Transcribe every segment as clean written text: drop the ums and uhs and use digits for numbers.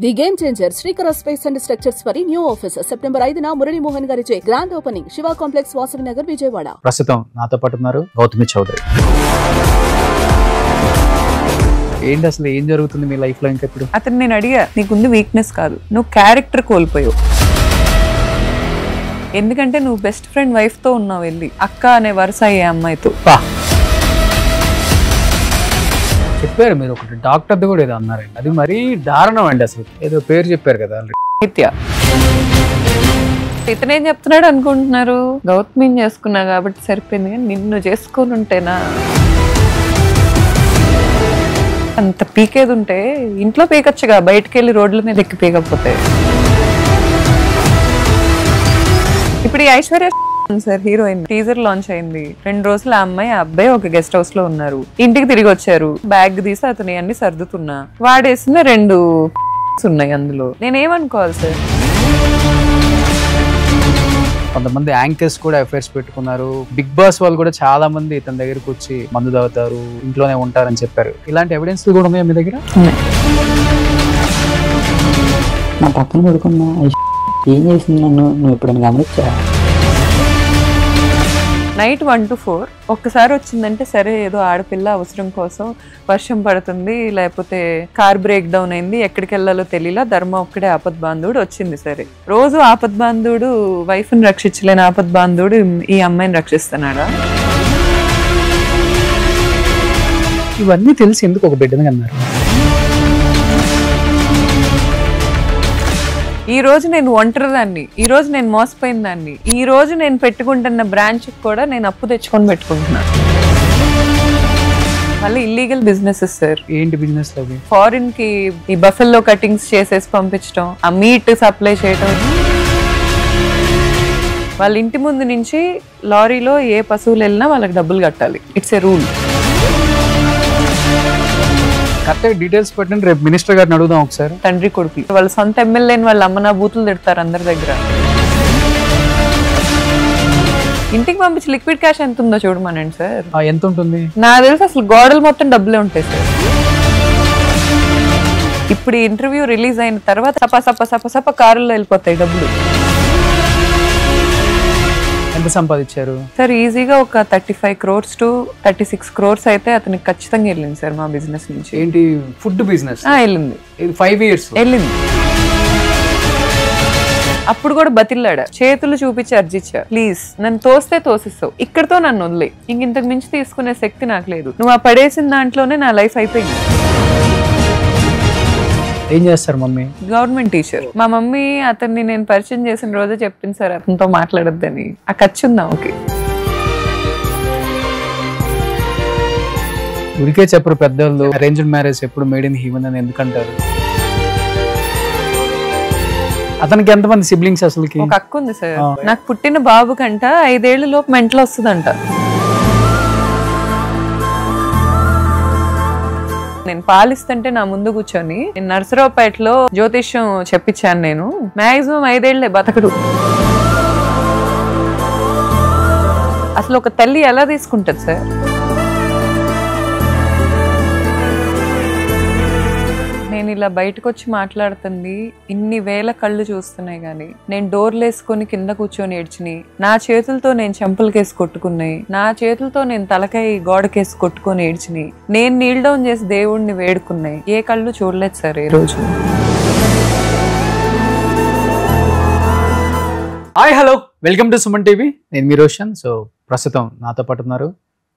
The game changer Srikara space and structures వారి new office September 5న మురళీ మోహన్ గారిచే grand opening Siva complex Vasavi Nagar Vijayawada. ప్రస్తుతం నాతో పాటు ఉన్నారు గౌతమి చౌదరి. ఏంటి అసలు ఏం జరుగుతుంది మీ లైఫ్ లో? ఇంకెప్పుడు అతను నేను అడిగా, నీకుంది వీక్నెస్ కాదు, నువ్వు క్యారెక్టర్ కోల్పోయావు. ఎందుకంటే నువ్వు బెస్ట్ ఫ్రెండ్ వైఫ్ తో ఉన్నావు, వెళ్ళి అక్క అనే వరుస అయ్యే అమ్మాయితో. చెప్పారు మీరు ఒకటి, డాక్టర్ది కూడా ఏదో అన్నారండి, అది మరీ దారుణం అండి. అసలు ఏదో పేరు చెప్పారు కదా నిత్య. ఇతనేం చెప్తున్నాడు అనుకుంటున్నారు? గౌతమిని చేసుకున్నా కాబట్టి సరిపోయింది, కానీ నిన్ను చేసుకొని ఉంటేనా అంత పీకేది ఉంటే ఇంట్లో పీకొచ్చుగా, బయటకు వెళ్ళి రోడ్ల మీద ఎక్కి పీకపోతే. ఇప్పుడు ఈ Aishwarya sir heroine teaser launch అయింది. 2 రోజులు ఆ అమ్మాయి ఆ అబ్బాయి ఒక గెస్ట్ హౌస్ లో ఉన్నారు. ఇంటికి తిరిగి వచ్చారు, బ్యాగ్ తీసి అతని అన్ని సర్దుతున్నా, వాడేసిన 2 ఉన్నాయి అందులో. నేనేమనుకోవాలి సార్? కొంతమంది యాంకర్స్ కూడా అఫైర్స్ పెట్టుకున్నారు. బిగ్ బాస్ వాళ్ళు కూడా చాలా మంది ఇతని దగ్గరకు వచ్చి మందు తాగుతారు, ఇంట్లోనే ఉంటారని చెప్పారు. ఇలాంటి ఎవిడెన్స్ కూడా ఉన్నాయా మీ దగ్గర? నా పక్కన పడుకున్నా ఏం చేసింది నన్ను నువ్వు ఎప్పుడైనా గమనించా? నైట్ 1 to 4 ఒక్కసారి వచ్చిందంటే సరే, ఏదో ఆడపిల్ల అవసరం కోసం వర్షం పడుతుంది, లేకపోతే కార్ బ్రేక్ డౌన్ అయింది, ఎక్కడికి వెళ్ళాలో తెలియలా, ధర్మ ఒక్కడే ఆపద్బాంధుడు వచ్చింది. సరే, రోజు ఆపద్బాంధుడు వైఫ్ని రక్షించలేని ఆపద్బాంధుడు ఈ అమ్మాయిని రక్షిస్తున్నాడా? ఇవన్నీ తెలిసి ఎందుకు ఒక బిడ్డని అన్నారు? ఈ రోజు నేను ఒంటరిదాన్ని, ఈ రోజు నేను మోసపోయిన దాన్ని, ఈ రోజు నేను పెట్టుకుంటున్న బ్రాంచ్ కూడా నేను అప్పు తెచ్చుకొని పెట్టుకుంటున్నాను. మళ్ళీ ఇల్లీగల్ బిజినెసెస్ సార్. ఏంటి బిజినెస్ అవి? ఫారిన్ కి ఈ బఫెల్లో కటింగ్స్ చేసేసి పంపించడం, ఆ మీట్ సప్లై చేయడం. వాళ్ళ ఇంటి ముందు నుంచి లారీలో ఏ పశువులు వెళ్ళినా వాళ్ళకి డబ్బులు కట్టాలి. It's a rule. కరెక్ట్గా డీటెయిల్స్ పెట్టండి, రేపు మినిస్టర్ గారిని అడుగుదాం ఒకసారి. తండ్రి కొడుకు వాళ్ళ సొంత ఎమ్మెల్యేని వాళ్ళ అమ్మనా బూతులు తిడతారు అందరి దగ్గర. ఇంటికి పంపించి లిక్విడ్ క్యాష్ ఎంత ఉందో చూడమనండి సార్. ఎంత ఉంటుంది? నాకు తెలిసి అసలు గోడలు మొత్తం డబ్బులే ఉంటాయి సార్. ఇప్పుడు ఈ ఇంటర్వ్యూ రిలీజ్ అయిన తర్వాత సప సప సప సప కారుల్లో వెళ్ళిపోతాయి డబ్బులు. ఎంత సంపాదించారు సార్? ఈజీగా ఒక 35 crores to 36 crores అయితే అతనికి ఖచ్చితంగా వెళ్ళింది సార్ మా బిజినెస్ నుంచి. ఏంటి ఫుడ్ బిజినెస్? వెళ్ళింది. 5 years వెళ్ళింది. అప్పుడు కూడా బతిల్లాడా, చేతులు చూపించి అర్జిచ్చా, ప్లీజ్ నన్ను తోస్తే తోసిస్తావు, ఇక్కడతో నన్ను వదిలే, ఇంతకు మించి తీసుకునే శక్తి నాకు లేదు, నువ్వు ఆ పడేసిన దాంట్లోనే నా లైఫ్ అయిపోయింది. ఏం చేస్తారు మమ్మీ? Government teacher. మా మమ్మీ అతన్ని నేను పరిచయం చేసిన రోజే చెప్పింది సార్ అతనితో మాట్లాడొద్దని. ఆ ఖర్చు ఉందా? ఓకే, ఉరికే చెప్పరు పెద్దవాళ్ళు. అరేంజ్డ్ మ్యారేజ్ ఎప్పుడు మేడ్ ఇన్ హీవెన్ అని ఎందుకంటారు? అతనికి ఎంతమంది సిబ్లింగ్స్? అసలుకి ఒక అక్క ఉంది సార్. నాకు పుట్టిన బాబు కంట 5 ఏళ్ల లోపు మెంటల్ వస్తుందంట. నేను పాలిస్తుంటే నా ముందు కూర్చొని, నేను నర్సరావుపేటలో జ్యోతిష్యం చెప్పించాను, నేను మాక్సిమం 5 ఏళ్లే బతకడు. అసలు ఒక తల్లి ఎలా తీసుకుంటది సార్? నేను ఇలా బయటకు వచ్చి మాట్లాడుతుంది ఇన్ని వేల కళ్ళు చూస్తున్నాయి, కానీ నేను డోర్లు వేసుకొని కింద కూర్చొని ఏడ్చినాయి, నా చేతులతో నేను చెంపలకేసి కొట్టుకున్నాయి, నా చేతులతో నేను తలకాయ గోడకేసి కొట్టుకొని ఏడ్చినాయి, నేను నీల్ డౌన్ చేసి దేవుడిని వేడుకున్నాయి. ఏ కళ్ళు చూడలేదు సార్ ఈ రోజు. Hi, hello, welcome to Suman TV. నేను మీ రోషన్. సో ప్రస్తుతం నాతో పాటు ఉన్నారు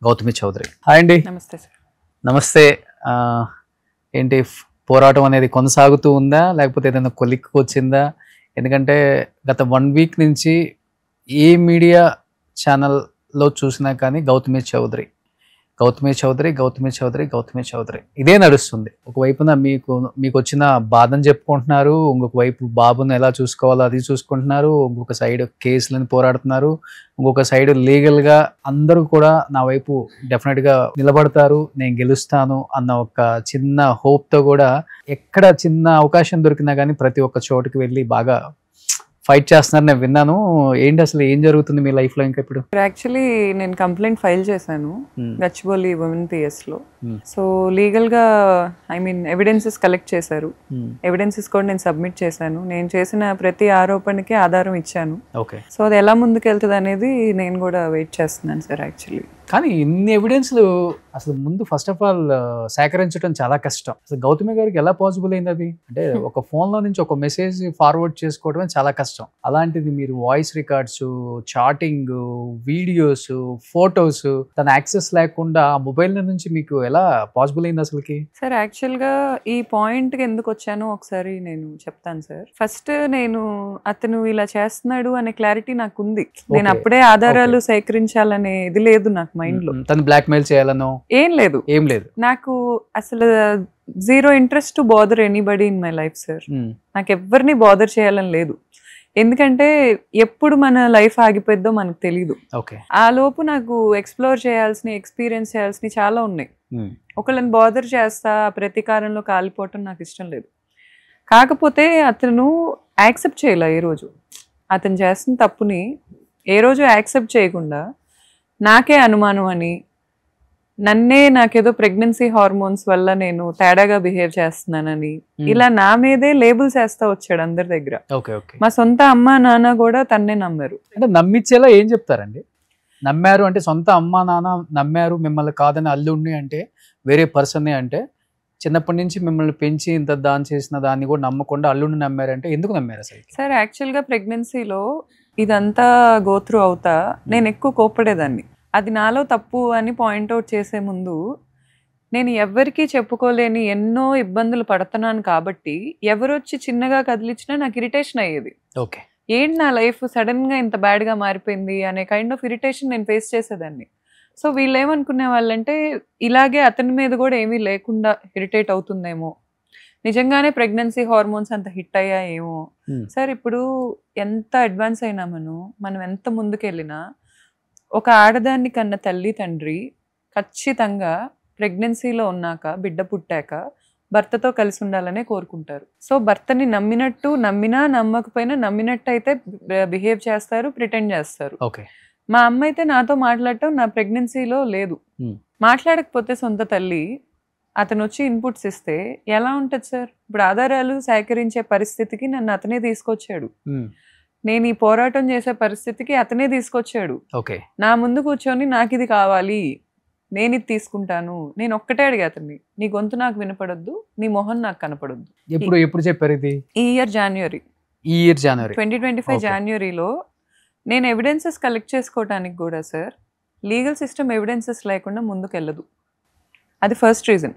గౌతమి చౌదరి. హాయ్ అండి. నమస్తే సార్. నమస్తే. ఏంటి పోరాటం అనేది కొనసాగుతూ ఉందా, లేకపోతే ఏదైనా కొలిక్కి వచ్చిందా? ఎందుకంటే గత 1 week నుంచి ఏ మీడియా ఛానల్లో చూసినా కానీ గౌతమి చౌదరి ఇదే నడుస్తుంది. ఒకవైపున మీకు వచ్చిన బాధను చెప్పుకుంటున్నారు, ఇంకొక వైపు బాబుని ఎలా చూసుకోవాలో అది చూసుకుంటున్నారు, ఇంకొక సైడ్ కేసులను పోరాడుతున్నారు, ఇంకొక సైడ్ లీగల్గా అందరూ కూడా నా వైపు డెఫినెట్గా నిలబడతారు, నేను గెలుస్తాను అన్న ఒక చిన్న హోప్తో కూడా ఎక్కడ చిన్న అవకాశం దొరికినా కానీ ప్రతి ఒక్క చోటుకి వెళ్ళి బాగా ఫైట్ చేస్తున్నారు నేను విన్నాను. ఏంటి అసలు ఏం జరుగుతుంది మీ లైఫ్ లో ఇంకా ఇప్పుడు? యాక్చువల్లీ నేను కంప్లైంట్ ఫైల్ చేశాను Hmm. గచ్చిబౌలి ఉమెన్ పిఎస్లో. Hmm. సో లీగల్గా ఎవిడెన్సెస్ కలెక్ట్ చేశారు. Hmm. ఎవిడెన్సెస్ కూడా నేను సబ్మిట్ చేశాను. నేను చేసిన ప్రతి ఆరోపణకి ఆధారం ఇచ్చాను. ఓకే. సో అది ఎలా ముందుకెళ్తుంది అనేది నేను కూడా వెయిట్ చేస్తున్నాను సార్. యాక్చువల్లీ కానీ ఇన్ని ఎవిడెన్స్లు అసలు ముందు ఫస్ట్ ఆఫ్ ఆల్ సేకరించడం చాలా కష్టం. అసలు గౌతమి గారికి ఎలా పాసిబుల్ అయింది అది? అంటే ఒక ఫోన్ లో నుంచి ఒక మెసేజ్ ఫార్వర్డ్ చేసుకోవడమే చాలా కష్టం. అలాంటిది మీరు voice records, chatting, videos, photos తన యాక్సెస్ లేకుండా ఆ మొబైల్ నుంచి మీకు ఎలా పాసిబుల్ అయింది అసలుకి? సార్ యాక్చువల్గా ఈ పాయింట్కి ఎందుకు వచ్చానో ఒకసారి నేను చెప్తాను సార్. ఫస్ట్ నేను అతను ఇలా చేస్తున్నాడు అనే క్లారిటీ నాకు ఉంది. నేను Okay. అప్పుడే ఆధారాలు సేకరించాలనే ఇది లేదు నాకు మైండ్ లో. తను బ్లాక్ మెయిల్ చేయాలనో ఏం లేదు. నాకు అసలు zero interest to bother anybody in my life sir. నాకు ఎవరిని బాదర్ చేయాలని లేదు. ఎందుకంటే ఎప్పుడు మన లైఫ్ ఆగిపోద్దో మనకు తెలీదు. ఓకే. ఆ లోపు నాకు ఎక్స్ప్లోర్ చేయాల్సిన, ఎక్స్పీరియన్స్ చేయాల్సిన చాలా ఉన్నాయి. ఒకళ్ళని బాదర్ చేస్తా ప్రతీకారంలో కాలిపోవటం నాకు ఇష్టం లేదు. కాకపోతే అతను యాక్సెప్ట్ చేయలే ఏ రోజు. అతను చేస్తున్న తప్పుని ఏ రోజు యాక్సెప్ట్ చేయకుండా నాకే అనుమానం అని, నాకేదో ప్రెగ్నెన్సీ హార్మోన్స్ వల్ల నేను తేడాగా బిహేవ్ చేస్తున్నానని ఇలా నా మీదే లేబుల్స్ వేస్తా వచ్చాడు అందరి దగ్గర. మా సొంత అమ్మ నాన్న కూడా తన్నే నమ్మారు. అంటే నమ్మించేలా ఏం చెప్తారండి? నమ్మారు అంటే సొంత అమ్మ నాన్న నమ్మారు మిమ్మల్ని కాదని అల్లుడిని అంటే వేరే పర్సన్ అంటే చిన్నప్పటి నుంచి మిమ్మల్ని పెంచి ఇంత దాని చేసిన దాన్ని కూడా నమ్మకుండా అల్లుడిని నమ్మారంటే ఎందుకు నమ్మారు అసలు? సార్ యాక్చువల్గా ప్రెగ్నెన్సీలో ఇదంతా గోత్రూ అవుతా నేను ఎక్కువ కోప్పడేదాన్ని. అది నాలో తప్పు అని పాయింట్అవుట్ చేసే ముందు నేను ఎవరికీ చెప్పుకోలేని ఎన్నో ఇబ్బందులు పడుతున్నాను కాబట్టి ఎవరు వచ్చి చిన్నగా కదిలించినా నాకు ఇరిటేషన్ అయ్యేది. ఓకే. ఏంటి నా లైఫ్ సడన్గా ఇంత బ్యాడ్గా మారిపోయింది అనే కైండ్ ఆఫ్ ఇరిటేషన్ నేను ఫేస్ చేసేదాన్ని. సో వీళ్ళు ఏమనుకునే వాళ్ళంటే ఇలాగే అతని మీద కూడా ఏమీ లేకుండా ఇరిటేట్ అవుతుందేమో, నిజంగానే ప్రెగ్నెన్సీ హార్మోన్స్ అంత హిట్ అయ్యాయేమో. సార్ ఇప్పుడు ఎంత అడ్వాన్స్ అయినా మనం ఎంత ముందుకెళ్ళినా ఒక ఆడదాన్ని కన్న తల్లి తండ్రి ఖచ్చితంగా ప్రెగ్నెన్సీలో ఉన్నాక, బిడ్డ పుట్టాక భర్తతో కలిసి ఉండాలనే కోరుకుంటారు. సో భర్తని నమ్మినా నమ్మకపోయినా నమ్మినట్టు అయితే బిహేవ్ చేస్తారు, ప్రిటెండ్ చేస్తారు. ఓకే. మా అమ్మ అయితే నాతో మాట్లాడటం నా ప్రెగ్నెన్సీలో లేదు. మాట్లాడకపోతే సొంత తల్లి అతను వచ్చి ఇన్పుట్స్ ఇస్తే ఎలా ఉంటుంది సార్? ఇప్పుడు ఆధారాలు సేకరించే పరిస్థితికి నన్ను అతనే తీసుకొచ్చాడు. నేను ఈ పోరాటం చేసే పరిస్థితికి అతనే తీసుకొచ్చాడు. నా ముందు కూర్చొని నాకు ఇది కావాలి, నేను ఇది తీసుకుంటాను. నేను ఒక్కటే అడిగా అతన్ని, నీ గొంతు నాకు వినపడొద్దు, నీ మొహం నాకు కనపడొద్దు. ఎప్పుడు చెప్పారు ఇది? ఈ ఇయర్ జనవరి 2025 జనవరిలో నేను ఎవిడెన్సెస్ కలెక్ట్ చేసుకోవడానికి కూడా సార్ లీగల్ సిస్టమ్ ఎవిడెన్సెస్ లేకుండా ముందుకెళ్ళదు. అది ఫస్ట్ రీజన్.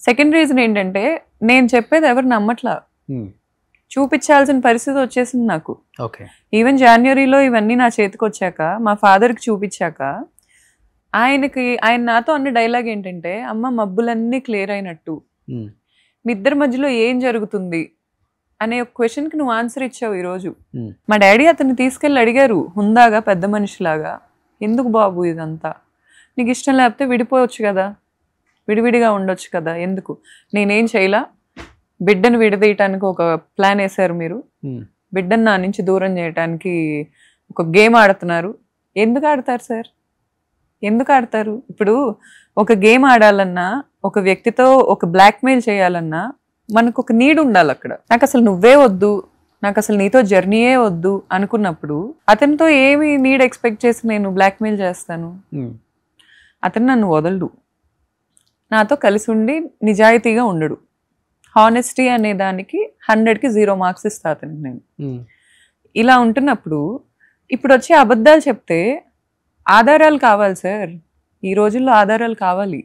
సెకండ్ రీజన్ ఏంటంటే నేను చెప్పేది ఎవరు నమ్మట్లా, చూపించాల్సిన పరిస్థితి వచ్చేసింది నాకు. ఈవెన్ జనవరిలో ఇవన్నీ నా చేతికి వచ్చాక, మా ఫాదర్కి చూపించాక ఆయన నాతో అన్న డైలాగ్ ఏంటంటే, అమ్మ మబ్బులన్నీ క్లియర్ అయినట్టు, మీ ఇద్దరి మధ్యలో ఏం జరుగుతుంది అనే ఒక క్వశ్చన్కి నువ్వు ఆన్సర్ ఇచ్చావు ఈరోజు. మా డాడీ అతన్ని తీసుకెళ్ళి అడిగారు హుందాగా, పెద్ద మనిషిలాగా, ఎందుకు బాబు ఇదంతా, నీకు ఇష్టం లేకపోతే విడిపోవచ్చు కదా, విడివిడిగా ఉండొచ్చు కదా, ఎందుకు? నేనేం చేయలా, బిడ్డను విడదీయటానికి ఒక ప్లాన్ వేశారు మీరు, బిడ్డను నా నుంచి దూరం చేయటానికి ఒక గేమ్ ఆడుతున్నారు. ఎందుకు ఆడతారు సార్? ఎందుకు ఆడతారు? ఇప్పుడు ఒక గేమ్ ఆడాలన్నా, ఒక వ్యక్తితో ఒక బ్లాక్మెయిల్ చేయాలన్నా మనకు ఒక నీడ్ ఉండాలి అక్కడ. నాకు అసలు నువ్వే వద్దు, నాకు అసలు నీతో జర్నీయే వద్దు అనుకున్నప్పుడు అతనితో ఏమి నీడ్ ఎక్స్పెక్ట్ చేసి నేను బ్లాక్మెయిల్ చేస్తాను? అతను నన్ను వదలడు, నాతో కలిసి ఉండి నిజాయితీగా ఉండడు. హానెస్టీ అనే దానికి 100కి 0 మార్క్స్ ఇస్తా అతనికి నేను. ఇలా ఉంటున్నప్పుడు ఇప్పుడు వచ్చి అబద్ధాలు చెప్తే ఆధారాలు కావాలి సార్. ఈ రోజుల్లో ఆధారాలు కావాలి,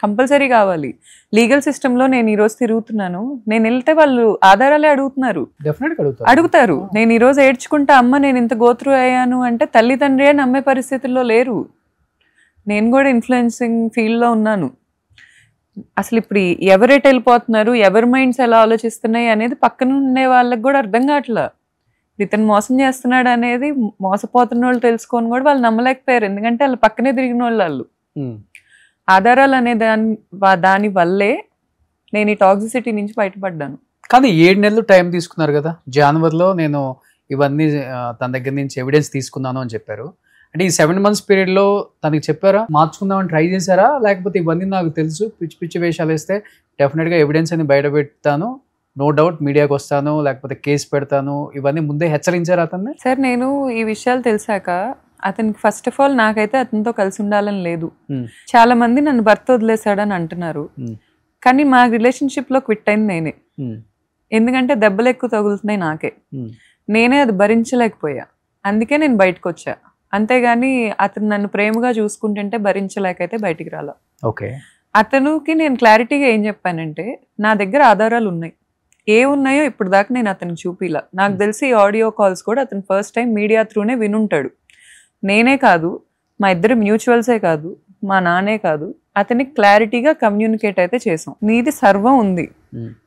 కంపల్సరీ కావాలి. లీగల్ సిస్టంలో నేను ఈరోజు తిరుగుతున్నాను, నేను వెళ్తే వాళ్ళు ఆధారాలే అడుగుతారు. నేను ఈరోజు ఏడ్చుకుంటా అమ్మ నేను ఇంత గోత్రు అయ్యాను అంటే తల్లిదండ్రియే నమ్మే పరిస్థితుల్లో లేరు. నేను కూడా ఇన్ఫ్లుయెన్సింగ్ ఫీల్డ్లో ఉన్నాను. అసలు ఇప్పుడు ఎవరెట్ వెళ్ళిపోతున్నారు, ఎవరి మైండ్స్ ఎలా ఆలోచిస్తున్నాయి అనేది పక్కన ఉండే వాళ్ళకి కూడా అర్థం కావట్లా. ఇతను మోసం చేస్తున్నాడు అనేది మోసపోతున్న వాళ్ళు తెలుసుకొని కూడా వాళ్ళు నమ్మలేకపోయారు. ఎందుకంటే వాళ్ళు పక్కనే తిరిగిన వాళ్ళు. ఆధారాలు అనే దాని వల్లే నేను ఈ టాక్సిసిటీ నుంచి బయటపడ్డాను. కానీ 7 నెలలు టైం తీసుకున్నారు కదా. జనవరిలో నేను ఇవన్నీ తన దగ్గర నుంచి ఎవిడెన్స్ తీసుకున్నాను అని చెప్పారు. అంటే ఈ 7 months పీరియడ్లో తనకి చెప్పారా, మార్చుకుందామని ట్రై చేశారా, లేకపోతే ఇవన్నీ నాకు తెలుసు, పిచ్చి పిచ్చి వేషాలు వేస్తే డెఫినెట్గా ఎవిడెన్స్ అని బయట పెడతాను, నో డౌట్ మీడియాకి వస్తాను, లేకపోతే కేసు పెడతాను, ఇవన్నీ ముందే హెచ్చరించారు అతన్ని? సార్ నేను ఈ విషయాలు తెలిసాక అతనికి ఫస్ట్ ఆఫ్ ఆల్ నాకైతే అతనితో కలిసి ఉండాలని లేదు. చాలా మంది నన్ను భర్త వదిలేశాడని అంటున్నారు, కానీ మా రిలేషన్షిప్లో క్విట్ అయింది నేనే. ఎందుకంటే దెబ్బలు ఎక్కువ తగులుతున్నాయి నాకే, నేనే అది భరించలేకపోయా, అందుకే నేను బయటకు వచ్చా. అంతేగాని అతను నన్ను ప్రేమగా చూసుకుంటుంటే భరించలేకైతే బయటికి రాలా. ఓకే. అతనికి నేను క్లారిటీగా ఏం చెప్పానంటే, నా దగ్గర ఆధారాలు ఉన్నాయి, ఏ ఉన్నాయో ఇప్పుడు దాకా నేను అతనికి చూపిలా. నాకు తెలిసి ఆడియో కాల్స్ కూడా అతను ఫస్ట్ టైం మీడియా త్రూనే వినుంటాడు. నేనే కాదు, మా ఇద్దరు మ్యూచువల్సే కాదు, మా నాన్నే కాదు, అతనికి క్లారిటీగా కమ్యూనికేట్ అయితే చేసాం. నీది సర్వం ఉంది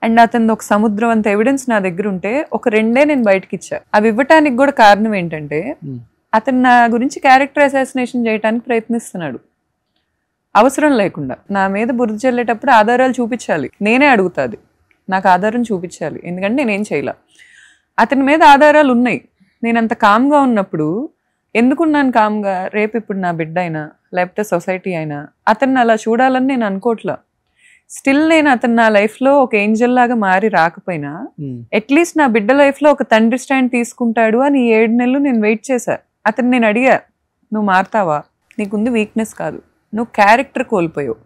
అండ్ అతని ఒక సముద్రం అంత ఎవిడెన్స్ నా దగ్గర ఉంటే ఒక 2 నేను బయటకి ఇచ్చా. అవి ఇవ్వటానికి కూడా కారణం ఏంటంటే, అతను నా గురించి క్యారెక్టర్ అసాసినేషన్ చేయడానికి ప్రయత్నిస్తున్నాడు అవసరం లేకుండా. నా మీద బురద చల్లేటప్పుడు ఆధారాలు చూపించాలి, నేనే అడుగుతాది, నాకు ఆధారం చూపించాలి, ఎందుకంటే నేనేం చేయలే. అతని మీద ఆధారాలు ఉన్నాయి. నేను అంత కామ్గా ఉన్నప్పుడు ఎందుకున్నాను కామ్గా? రేపు ఇప్పుడు నా బిడ్డ అయినా లేకపోతే సొసైటీ అయినా అతన్ని అలా చూడాలని నేను అనుకోవట్లా. స్టిల్ నేను అతను నా లైఫ్లో ఒక ఏంజల్ లాగా మారి రాకపోయినా అట్లీస్ట్ నా బిడ్డ లైఫ్లో ఒక తండ్రి స్టాండ్ తీసుకుంటాడు అని 7 నెలలు నేను వెయిట్ చేశా. అతను నేను అడిగా, నువ్వు మారుతావా? నీకుంది వీక్నెస్ కాదు, నువ్వు క్యారెక్టర్ కోల్పోయావు.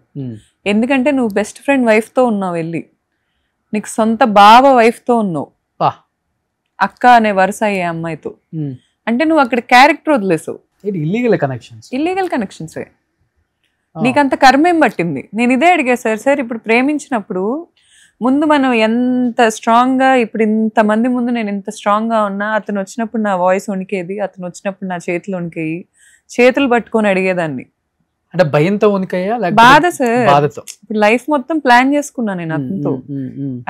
ఎందుకంటే నువ్వు బెస్ట్ ఫ్రెండ్ వైఫ్తో ఉన్నావు, వెళ్ళి నీకు సొంత బావ వైఫ్తో ఉన్నావు, అక్క అనే వరుస అయ్యే అమ్మాయితో. అంటే నువ్వు అక్కడ క్యారెక్టర్ వదిలేసావు. ఇల్లీగల్ కనెక్షన్సే. నీకంత కర్మేం పట్టింది? నేను ఇదే అడిగా సార్, ఇప్పుడు ప్రేమించినప్పుడు ముందు మనం ఎంత స్ట్రాంగ్గా, ఇప్పుడు ఇంతమంది ముందు నేను ఎంత స్ట్రాంగ్గా ఉన్నా, అతను వచ్చినప్పుడు నా వాయిస్ వణికేది, అతను వచ్చినప్పుడు నా చేతులు వణికేయి, చేతులు పట్టుకొని అడిగేదాన్ని. అంటే భయంతో వణికయ్యా? బాధ సార్. ఇప్పుడు లైఫ్ మొత్తం ప్లాన్ చేసుకున్నా నేను అతనితో.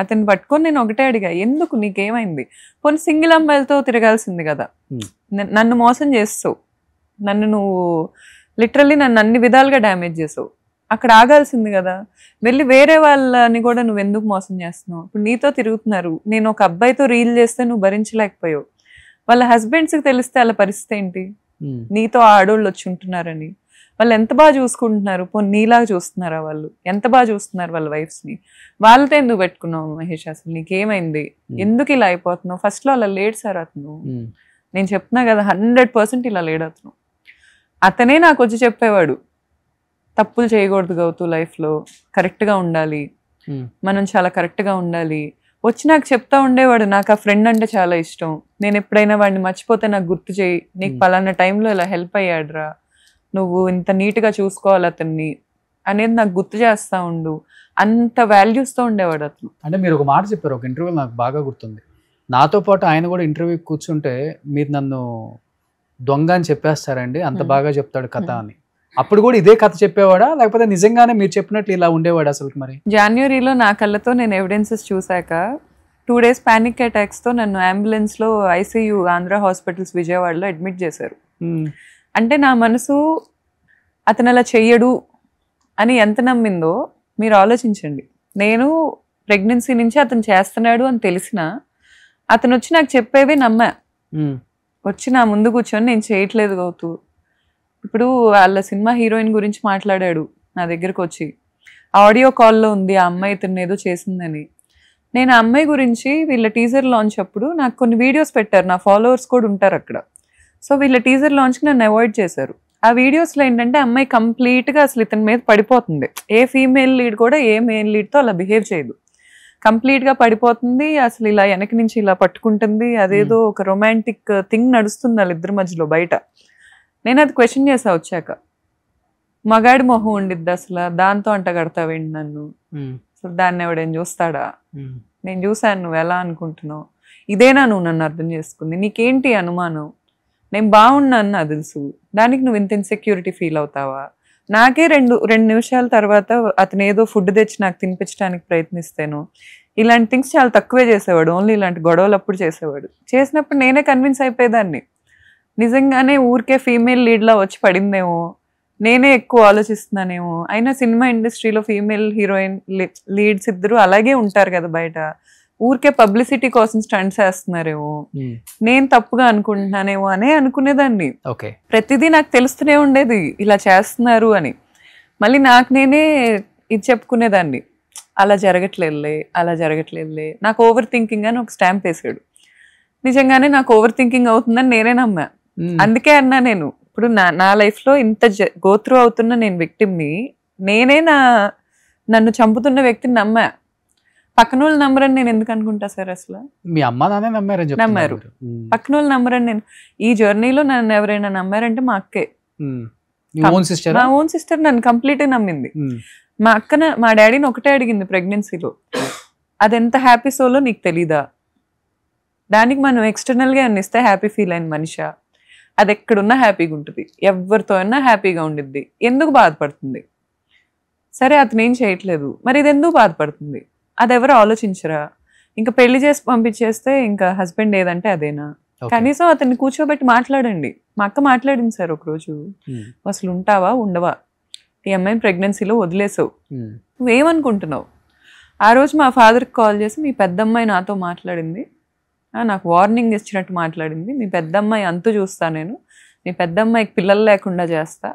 అతన్ని పట్టుకొని నేను ఒకటే అడిగా, ఎందుకు, నీకేమైంది? పోనీ సింగిల్ అమ్మాయిలతో తిరగాల్సింది కదా, నన్ను మోసం చేస్తావు, నన్ను నువ్వు లిటరల్లీ నన్ను అన్ని విధాలుగా డ్యామేజ్ చేసావు, అక్కడ ఆగాల్సింది కదా, వెళ్ళి వేరే వాళ్ళని కూడా నువ్వు ఎందుకు మోసం చేస్తున్నావు? ఇప్పుడు నీతో తిరుగుతున్నారు, నేను ఒక అబ్బాయితో రీల్ చేస్తే నువ్వు భరించలేకపోయావు, వాళ్ళ హస్బెండ్స్కి తెలిస్తే వాళ్ళ పరిస్థితి ఏంటి? నీతో ఆడోళ్ళు వచ్చి ఉంటున్నారని వాళ్ళు ఎంత బాగా చూసుకుంటున్నారు, పోనీ నీలాగా చూస్తున్నారా? వాళ్ళు ఎంత బాగా చూస్తున్నారు వాళ్ళ వైఫ్స్ని. వాళ్ళతో ఎందుకు పెట్టుకున్నావు మహేష్? అసలు నీకేమైంది? ఎందుకు ఇలా అయిపోతున్నావు? ఫస్ట్లో అలా లేడు సార్ అతను. నేను చెప్తున్నా కదా, 100% ఇలా లేడు అతను. అతనే నాకు వచ్చి చెప్పేవాడు, తప్పులు చేయకూడదు గౌతు, లైఫ్లో కరెక్ట్గా ఉండాలి, మనం చాలా కరెక్ట్గా ఉండాలి. వచ్చి నాకు చెప్తా ఉండేవాడు, నాకు ఆ ఫ్రెండ్ అంటే చాలా ఇష్టం, నేను ఎప్పుడైనా వాడిని మర్చిపోతే నాకు గుర్తు చేయి, నీకు పలానా టైంలో ఇలా హెల్ప్ అయ్యాడురా, నువ్వు ఇంత నీట్గా చూసుకోవాలి అతన్ని అనేది నాకు గుర్తు చేస్తూ ఉండు, అంత వాల్యూస్తో ఉండేవాడు అతను. అంటే మీరు ఒక మాట చెప్పారు ఒక ఇంటర్వ్యూలో, నాకు బాగా గుర్తుంది. నాతో పాటు ఆయన కూడా ఇంటర్వ్యూ కూర్చుంటే మీరు నన్ను దొంగ అని చెప్పేస్తారండి, అంత బాగా చెప్తాడు కథ అని. అప్పుడు కూడా ఇదే కథ చెప్పేవాడా, లేకపోతే నిజంగానే మీరు చెప్పినట్లు ఇలా ఉండేవాడు అసలు? మరి జనవరిలో నా కళ్ళతో నేను ఎవిడెన్సెస్ చూశాక 2 days పానిక్ అటాక్స్తో నన్ను అంబులెన్స్లో ఐసీయూ ఆంధ్ర హాస్పిటల్స్ విజయవాడలో అడ్మిట్ చేశారు. అంటే నా మనసు అతను అలా చెయ్యడు అని ఎంత నమ్మిందో మీరు ఆలోచించండి. నేను ప్రెగ్నెన్సీ నుంచి అతను చేస్తున్నాడు అని తెలిసినా అతను వచ్చి నాకు చెప్పేవి నమ్మా. వచ్చి నా ముందు కూర్చొని నేను చేయట్లేదు గౌతు, ఇప్పుడు వాళ్ళ సినిమా హీరోయిన్ గురించి మాట్లాడాడు నా దగ్గరకు వచ్చి, ఆడియో కాల్లో ఉంది ఆ అమ్మాయి ఇతను ఏదో చేసిందని. నేను ఆ అమ్మాయి గురించి వీళ్ళ టీజర్ లాంచ్ అప్పుడు నాకు కొన్ని వీడియోస్ పెట్టారు, నా ఫాలోవర్స్ కూడా ఉంటారు అక్కడ. సో వీళ్ళ టీజర్ లాంచ్కి నన్ను అవాయిడ్ చేశారు. ఆ వీడియోస్లో ఏంటంటే అమ్మాయి కంప్లీట్గా అసలు ఇతని మీద పడిపోతుంది, ఏ ఫీమేల్ లీడ్ కూడా ఏ మేల్ లీడ్తో అలా బిహేవ్ చేయదు, కంప్లీట్గా పడిపోతుంది, అసలు ఇలా వెనక నుంచి ఇలా పట్టుకుంటుంది, అదేదో ఒక రొమాంటిక్ థింగ్ నడుస్తుంది వాళ్ళిద్దరి మధ్యలో బయట. నేను అది క్వశ్చన్ చేసా వచ్చాక, మగాడి మొహం ఉండిద్ది అసలు, దాంతో అంట కడతావేంటి నన్ను, అసలు దాన్ని ఎవడేం చూస్తాడా? నేను చూశాను, నువ్వు ఎలా అనుకుంటున్నావు, ఇదేనా నువ్వు నన్ను అర్థం చేసుకుంది, నీకేంటి అనుమానం, నేను బాగున్నాను నాకు తెలుసు, దానికి నువ్వు ఇంత ఇన్సెక్యూరిటీ ఫీల్ అవుతావా? నాకే రెండు నిమిషాల తర్వాత అతను ఏదో ఫుడ్ తెచ్చి నాకు తినిపించడానికి ప్రయత్నిస్తాను, ఇలాంటి థింగ్స్ చాలా తక్కువే చేసేవాడు, ఓన్లీ ఇలాంటి గొడవలు అప్పుడు చేసేవాడు. చేసినప్పుడు నేనే కన్విన్స్ అయిపోయేదాన్ని, నిజంగానే ఊరికే ఫీమేల్ లీడ్లా వచ్చి పడిందేమో, నేనే ఎక్కువ ఆలోచిస్తున్నానేమో. అయినా సినిమా ఇండస్ట్రీలో ఫీమేల్ హీరోయిన్ లీడ్స్ ఇద్దరు అలాగే ఉంటారు కదా బయట, ఊరికే పబ్లిసిటీ కోసం స్టంట్స్ వేస్తున్నారేమో, నేను తప్పుగా అనుకుంటున్నానేమో అనే అనుకునేదాన్ని. ఓకే, ప్రతిదీ నాకు తెలుస్తూనే ఉండేది ఇలా చేస్తున్నారు అని. మళ్ళీ నాకు నేనే ఇది చెప్పుకునేదాన్ని, అలా జరగట్లేదులే. నాకు ఓవర్ థింకింగ్ అని ఒక స్టాంప్ వేసాడు. నిజంగానే నాకు ఓవర్ థింకింగ్ అవుతుందని నేనే నమ్మా. అందుకే అన్నా, నేను ఇప్పుడు నా లైఫ్ లో ఇంత గోత్రూ అవుతున్న నేను విక్టిమ్ని, నేనే నన్ను చంపుతున్న వ్యక్తిని నమ్మా. పక్కన వాళ్ళు నమ్మరని నేను ఎందుకు అనుకుంటా సార్? అసలు మీ అమ్మ నాన్నే నమ్మారని నమ్మారు. పక్కన వాళ్ళు నమ్మరని నేను ఈ జర్నీలో నన్ను ఎవరైనా నమ్మారంటే మా అక్కే. మా ఓన్ సిస్టర్ నన్ను కంప్లీట్ నమ్మింది. మా డాడీని ఒకటే అడిగింది ప్రెగ్నెన్సీలో, అదెంత హ్యాపీ సోలో నీకు తెలీదా? దానికి మనం ఎక్స్టర్నల్ గా అన్నిస్తే హ్యాపీ ఫీల్ అయిన మనిషా? అది ఎక్కడున్నా హ్యాపీగా ఉంటుంది, ఎవరితో అయినా హ్యాపీగా ఉండిద్ది, ఎందుకు బాధపడుతుంది? సరే అతను ఏం చేయట్లేదు, మరి ఇది ఎందుకు బాధపడుతుంది? అది ఎవరు ఆలోచించరా? ఇంకా పెళ్లి చేసి పంపించేస్తే ఇంకా హస్బెండ్ ఏదంటే అదేనా? కనీసం అతన్ని కూర్చోబెట్టి మాట్లాడండి. మా అక్క మాట్లాడింది సార్ ఒకరోజు, అసలు ఉంటావా ఉండవా, ఈ అమ్మాయిని ప్రెగ్నెన్సీలో వదిలేసావు, నువ్వేమనుకుంటున్నావు? ఆ రోజు మా ఫాదర్కి కాల్ చేసి, మీ పెద్దమ్మాయి నాతో మాట్లాడింది, నాకు వార్నింగ్ ఇచ్చినట్టు మాట్లాడింది, మీ పెద్దమ్మాయి అంతు చూస్తా నేను, మీ పెద్దమ్మాయికి పిల్లలు లేకుండా చేస్తా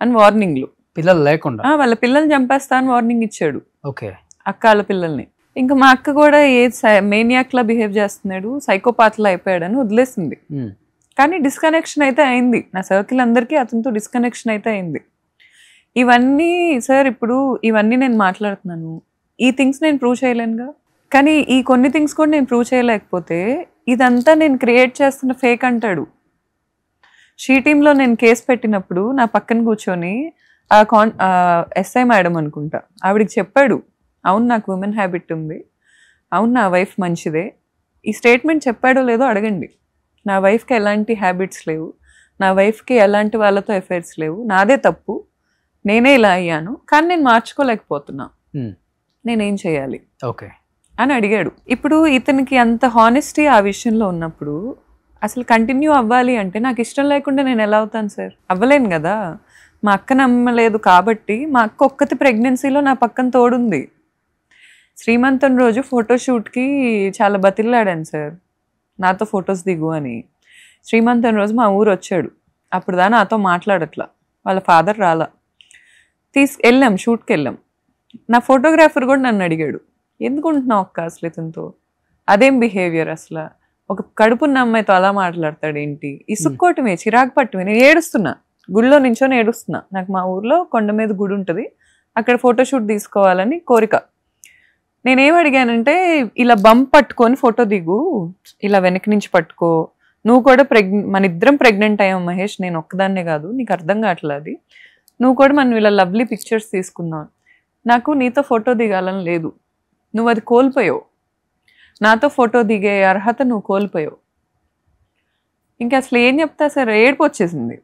అని వార్నింగ్లు. పిల్లలు లేకుండా వాళ్ళ పిల్లల్ని చంపేస్తా అని వార్నింగ్ ఇచ్చాడు. ఓకే, అక్క వాళ్ళ పిల్లల్ని. ఇంకా మా అక్క కూడా మేనియాక్ లా బిహేవ్ చేస్తున్నాడు, సైకోపాత్ లా అయిపోయాడని వదిలేసింది. కానీ డిస్కనెక్షన్ అయితే అయింది, నా సర్కిల్ అందరికీ అతనితో డిస్కనెక్షన్ అయితే అయింది. ఇవన్నీ సార్, ఇప్పుడు ఇవన్నీ నేను మాట్లాడుతున్నాను, ఈ థింగ్స్ నేను ప్రూవ్ చేయలేనుగా. కానీ ఈ కొన్ని థింగ్స్ కూడా నేను ప్రూవ్ చేయలేకపోతే ఇదంతా నేను క్రియేట్ చేస్తున్న ఫేక్ అంటాడు. షీ టీంలో నేను కేసు పెట్టినప్పుడు నా పక్కన కూర్చొని ఎస్ఐ మేడం అనుకుంటా, ఆవిడికి చెప్పాడు, అవును నాకు ఉమెన్ హ్యాబిట్ ఉంది, అవును నా వైఫ్ మంచిదే. ఈ స్టేట్మెంట్ చెప్పాడో లేదో అడగండి. నా వైఫ్కి ఎలాంటి హ్యాబిట్స్ లేవు, నా వైఫ్కి ఎలాంటి వాళ్ళతో ఎఫైర్స్ లేవు, నాదే తప్పు, నేనే ఇలా అయ్యాను, కానీ నేను మార్చుకోలేకపోతున్నా, నేనేం చేయాలి ఓకే అని అడిగాడు. ఇప్పుడు ఇతనికి అంత హానెస్టీ ఆ విషయంలో ఉన్నప్పుడు అసలు కంటిన్యూ అవ్వాలి అంటే నాకు ఇష్టం లేకుండా నేను ఎలా అవుతాను సార్? అవ్వలేను కదా. మా అక్క నమ్మలేదు కాబట్టి, మా అక్క ఒక్కతి ప్రెగ్నెన్సీలో నా పక్కన తోడుంది. శ్రీమంతం రోజు ఫోటోషూట్కి చాలా బతిల్లాడాను సార్, నాతో ఫొటోస్ దిగు అని. శ్రీమంతం రోజు మా ఊరు వచ్చాడు, అప్పుడు దా నాతో మాట్లాడట్లా, వాళ్ళ ఫాదర్ రాలా. వెళ్ళాం, షూట్కి వెళ్ళాం. నా ఫోటోగ్రాఫర్ కూడా నన్ను అడిగాడు, ఎందుకుంటున్నావు అక్క అసలు ఇతనితో, అదేం బిహేవియర్ అసలు, ఒక కడుపున్న అమ్మాయితో అలా మాట్లాడతాడు ఏంటి? ఇసుక్కోవటమే, చిరాకు పట్టమే. నేను ఏడుస్తున్నా, గుడిలో నించొని ఏడుస్తున్నా. నాకు మా ఊర్లో కొండ మీద గుడి ఉంటుంది, అక్కడ ఫోటోషూట్ తీసుకోవాలని కోరిక. నేనేం అడిగానంటే, ఇలా బంప్ పట్టుకొని ఫోటో దిగు, ఇలా వెనక నుంచి పట్టుకో, నువ్వు కూడా మన ఇద్దరం ప్రెగ్నెంట్ అయ్యాం మహేష్, నేను ఒక్కదాన్నే కాదు, నీకు అర్థం కావట్లేదు అది, నువ్వు కూడా మనం ఇలా లవ్లీ పిక్చర్స్ తీసుకుందాం, నాకు నీతో ఫోటో దిగాలని లేదు, నువ్వు అది కోల్పోయావు, నాతో ఫోటో దిగే అర్హత నువ్వు కోల్పోయావు. ఇంకా అసలు ఏం చెప్తా సార్, ఏడుపు వచ్చేసింది,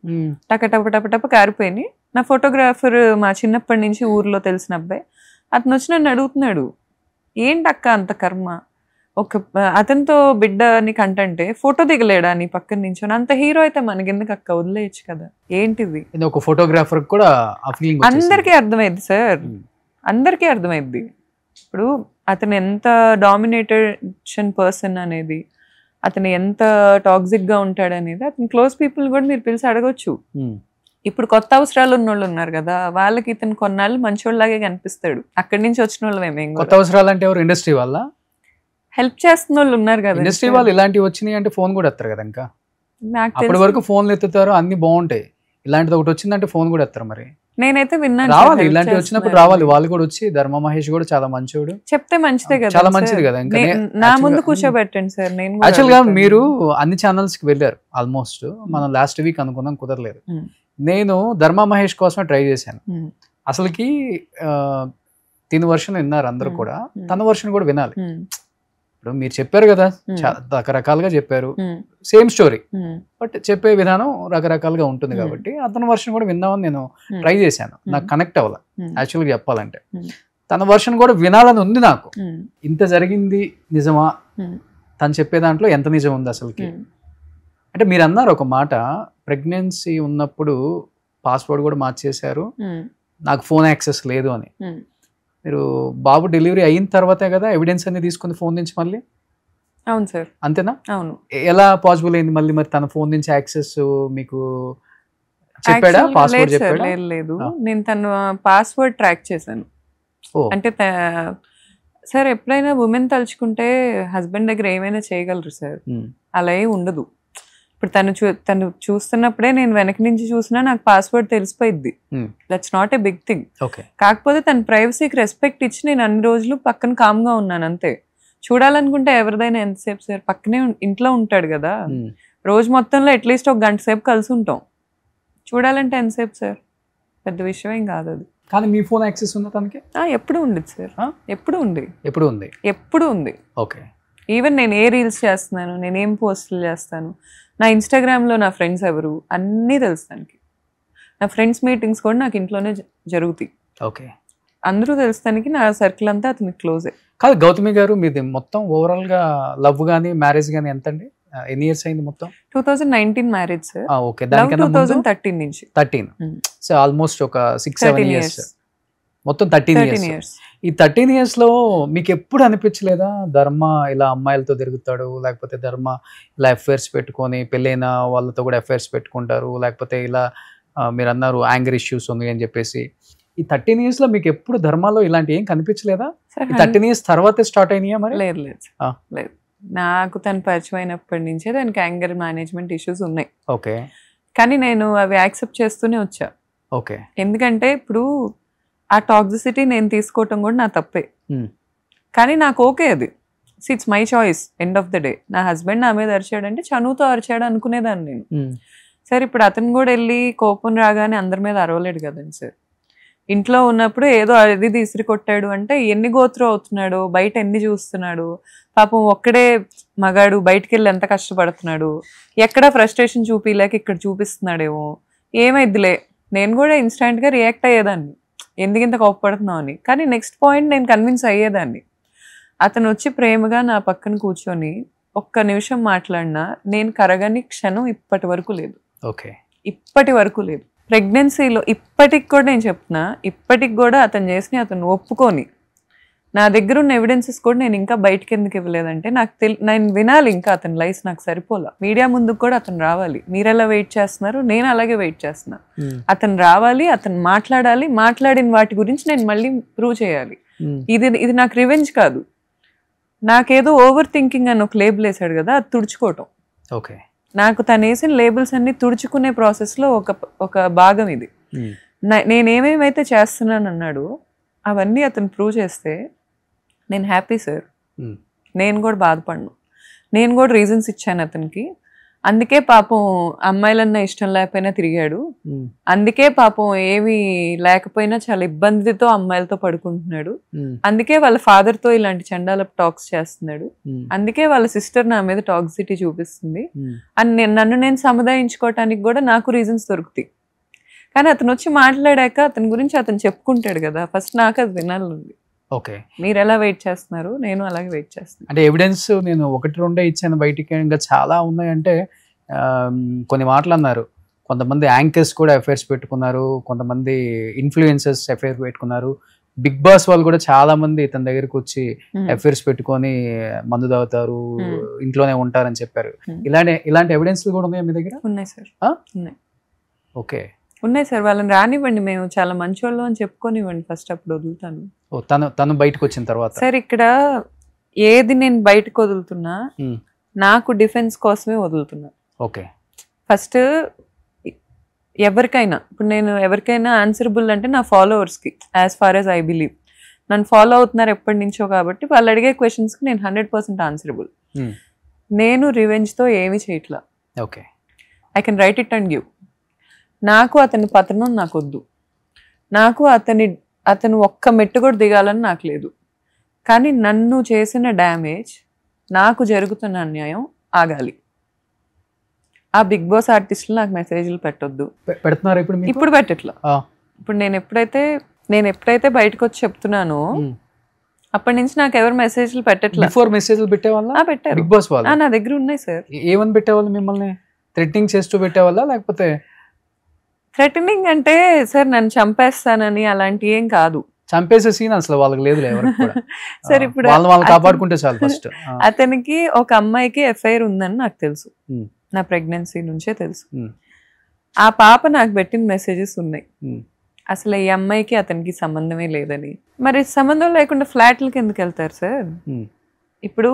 టపటప కారిపోయినాయి. నా ఫోటోగ్రాఫర్ మా చిన్నప్పటి నుంచి ఊర్లో తెలిసిన అబ్బాయి, అతను వచ్చి నన్ను అడుగుతున్నాడు, ఏంటక్క అంత కర్మ, ఒక అతనితో బిడ్డని కంటంటే ఫోటో దిగలేడా నీ పక్కన నుంచి, అంత హీరో అయితే మనకెందుకు అక్క, వదిలేయచ్చు కదా, ఏంటిది? ఒక ఫోటోగ్రాఫర్ కూడా అందరికీ అర్థమైంది సార్, అందరికీ అర్థమైంది. ఇప్పుడు అతను ఎంత డామినేటేషన్ పర్సన్ అనేది, అతను ఎంత టాక్సిక్ గా ఉంటాడు అనేది అతను క్లోజ్ పీపుల్ కూడా మీరు పిలిచి అడగొచ్చు. ఇప్పుడు కొత్త అవసరాలు ఉన్న వాళ్ళు ఉన్నారు కదా, వాళ్ళకి ఇతను కొన్నాళ్ళు మంచోళ్ళలాగే కనిపిస్తాడు. అక్కడి నుంచి వచ్చిన వాళ్ళు మేము. కొత్త అవసరాలు అంటే ఎవరు? ఇండస్ట్రీ వాళ్ళ హెల్ప్ చేస్తున్న వాళ్ళు ఉన్నారు కదా. ఇండస్ట్రీ వాళ్ళు ఇలాంటివి వచ్చినాయి అంటే ఫోన్ కూడా ఎత్తారు కదా. ఇంకా అప్పటి వరకు ఫోన్లు ఎత్తుతారు, అన్ని బాగుంటాయి. ఇలాంటిది ఒకటి వచ్చిందంటే ఫోన్ కూడా ఎత్తారు. మరి నేనైతే విన్నాను, రావాలి, ఇలాంటివి వచ్చినప్పుడు రావాలి. వాళ్ళు కూడా వచ్చి, ధర్మ మహేష్ కూడా చాలా మంచోడు, చెప్తే మంచిదే కదా, చాలా మంచిది కదా. ఇంకా నా ముందు కూర్చోబెట్టండి సార్. నేను యాక్చువల్ గా మీరు అన్ని ఛానల్స్ కి వెళ్ళారు ఆల్మోస్ట్. మనం లాస్ట్ వీక్ అనుకున్నాం, కుదరలేదు. నేను ధర్మ మహేష్ కోసమే ట్రై చేశాను. అసలుకి తిని వర్షన్ విన్నారు అందరు కూడా, తన వర్షన్ కూడా వినాలి. ఇప్పుడు మీరు చెప్పారు కదా, రకరకాలుగా చెప్పారు, సేమ్ స్టోరీ, బట్ చెప్పే విధానం రకరకాలుగా ఉంటుంది కాబట్టి అతని వర్షన్ కూడా విందామని నేను ట్రై చేశాను. నాకు కనెక్ట్ అవ్వాలి యాక్చువల్గా చెప్పాలంటే. తన వర్షన్ కూడా వినాలని ఉంది నాకు. ఇంత జరిగింది నిజమా, తను చెప్పే దాంట్లో ఎంత నిజం ఉంది అసలుకి అంటే? మీరు అన్నారు ఒక మాట, ప్రెగ్నెన్సీ ఉన్నప్పుడు పాస్వర్డ్ కూడా మార్చేశారు, నాకు ఫోన్ యాక్సెస్ లేదు అని. మీరు బాబు డెలివరీ అయిన తర్వాతే కదా ఎవిడెన్స్ అన్ని తీసుకుని ఫోన్ నుంచి మళ్ళీ? అవును సార్. అంతేనా? అవును. ఎలా పాసిబుల్ అయింది మళ్ళీ మరి తన ఫోన్ నుంచి యాక్సెస్ మీకు చెప్పాడా? Actually పాస్వర్డ్ లేదు సార్, చెప్పాడా? లేదు. ఆ. నేను తన పాస్వర్డ్ ట్రాక్ చేశాను. ఓ అంటే సార్ ఎప్పుడైనా ఉమెన్ తలుచుకుంటే హస్బెండ్ దగ్గర ఏమైనా చేయగలరు సార్, అలా ఏం ఉండదు. ఇప్పుడు తను చూస్తున్నప్పుడే నేను వెనక నుంచి చూసినా నాకు పాస్వర్డ్ తెలిసిపోయిద్ది. That's not a big thing. Okay. కాకపోతే తన ప్రైవసీకి రెస్పెక్ట్ ఇచ్చి నేను అన్ని రోజులు పక్కన కామ్గా ఉన్నాను అంతే. చూడాలనుకుంటే ఎవరిదైనా ఎంతసేపు సార్, పక్కనే ఇంట్లో ఉంటాడు కదా, రోజు మొత్తంలో అట్లీస్ట్ ఒక గంట సేపు కలిసి ఉంటాం. చూడాలంటే ఎంతసేపు సార్, పెద్ద విషయం ఏం కాదు అది. కానీ మీ ఫోన్ యాక్సెస్ ఉందా తనకి? ఎప్పుడు ఉండేది సార్, ఎప్పుడు ఉంది, ఎప్పుడు ఉంది? ఎప్పుడు ఉంది. ఓకే. ఈవెన్ నేను ఏ రీల్స్ చేస్తున్నాను, నేను ఏం పోస్టులు చేస్తాను, నా ఇన్స్టాగ్రామ్లో నా ఫ్రెండ్స్ ఎవరు అన్నీ తెలుసు తనకి. నా ఫ్రెండ్స్ మీటింగ్స్ కూడా నాకు ఇంట్లోనే జరుగుతాయి. ఓకే. అందరూ తెలుస్తానికి నా సర్కిల్ అంతా అతనికి క్లోజే. కాదు గౌతమి గారు, మీది మొత్తం ఓవరాల్ గా లవ్ గానీ మ్యారేజ్ గానీ ఎంత అండి? ఎన్ని ఇయర్స్ అయింది మొత్తం? 2019 మ్యారేజ్ సార్. ఓకే. దానికన్నా 2013 నుంచి 13. సో ఆల్మోస్ట్ ఒక 6-7 ఇయర్స్, మొత్తం 13 ఇయర్స్. ఈ 13 ఇయర్స్ లో మీకు ఎప్పుడు అనిపించలేదా ధర్మ ఇలా అమ్మాయిలతో తిరుగుతాడు, లేకపోతే ధర్మ ఇలా అఫైర్స్ పెట్టుకొని పెళ్ళైన వాళ్ళతో కూడా అఫైర్స్ పెట్టుకుంటారు, లేకపోతే ఇలా మీరు అన్నారు యాంగర్ ఇష్యూస్ ఉంది అని చెప్పేసి, ఈ 13 ఇయర్స్ లో మీకు ఎప్పుడు ధర్మాలో ఇలాంటి ఏం కనిపించలేదా? ఈ 13 ఇయర్స్ తర్వాతే స్టార్ట్ అయినాయా మరి? లేదు లేదు లేదు, నాకు తను పరిచయం అయినప్పటి నుంచే దానికి యాంగర్ మేనేజ్మెంట్ ఇష్యూస్ ఉన్నాయి. ఓకే. కానీ నేను అవి యాక్సెప్ట్ చేస్తూనే వచ్చా. ఓకే. ఎందుకంటే ఇప్పుడు ఆ టాక్సిసిటీ నేను తీసుకోవటం కూడా నా తప్పే, కానీ నాకు ఓకే అది. It's my choice. End of the day నా హస్బెండ్ నా మీద అరిచాడంటే చనువుతో అరిచాడు అనుకునేదాన్ని నేను. సరే ఇప్పుడు అతను కూడా వెళ్ళి కోపం రాగానే అందరి మీద అరవలేడు కదండి సార్. ఇంట్లో ఉన్నప్పుడు ఏదో అది తీసిరి కొట్టాడు అంటే ఎన్ని గోత్రం అవుతున్నాడు, బయట ఎన్ని చూస్తున్నాడు, పాపం ఒక్కడే మగాడు బయటికి వెళ్ళి ఎంత కష్టపడుతున్నాడు, ఎక్కడ ఫ్రస్ట్రేషన్ చూపిలేక ఇక్కడ చూపిస్తున్నాడేమో, ఏమైద్దిలే నేను కూడా ఇన్స్టెంట్గా రియాక్ట్ అయ్యేదాన్ని, ఎందుకింత కోపపడుతున్నావు అని. కానీ నెక్స్ట్ పాయింట్ నేను కన్విన్స్ అయ్యేదాన్ని. అతను వచ్చి ప్రేమగా నా పక్కన కూర్చొని ఒక్క నిమిషం మాట్లాడినా నేను కరగని క్షణం ఇప్పటి వరకు లేదు. ఓకే. ఇప్పటి వరకు లేదు. ప్రెగ్నెన్సీలో ఇప్పటికి కూడా నేను చెప్తున్నా, ఇప్పటికి కూడా అతను చేసి అతను ఒప్పుకొని నా దగ్గర ఉన్న ఎవిడెన్సెస్ కూడా నేను ఇంకా బయటకి ఎందుకు ఇవ్వలేదంటే నేను వినాలి, ఇంకా అతని లైఫ్ నాకు సరిపోలా. మీడియా ముందుకు కూడా అతను రావాలి. మీరు ఎలా వెయిట్ చేస్తున్నారు, నేను అలాగే వెయిట్ చేస్తున్నా. అతను రావాలి, అతను మాట్లాడాలి, మాట్లాడిన వాటి గురించి నేను మళ్ళీ ప్రూవ్ చేయాలి. ఇది నాకు రివెంజ్ కాదు, నాకేదో ఓవర్ థింకింగ్ అని ఒక లేబుల్ వేసాడు కదా, అది తుడుచుకోవటం. ఓకే. నాకు తను వేసిన లేబుల్స్ అన్ని తుడుచుకునే ప్రాసెస్లో ఒక భాగం ఇది. నేనేమేమైతే చేస్తున్నాను అన్నాడు అవన్నీ అతను ప్రూవ్ చేస్తే నేను హ్యాపీ సార్. నేను కూడా బాధపడను, నేను కూడా రీజన్స్ ఇచ్చాను అతనికి. అందుకే పాపం అమ్మాయిలన్నా ఇష్టం లేకపోయినా తిరిగాడు, అందుకే పాపం ఏమి లేకపోయినా చాలా ఇబ్బందితో అమ్మాయిలతో పడుకుంటున్నాడు, అందుకే వాళ్ళ ఫాదర్ తో ఇలాంటి చండాల టాక్స్ చేస్తున్నాడు, అందుకే వాళ్ళ సిస్టర్ నా మీద టాక్సిటీ చూపిస్తుంది అని నన్ను నేను సముదాయించుకోవటానికి కూడా నాకు రీజన్స్ దొరుకుతాయి. కానీ అతను వచ్చి మాట్లాడాక అతని గురించి అతను చెప్పుకుంటాడు కదా, ఫస్ట్ నాకు అది వినాలండి. ఓకే. మీరు ఎలా వెయిట్ చేస్తున్నారు, నేను అలాగే వెయిట్ చేస్తున్నాను. అంటే ఎవిడెన్స్ నేను 1-2 ఇచ్చాను, బయటికి ఇంకా చాలా ఉన్నాయంటే కొన్ని మాటలు అన్నారు. కొంతమంది యాంకర్స్ కూడా అఫైర్స్ పెట్టుకున్నారు, కొంతమంది ఇన్ఫ్లుయెన్సర్స్ అఫైర్ పెట్టుకున్నారు, బిగ్ బాస్ వాళ్ళు కూడా చాలా మంది ఇతని దగ్గరికి వచ్చి అఫైర్స్ పెట్టుకొని మందు తాగుతారు, ఇంట్లోనే ఉంటారని చెప్పారు. ఇలాంటి ఎవిడెన్స్ కూడా ఉన్నాయా మీ దగ్గర? ఉన్నాయి సార్, ఉన్నాయి. ఓకే. ఉన్నాయి సార్, వాళ్ళని రానివ్వండి, మేము చాలా మంచి వాళ్ళు అని చెప్పుకోనివ్వండి ఫస్ట్, అప్పుడు వదులుతాను. తను బయటకు వచ్చిన తర్వాత సార్ ఇక్కడ ఏది నేను బయటకు వదులుతున్నా నాకు డిఫెన్స్ కోసమే వదులుతున్నా. ఓకే. ఫస్ట్ ఎవరికైనా, ఇప్పుడు నేను ఎవరికైనా ఆన్సరబుల్ అంటే నా ఫాలోవర్స్కి, as far as I believe నన్ను ఫాలో అవుతున్నారు ఎప్పటి నుంచో, కాబట్టి వాళ్ళు అడిగే క్వశ్చన్స్కి నేను 100% ఆన్సరబుల్. నేను రివెంజ్తో ఏమి చేయట్లా. Okay. I can write it and give. నాకు అతని పతనం నాకు వద్దు, నాకు అతను ఒక్క మెట్టు కూడా దిగాలని నాకు లేదు. కానీ నన్ను చేసిన డ్యామేజ్, నాకు జరుగుతున్న అన్యాయం ఆగాలి. ఆ బిగ్ బాస్ ఆర్టిస్టులు నాకు మెసేజ్లు పెట్టొద్దు. పెడుతున్నారు ఇప్పుడు పెట్టట్లా. ఇప్పుడు నేను ఎప్పుడైతే బయటకు వచ్చి చెప్తున్నానో అప్పటి నుంచి నాకు ఎవరు మెసేజ్లు పెట్టట్లా. మెసేజ్లు పెట్టేవాళ్ళ? పెట్టారు బిగ్ బాస్ వాళ్ళు. నా దగ్గర ఉన్నాయి సార్. ఏమని పెట్టేవాళ్ళు మిమ్మల్ని? థ్రెటనింగ్ చేస్తూ పెట్టేవాళ్ళ, లేకపోతే? థ్రెటనింగ్ అంటే సార్ నన్ను చంపేస్తానని అలాంటి ఏం కాదు. చంపేసే సీన్ అసలు వాళ్ళకి లేదు ఎవరికి కూడా. సరే ఇప్పుడు వాళ్ళు కాపాడుకుంటే చాలు ఫస్ట్. అతనికి ఒక అమ్మాయికి ఎఫ్ఐఆర్ ఉందని నాకు తెలుసు, నా ప్రెగ్నెన్సీ నుంచే తెలుసు. ఆ పాప నాకు పెట్టిన మెసేజెస్ ఉన్నాయి అసలు ఈ అమ్మాయికి అతనికి సంబంధమే లేదని. మరి సంబంధం లేకుండా ఫ్లాట్లకి ఎందుకు వెళ్తారు సార్? ఇప్పుడు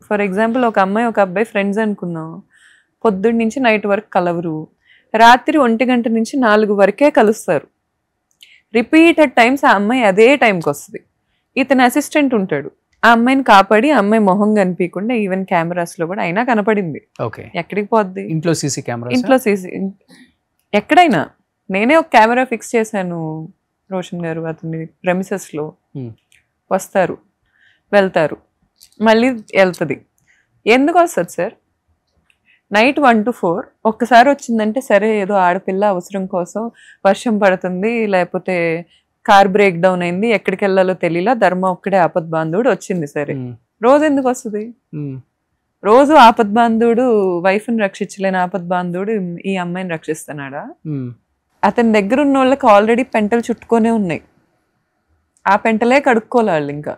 ఫర్ ఎగ్జాంపుల్ ఒక అమ్మాయి ఒక అబ్బాయి ఫ్రెండ్స్ అనుకుందాం, పొద్దున్న నుంచి నైట్ వరకు కలవరు, రాత్రి 1 గంట నుంచి 4 వరకే కలుస్తారు. రిపీటెడ్ టైమ్స్ ఆ అమ్మాయి అదే టైంకి వస్తుంది. ఇతని అసిస్టెంట్ ఉంటాడు, ఆ అమ్మాయిని కాపాడి ఆ అమ్మాయి మొహం కనిపించకుండా ఈవెన్ కెమెరాస్ లో కూడా అయినా కనపడింది. ఎక్కడికి పోద్ది? ఇంట్లో సీసీ కెమెరా, ఇంట్లో సీసీ ఎక్కడైనా. నేనే ఒక కెమెరా ఫిక్స్ చేశాను రోషన్ గారు, అతని ప్రెమిసెస్ లో వస్తారు వెళ్తారు మళ్ళీ వెళ్తుంది. ఎందుకు వస్తుంది సార్? నైట్ 1 to 4 ఒక్కసారి వచ్చిందంటే సరే ఏదో ఆడపిల్ల అవసరం కోసం, వర్షం పడుతుంది లేకపోతే కార్ బ్రేక్ డౌన్ అయింది ఎక్కడికి వెళ్ళాలో తెలియలా, ధర్మ ఒక్కడే ఆపద్బాంధవుడు వచ్చింది, సరే రోజు ఎందుకు వస్తుంది? రోజు ఆపద్బాంధుడు వైఫ్ని రక్షించలేని ఆపద్బాంధుడు ఈ అమ్మాయిని రక్షిస్తున్నాడా? అతని దగ్గర ఉన్న వాళ్ళకి ఆల్రెడీ పెంటలు చుట్టుకొనే ఉన్నాయి, ఆ పెంటలే కడుక్కోవాలి. ఇంకా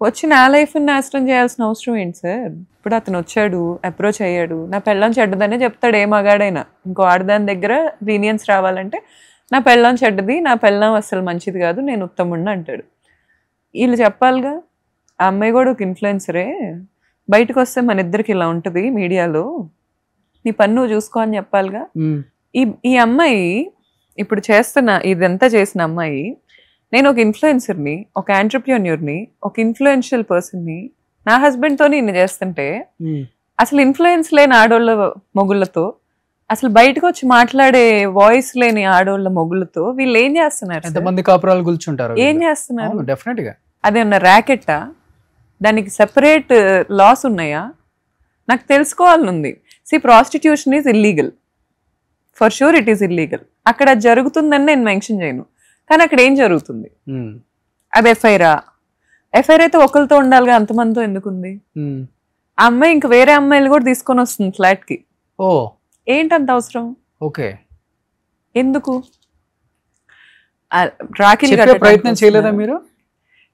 వచ్చి నా లైఫ్ని నాశనం చేయాల్సిన అవసరం ఏంటి సార్? ఇప్పుడు అతను వచ్చాడు, అప్రోచ్ అయ్యాడు, నా పెళ్ళం చెడ్డదనే చెప్తాడు ఏ మగాడైనా. ఇంకో ఆడదాని దగ్గర లీనియన్స్ రావాలంటే నా పెళ్ళం చెడ్డది, నా పెళ్ళం అస్సలు మంచిది కాదు, నేను ఉత్తముడిని అంటాడు. వీళ్ళు చెప్పాలిగా. ఆ అమ్మాయి కూడా ఒక ఇన్ఫ్లుయెన్సరే, బయటకు వస్తే మన ఇద్దరికి ఇలా ఉంటుంది మీడియాలో, నీ పని నువ్వు చూసుకో అని చెప్పాలిగా. ఈ అమ్మాయి ఇప్పుడు ఇదంతా చేసిన అమ్మాయి, నేను ఒక ఇన్ఫ్లుయెన్సర్ని, ఒక ఆంటర్ప్రెన్యూర్ని, ఒక ఇన్ఫ్లుయెన్షియల్ పర్సన్ని, నా హస్బెండ్తోనే ఇన్ని చేస్తుంటే అసలు ఇన్ఫ్లుయెన్స్ లేని ఆడోళ్ళ మొగుళ్ళతో, అసలు బయటకు వచ్చి మాట్లాడే వాయిస్ లేని ఆడోళ్ళ మొగుళ్ళతో వీళ్ళు ఏం చేస్తున్నారు? ఎంతమంది కాపురాలు కూర్చుంటారు, ఏం చేస్తున్నారు? డెఫినెట్ గా అదేమన్నా ర్యాకెట్టా? దానికి సెపరేట్ లాస్ ఉన్నాయా? నాకు తెలుసుకోవాలని ఉంది. Prostitution is illegal, for sure it is illegal. అక్కడ జరుగుతుందని నేను మెన్షన్ చేయను, కానీ అక్కడ ఏం జరుగుతుంది? అది ఎఫ్ఐఆరా? ఎఫ్ఐఆర్ అయితే ఒకరితో ఉండాలిగా, అంతమందితో ఎందుకుంది? ఆ అమ్మాయి ఇంక వేరే అమ్మాయిలు కూడా తీసుకొని వస్తుంది ఫ్లాట్ కి. ఓ ఏంటంత అవసరం? ఓకే, ఎందుకు? రాఖీ ప్రయత్నం చేయలేదా మీరు?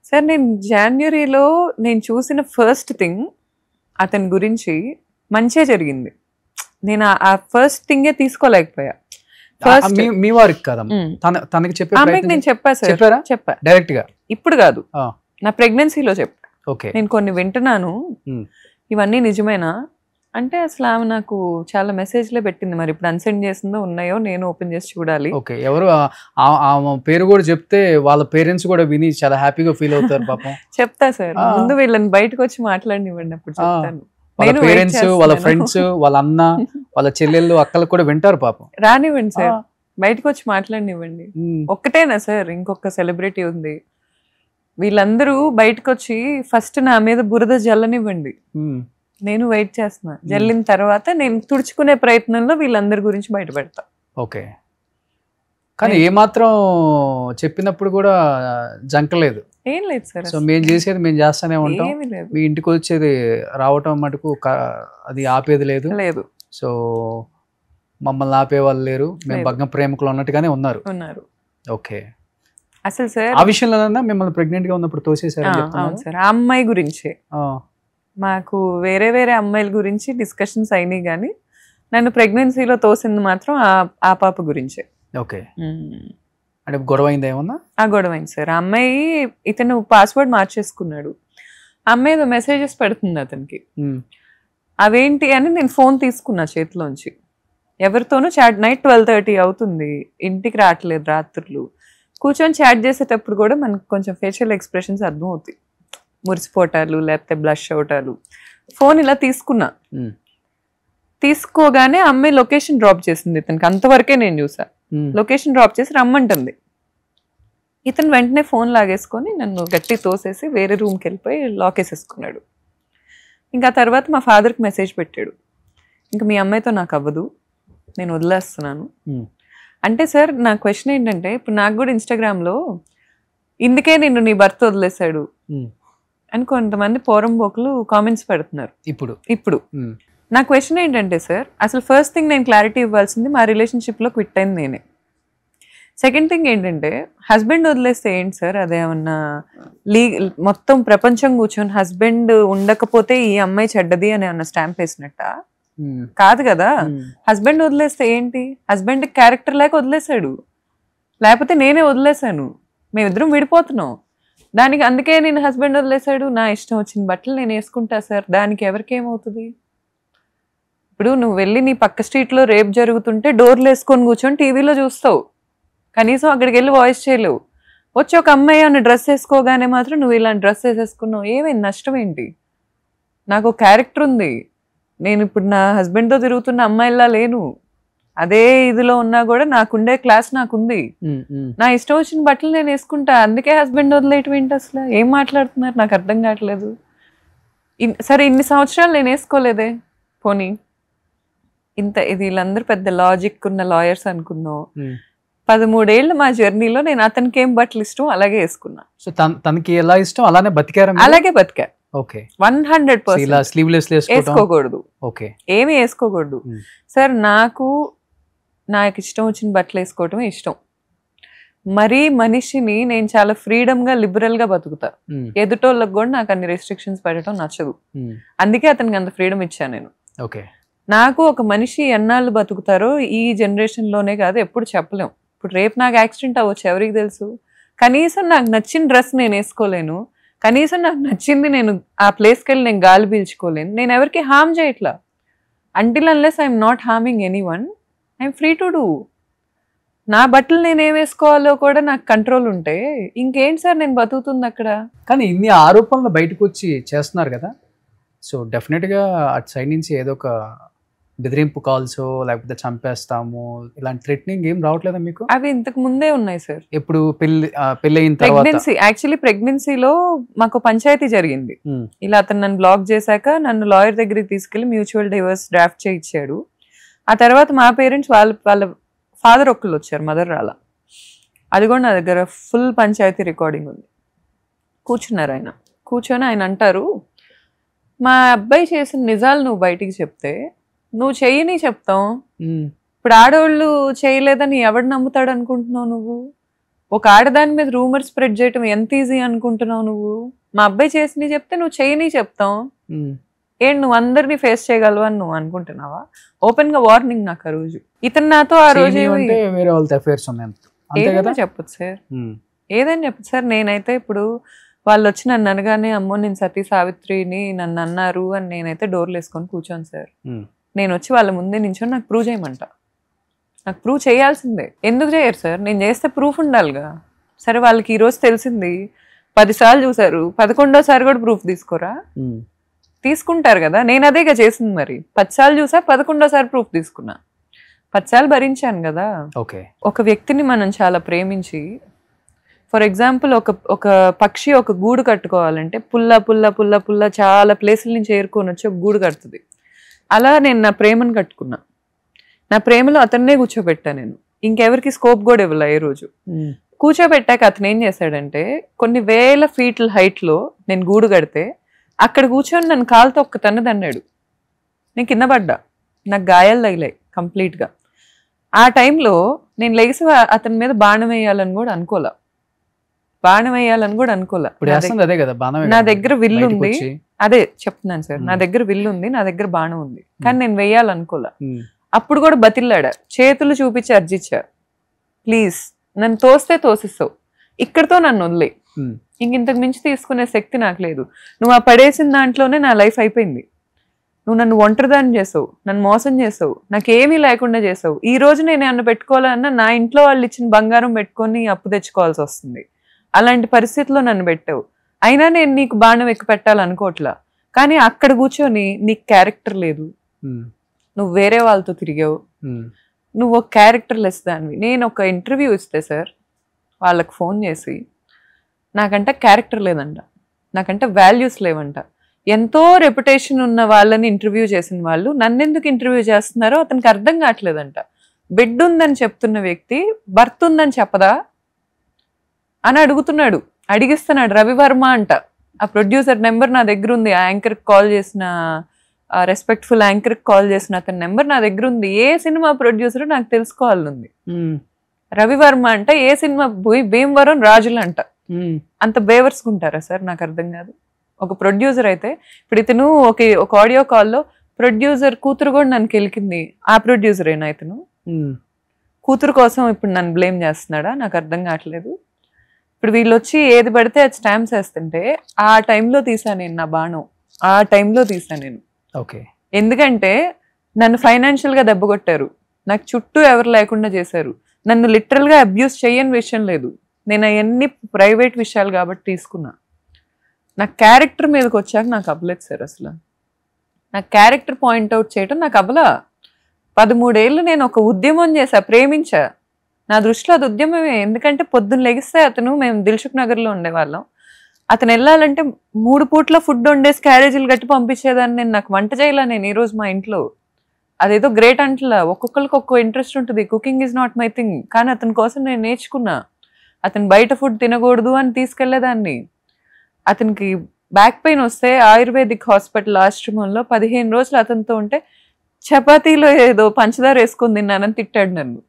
సార్ నేను జనవరిలో నేను చూసిన ఫస్ట్ థింగ్ అతని గురించి మంచిగా జరిగింది. నేను ఆ ఫస్ట్ థింగే తీసుకోలేకపోయా. మీ వారికి కదా తనకి నేను చెప్పా సార్, చెప్పా డైరెక్ట్ గా. ఇప్పుడు కాదు, నా ప్రెగ్నెన్సీలో చెప్పా. నేను కొన్ని వింటున్నాను, ఇవన్నీ నిజమేనా అంటే అసలు ఆమె నాకు చాలా మెసేజ్లే పెట్టింది. మరి ఇప్పుడు అన్సెండ్ చేసిందో ఉన్నాయో నేను ఓపెన్ చేసి చూడాలి. ఓకే, ఎవరు పేరు కూడా చెప్తే వాళ్ళ పేరెంట్స్ కూడా విని చాలా హ్యాపీగా ఫీల్ అవుతారు పాపం. చెప్తా సార్, ముందు వీళ్ళని బయటకు వచ్చి మాట్లాడినివ్వండి, అప్పుడు చెప్తాను. వాళ్ళ పేరెంట్స్, వాళ్ళ ఫ్రెండ్స్, వాళ్ళ అన్న, వాళ్ళ చెల్లెళ్ళు, అక్కలు కూడా వింటారు పాపం. రానివ్వండి సార్, బయటకు వచ్చి మాట్లాడినివ్వండి. ఒక్కటేనా సార్, ఇంకొక సెలబ్రిటీ ఉంది. వీళ్ళందరూ బయటకు వచ్చి ఫస్ట్ నా మీద బురద జల్లనివ్వండి, నేను వెయిట్ చేస్తున్నా. జల్లిన తర్వాత నేను తుడుచుకునే ప్రయత్నంలో వీళ్ళందరి గురించి బయటపెడతా. ఓకే, కానీ ఏమాత్రం చెప్పినప్పుడు కూడా జంకలేదు. ఏం లేదు సార్, సో మేము చేసేది మేము చేస్తానే ఉంటాం. మీ ఇంటికి వచ్చేది రావటం మటుకు అది ఆపేది లేదు. సో మమ్మల్ని ఆపేవాళ్ళు లేరు, మేము భగ్న ప్రేమికులు ఉన్నట్టుగానే ఉన్నారు. ఓకే, అసలు సార్ ఆ విషయంలో మిమ్మల్ని ప్రెగ్నెంట్ గా ఉన్నప్పుడు తోసేసారు. అవును సార్, ఆ అమ్మాయి గురించి మాకు వేరే వేరే అమ్మాయిల గురించి డిస్కషన్స్ అయినాయి, కానీ నన్ను ప్రెగ్నెన్సీలో తోసింది మాత్రం ఆ పాప గురించే. ఓకే, అంటే గొడవ అయిందా ఏమన్నా? ఆ గొడవ అయింది సార్. ఆ అమ్మాయి, ఇతను పాస్వర్డ్ మార్చేసుకున్నాడు, ఆ అమ్మాయి ఏదో మెసేజెస్ పెడుతుంది అతనికి. అవేంటి అని నేను ఫోన్ తీసుకున్నా చేతిలోంచి. ఎవరితోనూ చాట్, నైట్ 12:30 అవుతుంది, ఇంటికి రావట్లేదు రాత్రులు. కూర్చొని చాట్ చేసేటప్పుడు కూడా మనకు కొంచెం ఫేషియల్ ఎక్స్ప్రెషన్స్ అర్థం అవుతాయి, మురిసిపోటాలు లేకపోతే బ్లష్ అవటాలు. ఫోన్ ఇలా తీసుకున్నా, తీసుకోగానే అమ్మాయి లొకేషన్ డ్రాప్ చేసింది ఇతనికి. అంతవరకే నేను చూసా. లొకేషన్ డ్రాప్ చేసి రమ్మంటుంది. ఇతను వెంటనే ఫోన్ లాగేసుకొని నన్ను గట్టి తోసేసి వేరే రూమ్కి వెళ్ళిపోయి లాక్ వేసేసుకున్నాడు. ఇంకా తర్వాత మా ఫాదర్కి మెసేజ్ పెట్టాడు, ఇంకా మీ అమ్మాయితో నాకు అవ్వదు, నేను వదిలేస్తున్నాను అంటే. సార్ నా క్వశ్చన్ ఏంటంటే, ఇప్పుడు నాకు కూడా ఇన్స్టాగ్రామ్లో ఇందుకే నిన్ను నీ భర్త వదిలేశాడు అని కొంతమంది పోరంబోకులు కామెంట్స్ పెడుతున్నారు. ఇప్పుడు నా క్వశ్చన్ ఏంటంటే సార్, అసలు ఫస్ట్ థింగ్ నేను క్లారిటీ ఇవ్వాల్సింది, మా రిలేషన్షిప్లో క్విట్ అయింది నేనే. సెకండ్ థింగ్ ఏంటంటే హస్బెండ్ వదిలేస్తే ఏంటి సార్, అదేమన్నా మొత్తం ప్రపంచం కూర్చొని హస్బెండ్ ఉండకపోతే ఈ అమ్మాయి చెడ్డది అని ఏమన్నా స్టాంప్ వేసినట్ట కాదు కదా. హస్బెండ్ వదిలేస్తే ఏంటి, హస్బెండ్ క్యారెక్టర్ లేక వదిలేసాడు, లేకపోతే నేనే వదిలేసాను, మేమిద్దరం విడిపోతున్నాం. దానికి అందుకే నేను హస్బెండ్ వదిలేసాడు, నా ఇష్టం వచ్చిన బట్టలు నేను వేసుకుంటా సార్, దానికి ఎవరికేమవుతుంది? ఇప్పుడు నువ్వు వెళ్ళి నీ పక్క స్ట్రీట్లో రేప్ జరుగుతుంటే డోర్లు వేసుకొని కూర్చొని టీవీలో చూస్తావు, కనీసం అక్కడికి వెళ్ళి వాయిస్ చేయలేవు. వచ్చి ఒక అమ్మాయి అన్న డ్రెస్ వేసుకోగానే మాత్రం నువ్వు ఇలాంటి డ్రెస్ వేసేసుకున్నావు, ఏమైంది, నష్టం ఏంటి? నాకు క్యారెక్టర్ ఉంది, నేను ఇప్పుడు నా హస్బెండ్తో తిరుగుతున్న అమ్మాయిలా లేను, అదే ఇదిలో ఉన్నా కూడా నాకుండే క్లాస్ నాకుంది, నా ఇష్టం వచ్చిన బట్టలు నేను వేసుకుంటా, అందుకే హస్బెండ్ వదిలేయటం ఏంటి? అసలు ఏం మాట్లాడుతున్నారు, నాకు అర్థం కావట్లేదు. సరే ఇన్ని సంవత్సరాలు నేను వేసుకోలేదే, పోనీ ఇంత ఇది వీళ్ళందరూ పెద్ద లాజిక్ ఉన్న లాయర్స్ అనుకుందాం, 13 ఏళ్ళు మా జర్నీలో నేను అతనికి ఏం బట్టలు ఇష్టం అలాగే వేసుకున్నా. సో తనకి ఎలా ఇష్టం అలానే బతికారా? అలాగే బతికా. ఓకే, 100% వేసుకోకూడదు, ఏమి వేసుకోకూడదు సార్. నాకు ఇష్టం వచ్చిన బట్టలు వేసుకోవటమే ఇష్టం. మరీ మనిషిని నేను చాలా ఫ్రీడమ్ గా లిబరల్ గా బతుకుతా, ఎదుటోళ్ళకి కూడా నాకు అన్ని రెస్ట్రిక్షన్స్ పెట్టడం నచ్చదు, అందుకే అతనికి అంత ఫ్రీడమ్ ఇచ్చాను నేను. నాకు ఒక మనిషి ఎన్నాళ్ళు బతుకుతారో ఈ జనరేషన్ లోనే కాదు, ఎప్పుడు చెప్పలేం. ఇప్పుడు రేపు నాకు యాక్సిడెంట్ అవ్వచ్చు, ఎవరికి తెలుసు? కనీసం నాకు నచ్చిన డ్రెస్ నేను వేసుకోలేను, కనీసం నాకు నచ్చింది నేను ఆ ప్లేస్కి వెళ్ళి నేను గాలి పీల్చుకోలేను, నేను ఎవరికి హార్మ్ చేయట్లా. Until unless I'm not harming any one, I'm free to do. నా బట్టలు నేను ఏం వేసుకోవాలో కూడా నాకు కంట్రోల్ ఉంటే ఇంకేంటి సార్ నేను బతుకుతుంది అక్కడ. కానీ ఇన్ని ఆరోపణలు బయటకు వచ్చి చేస్తున్నారు కదా, సో డెఫినెట్గా అటు సైడ్ నుంచి ఏదో ఒక బెదిరింపు కాల్స్ లేకపోతే చంపేస్తాము ఇలాంటి థ్రెటనింగ్ ఏం రావట్లేదా మీకు? అవి ఇంతకు ముందే ఉన్నాయి సార్. ఎప్పుడు పెళ్లి అయిన తర్వాత? యాక్చువల్లీ ప్రెగ్నెన్సీలో మాకు పంచాయతీ జరిగింది. ఇలా అతను నన్ను బ్లాక్ చేశాక నన్ను లాయర్ దగ్గరికి తీసుకెళ్లి మ్యూచువల్ డివోర్స్ డ్రాఫ్ట్ చేయించాడు. ఆ తర్వాత మా పేరెంట్స్ వాళ్ళ ఫాదర్ ఒక్కళ్ళు వచ్చారు, మదర్ రాలా. అది కూడా నా దగ్గర ఫుల్ పంచాయతీ రికార్డింగ్ ఉంది. కూర్చున్నారు ఆయన, కూర్చొని ఆయన అంటారు, మా అబ్బాయి చేసిన నిజాలు నువ్వు బయటికి చెప్తే నువ్వు చెయ్యని చెప్తాం, ఇప్పుడు ఆడవాళ్ళు చేయలేదని ఎవడు నమ్ముతాడు అనుకుంటున్నావు నువ్వు? ఒక ఆడదాని మీద రూమర్ స్ప్రెడ్ చేయటం ఎంత ఈజీ అనుకుంటున్నావు నువ్వు? మా అబ్బాయి చేసినవి చెప్తే నువ్వు చెయ్యని చెప్తాం, ఏంటి నువ్వు అందరినీ ఫేస్ చేయగలవు అని నువ్వు అనుకుంటున్నావా? ఓపెన్ గా వార్నింగ్ నాకు ఆ రోజు. ఇతను నాతో ఆ రోజు ఏదైనా చెప్పొచ్చు సార్, ఏదైనా చెప్పచ్చు సార్. నేనైతే ఇప్పుడు వాళ్ళు వచ్చి నన్ను అనగానే అమ్మో నేను సతీ సావిత్రిని నన్ను అన్నారు అని నేనైతే డోర్లు వేసుకొని కూర్చోను సార్. నేను వచ్చి వాళ్ళ ముందే నించొని నాకు ప్రూవ్ చేయమంట, నాకు ప్రూవ్ చేయాల్సిందే. ఎందుకు చేయరు సార్? నేను చేస్తే ప్రూఫ్ ఉండాలిగా. సరే వాళ్ళకి ఈరోజు తెలిసింది, 10 సార్లు చూసారు, 11వ సారి కూడా ప్రూఫ్ తీసుకోరా? తీసుకుంటారు కదా. నేను అదేగా చేసింది. మరి 10 సార్లు చూసా, 11వ సారి ప్రూఫ్ తీసుకున్నా, 10 సార్లు భరించాను కదా. ఒక వ్యక్తిని మనం చాలా ప్రేమించి, ఫర్ ఎగ్జాంపుల్ ఒక పక్షి ఒక గూడు కట్టుకోవాలంటే పుల్ల పుల్ల పుల్ల పుల్ల చాలా ప్లేసుల నుంచి ఏరుకొని వచ్చి ఒక గూడు కడుతుంది. అలా నేను నా ప్రేమను కట్టుకున్నా, నా ప్రేమలో అతన్నే కూర్చోబెట్టా. నేను ఇంకెవరికి స్కోప్ కూడా ఇవ్వలే. ఏ రోజు కూర్చోబెట్టాక అతను ఏం చేశాడంటే, కొన్ని వేల ఫీట్ల హైట్లో నేను గూడు కడితే అక్కడ కూర్చొని నన్ను కాలుతో ఒక్క తన్నదన్నాడు. నేను కింద పడ్డా, నాకు గాయాలు తగిలాయి కంప్లీట్గా. ఆ టైంలో నేను లేచి అతని మీద బాణం వేయాలని కూడా అనుకోలే, నా దగ్గర విల్లు ఉంది, అదే చెప్తున్నాను సార్, నా దగ్గర విల్లు ఉంది, నా దగ్గర బాణం ఉంది, కానీ నేను వేయాలనుకోలే. అప్పుడు కూడా బతిల్లాడా, చేతులు చూపించి అర్జిచ్చా, ప్లీజ్ నన్ను తోస్తే తోసిస్తావు, ఇక్కడతో నన్ను వదిలే, ఇంతకు మించి తీసుకునే శక్తి నాకు లేదు. నువ్వు ఆ పడేసిన దాంట్లోనే నా లైఫ్ అయిపోయింది. నువ్వు నన్ను ఒంటరిదాన్ని చేసావు, నన్ను మోసం చేసావు, నాకేమీ లేకుండా చేసావు. ఈ రోజు నేను ఏమన్నా పెట్టుకోవాలన్నా నా ఇంట్లో వాళ్ళు ఇచ్చిన బంగారం పెట్టుకొని అప్పు తెచ్చుకోవాల్సి వస్తుంది. అలాంటి పరిస్థితిలో నన్ను పెట్టావు. అయినా నేను నీకు బాణం ఎక్కువ పెట్టాలనుకోవట్లా, కానీ అక్కడ కూర్చొని నీకు క్యారెక్టర్ లేదు, నువ్వు వేరే వాళ్ళతో తిరిగావు, నువ్వు ఒక క్యారెక్టర్ లెస్ దానివి. నేను ఒక ఇంటర్వ్యూ ఇస్తే సార్ వాళ్ళకి ఫోన్ చేసి, నాకంటే క్యారెక్టర్ లేదంట, నాకంటే వాల్యూస్ లేవంట. ఎంతో రెప్యుటేషన్ ఉన్న వాళ్ళని ఇంటర్వ్యూ చేసిన వాళ్ళు నన్నెందుకు ఇంటర్వ్యూ చేస్తున్నారో అతనికి అర్థం కావట్లేదంట. బిడ్డ ఉందని చెప్తున్న వ్యక్తి భర్త ఉందని చెప్పదా అని అడుగుతున్నాడు, అడిగిస్తున్నాడు. రవివర్మ అంట, ఆ ప్రొడ్యూసర్ నెంబర్ నా దగ్గర ఉంది, ఆ యాంకర్కి కాల్ చేసిన, రెస్పెక్ట్ఫుల్ యాంకర్కి కాల్ చేసిన అతని నెంబర్ నా దగ్గర ఉంది. ఏ సినిమా ప్రొడ్యూసర్ నాకు తెలుసుకోవాలనుంది. రవివర్మ అంటే ఏ సినిమా భీమవరం రాజులు అంట. అంత బేవర్స్కుంటారా సార్? నాకు అర్థం కాదు. ఒక ప్రొడ్యూసర్ అయితే ఇప్పుడు ఇతను ఒక ఆడియో కాల్లో ప్రొడ్యూసర్ కూతురు కూడా నన్ను కెలికింది. ఆ ప్రొడ్యూసర్ అయినా ఇతను కూతురు కోసం ఇప్పుడు నన్ను బ్లేమ్ చేస్తున్నాడా? నాకు అర్థం కావట్లేదు. ఇప్పుడు వీళ్ళు వచ్చి ఏది పడితే అది స్టాంప్స్ వేస్తుంటే ఆ టైంలో తీసాను నేను నా బాణం. ఆ టైంలో తీసాను నేను. ఓకే. ఎందుకంటే నన్ను ఫైనాన్షియల్గా దెబ్బ కొట్టారు, నాకు చుట్టూ ఎవరు లేకుండా చేశారు, నన్ను లిటరల్గా అబ్యూస్ చేయని విషయం లేదు. నేను అవన్నీ ప్రైవేట్ విషయాలు కాబట్టి తీసుకున్నా. నా క్యారెక్టర్ మీదకి వచ్చాక నాకు అవ్వలేదు సార్. అసలు నా క్యారెక్టర్ పాయింట్అవుట్ చేయటం నాకు అవ్వలా. 13 ఏళ్ళు నేను ఒక ఉద్యమం చేశా, ప్రేమించా. నా దృష్టిలో అది ఉద్యమమే. ఎందుకంటే పొద్దున్న లెగిస్తే మేము దిల్సుఖ్ నగర్లో ఉండేవాళ్ళం. అతను వెళ్ళాలంటే 3 పూట్ల ఫుడ్ వండేసి క్యారేజీలు కట్టి పంపించేదాన్ని. నాకు వంట చేయాల నేను ఈరోజు మా ఇంట్లో. అదేదో గ్రేట్ అంటలా, ఒక్కొక్కరికి ఒక్కో ఇంట్రెస్ట్ ఉంటుంది. Cooking is not my thing. కానీ అతని కోసం నేను నేర్చుకున్నా. అతను బయట ఫుడ్ తినకూడదు అని తీసుకెళ్లేదాన్ని. అతనికి బ్యాక్ పెయిన్ వస్తే ఆయుర్వేదిక్ హాస్పిటల్ ఆశ్రమంలో 15 రోజులు అతనితో ఉంటే చపాతీలో ఏదో పంచదార వేసుకొని తిన్నానని తిట్టాడు నన్ను.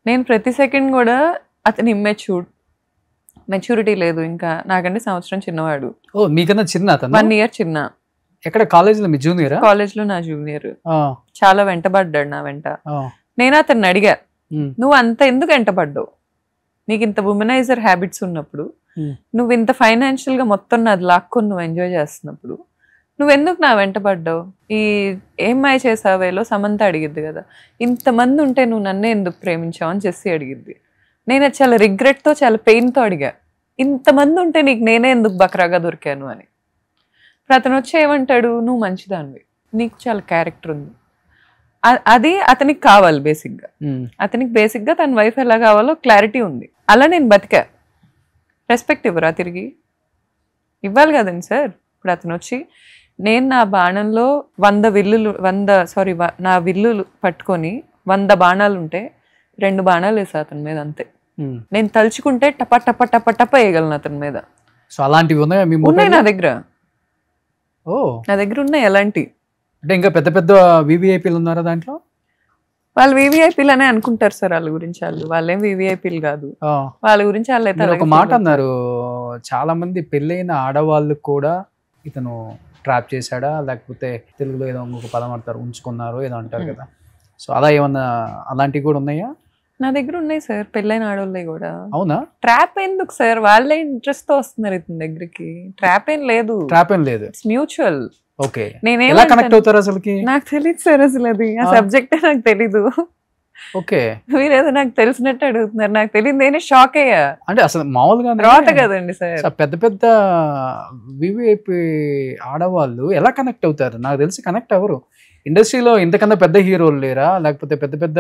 నేను ప్రతి సెకండ్ కూడా అతని మెచ్యూరిటీ లేదు. ఇంకా నాకంటే సంవత్సరం చిన్నవాడు. ఓ, మీకన్నా చిన్న అతను? 1 year చిన్న. ఎక్కడ కాలేజీలో మీ జూనియర్? కాలేజ్లో నా జూనియర్. చాలా వెంటబడ్డాడు నా వెంట. నేను అతన్ని అడిగా, నువ్వు అంత ఎందుకు వెంటబడ్డావు? నీకు ఇంత ఉమెనైజర్ హ్యాబిట్స్ ఉన్నప్పుడు, నువ్వు ఇంత ఫైనాన్షియల్ గా మొత్తం నాది లాక్కొని నువ్వు ఎంజాయ్ చేస్తున్నప్పుడు నువ్వెందుకు నా వెంటబడ్డావు? ఈ ఏమై చేసావేలో సమంత అడిగిద్ది కదా, ఇంతమంది ఉంటే నువ్వు నన్నే ఎందుకు ప్రేమించావు అని జెస్సీ అడిగిద్ది. నేను చాలా రిగ్రెట్తో చాలా పెయిన్తో అడిగా, ఇంతమంది ఉంటే నీకు నేనే ఎందుకు బకరాగా దొరికాను అని. ఇప్పుడు అతను వచ్చి ఏమంటాడు, నువ్వు మంచిదానివి, నీకు చాలా క్యారెక్టర్ ఉంది. అది అతనికి కావాలి బేసిక్గా. అతనికి బేసిక్గా తన వైఫ్ ఎలా కావాలో క్లారిటీ ఉంది. అలా నేను బతికా. రెస్పెక్ట్ ఇవ్వరా తిరిగి? ఇవ్వాలి కదండి సార్. ఇప్పుడు అతను వచ్చి నేను నా బాణంలో 100 నా విల్లులు పట్టుకొని 100 బాణాలు ఉంటే 2 బాణాలు వేసా అతని మీద అంతే. నేను తలుచుకుంటే టప టప టప టప వేయగలను అతని మీద. సో అలాంటివి ఉన్నాయి నా దగ్గర. నా దగ్గర ఉన్నాయి అలాంటి. అంటే ఇంకా పెద్ద పెద్ద వివిఐపీలు ఉన్నారా దాంట్లో? వాళ్ళు వివిఐపీలు అనే అనుకుంటారు సార్ వాళ్ళ గురించి. వాళ్ళేం వివిఐపీలు కాదు. వాళ్ళ గురించి వాళ్ళైతే ఒక మాట అన్నారు, చాలా మంది పెళ్ళైన ఆడవాళ్ళు కూడా ఇతను ట్రాప్ చేశాడా, లేకపోతే తెలుగులో ఏదో ఇంకొక పదం అంటారు, ఉంచుకున్నారు ఏదో అంటారు కదా. సో అలా ఏమన్నా అలాంటివి కూడా ఉన్నాయా? నా దగ్గర ఉన్నాయి సార్, పెళ్ళైన ఆడవాళ్ళవి కూడా. అవునా? ట్రాప్ ఎందుకు సార్? వాళ్ళే ఇంట్రెస్ట్ తో వస్తున్నారు ఇతని దగ్గరికి. ట్రాప్ ఏం లేదు. It's mutual. ఓకే. ఎలా కనెక్ట్ అవుతారు అసలుకి? నాకు తెలియదు సార్ అసలు, అది ఆ సబ్జెక్టే నాకు తెలీదు. ఓకే. మీరేదో నాకు తెలిసినట్టు అడుగుతున్నారు. నాకు తెలియదు, నేనే షాక్ అయ్యా. అంటే అసలు మామూలుగా రాట కదండి సార్. పెద్ద పెద్ద వివిఐపి ఆడవాళ్ళు ఎలా కనెక్ట్ అవుతారు? నాకు తెలిసి కనెక్ట్ అవ్వరు. ఇండస్ట్రీలో ఇంతకన్నా పెద్ద హీరోలు లేరా? లేకపోతే పెద్ద పెద్ద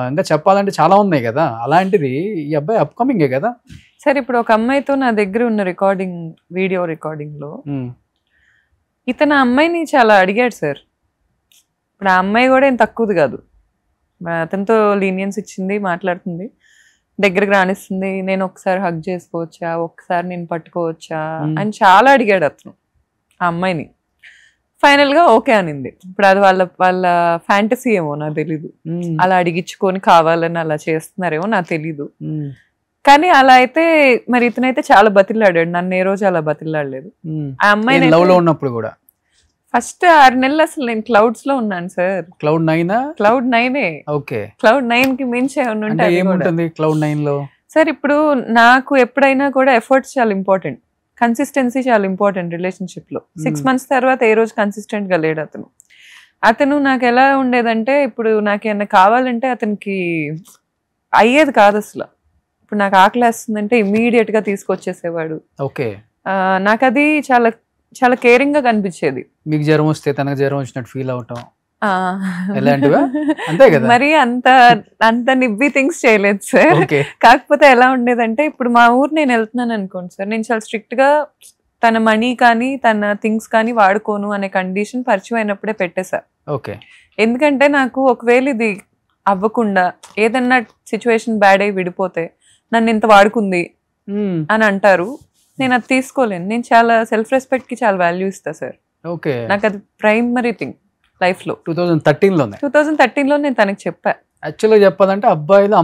ఇంకా చెప్పాలంటే చాలా ఉన్నాయి కదా. అలాంటిది ఈ అబ్బాయి అప్కమింగే కదా సార్. ఇప్పుడు ఒక అమ్మాయితో నా దగ్గర ఉన్న వీడియో రికార్డింగ్ లో ఇతను అమ్మాయిని చాలా అడిగాడు సార్. ఇప్పుడు ఆ అమ్మాయి కూడా ఏం తక్కువది కాదు. అతనితో లీనియన్స్ ఇచ్చింది, మాట్లాడుతుంది, దగ్గరికి రానిస్తుంది. నేను ఒకసారి హగ్ చేసుకోవచ్చా, ఒకసారి నేను పట్టుకోవచ్చా అని చాలా అడిగాడు అతను ఆ అమ్మాయిని. ఫైనల్ గా ఓకే అనింది. ఇప్పుడు అది వాళ్ళ ఫ్యాంటసీ ఏమో నాకు తెలీదు. అలా అడిగించుకొని కావాలని అలా చేస్తున్నారేమో నాకు తెలీదు. కానీ అలా అయితే మరి ఇతనైతే చాలా బతిల్లాడాడు. నన్ను ఏ రోజు అలా బతిల్లాడలేదు. ఆ అమ్మాయి ఉన్నప్పుడు కూడా ఫస్ట్ 6 నెలలు అసలు నేను క్లౌడ్స్ లో ఉన్నాను సార్. Cloud 9 okay. Cloud 9 కి మించి ఏముంటుంది Cloud 9 లో సార్? ఇప్పుడు నాకు ఎప్పుడైనా కూడా ఎఫర్ట్స్ చాలా ఇంపార్టెంట్, కన్సిస్టెన్సీ చాలా ఇంపార్టెంట్ రిలేషన్షిప్ లో. 6 months తర్వాత ఏ రోజు కన్సిస్టెంట్ గా లేడు అతను. నాకు ఎలా ఉండేదంటే, ఇప్పుడు నాకేమన్నా కావాలంటే అతనికి అయ్యేది కాదు అసలు. ఇప్పుడు నాకు ఆకలి వేస్తుందంటే ఇమ్మీడియట్ గా తీసుకొచ్చేసేవాడు. ఓకే. నాకు అది చాలా చాలా కేరింగ్ గా కనిపించేది. మీకు జ్వరం వస్తే తనకు జ్వరం వచ్చినట్టు ఫీల్ అవటం మరి అంత నిబ్బి థింగ్స్ చేయలేదు సార్. కాకపోతే ఎలా ఉండేదంటే, ఇప్పుడు మా ఊరు నేను వెళ్తున్నాను అనుకోండి సార్, నేను చాలా స్ట్రిక్ట్ గా తన మనీ కానీ తన థింగ్స్ కానీ వాడుకోను అనే కండిషన్ పరిచయం అయినప్పుడే పెట్టేశా. ఓకే. ఎందుకంటే నాకు ఒకవేళ ఇది అవ్వకుండా ఏదన్నా సిచ్యువేషన్ బ్యాడ్ అయి విడిపోతే నన్ను ఇంత వాడుకుంది అని అంటారు. నేను అది తీసుకోలేను. నేను చాలా సెల్ఫ్ రెస్పెక్ట్ కి చాలా వాల్యూ ఇస్తా సార్. ఓకే. నాకు అది ప్రైమరీ థింగ్ లైఫ్ లో. 2013 లో నేను తనకి చెప్పా, యాక్చువల్గా చెప్పాలంటే అబ్బాయిలని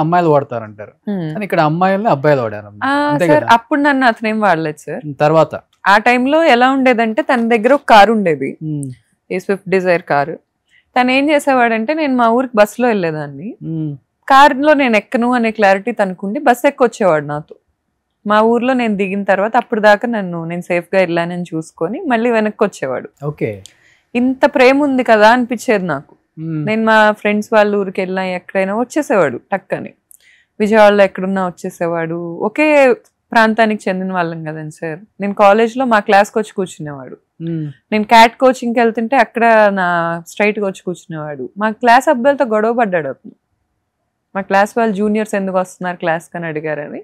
అమ్మాయిలు వాడతారంటారు, కానీ ఇక్కడ అమ్మాయిలని అబ్బాయిలు వాడారు అంతే సార్ కదా. అప్పుడు నన్ను అతనేం వాడలేదు సార్. తర్వాత ఆ టైంలో ఎలా ఉండేదంటే తన దగ్గర ఒక కారు ఉండేది, ఈ స్విఫ్ట్ డిజైర్ కారు. తను ఏం చేసేవాడంటే, నేను మా ఊరికి బస్సులో వెళ్ళేదాన్ని, కారులో నేను ఎక్కను అనే క్లారిటీ తనకుండి బస్సు ఎక్కొచ్చేవాడు నాతో. మా ఊర్లో నేను దిగిన తర్వాత అప్పుడు దాకా నేను సేఫ్గా వెళ్ళానని చూసుకొని మళ్ళీ వెనక్కి వచ్చేవాడు. ఓకే, ఇంత ప్రేమ ఉంది కదా అనిపించేది నాకు. నేను మా ఫ్రెండ్స్ వాళ్ళ ఊరికి వెళ్ళినా ఎక్కడైనా వచ్చేసేవాడు టక్కని. విజయవాడలో ఎక్కడున్నా వచ్చేసేవాడు. ఒకే ప్రాంతానికి చెందిన వాళ్ళం కదండి సార్. నేను కాలేజ్లో మా క్లాస్కి వచ్చి కూర్చునేవాడు. నేను క్యాట్ కోచింగ్కి వెళ్తుంటే అక్కడ నా స్ట్రైట్గా వచ్చి కూర్చునేవాడు. మా క్లాస్ అబ్బాయిలతో గొడవ పడ్డాడు అతను. మా క్లాస్ వాళ్ళు జూనియర్స్ ఎందుకు వస్తున్నారు క్లాస్కి అని అడిగారని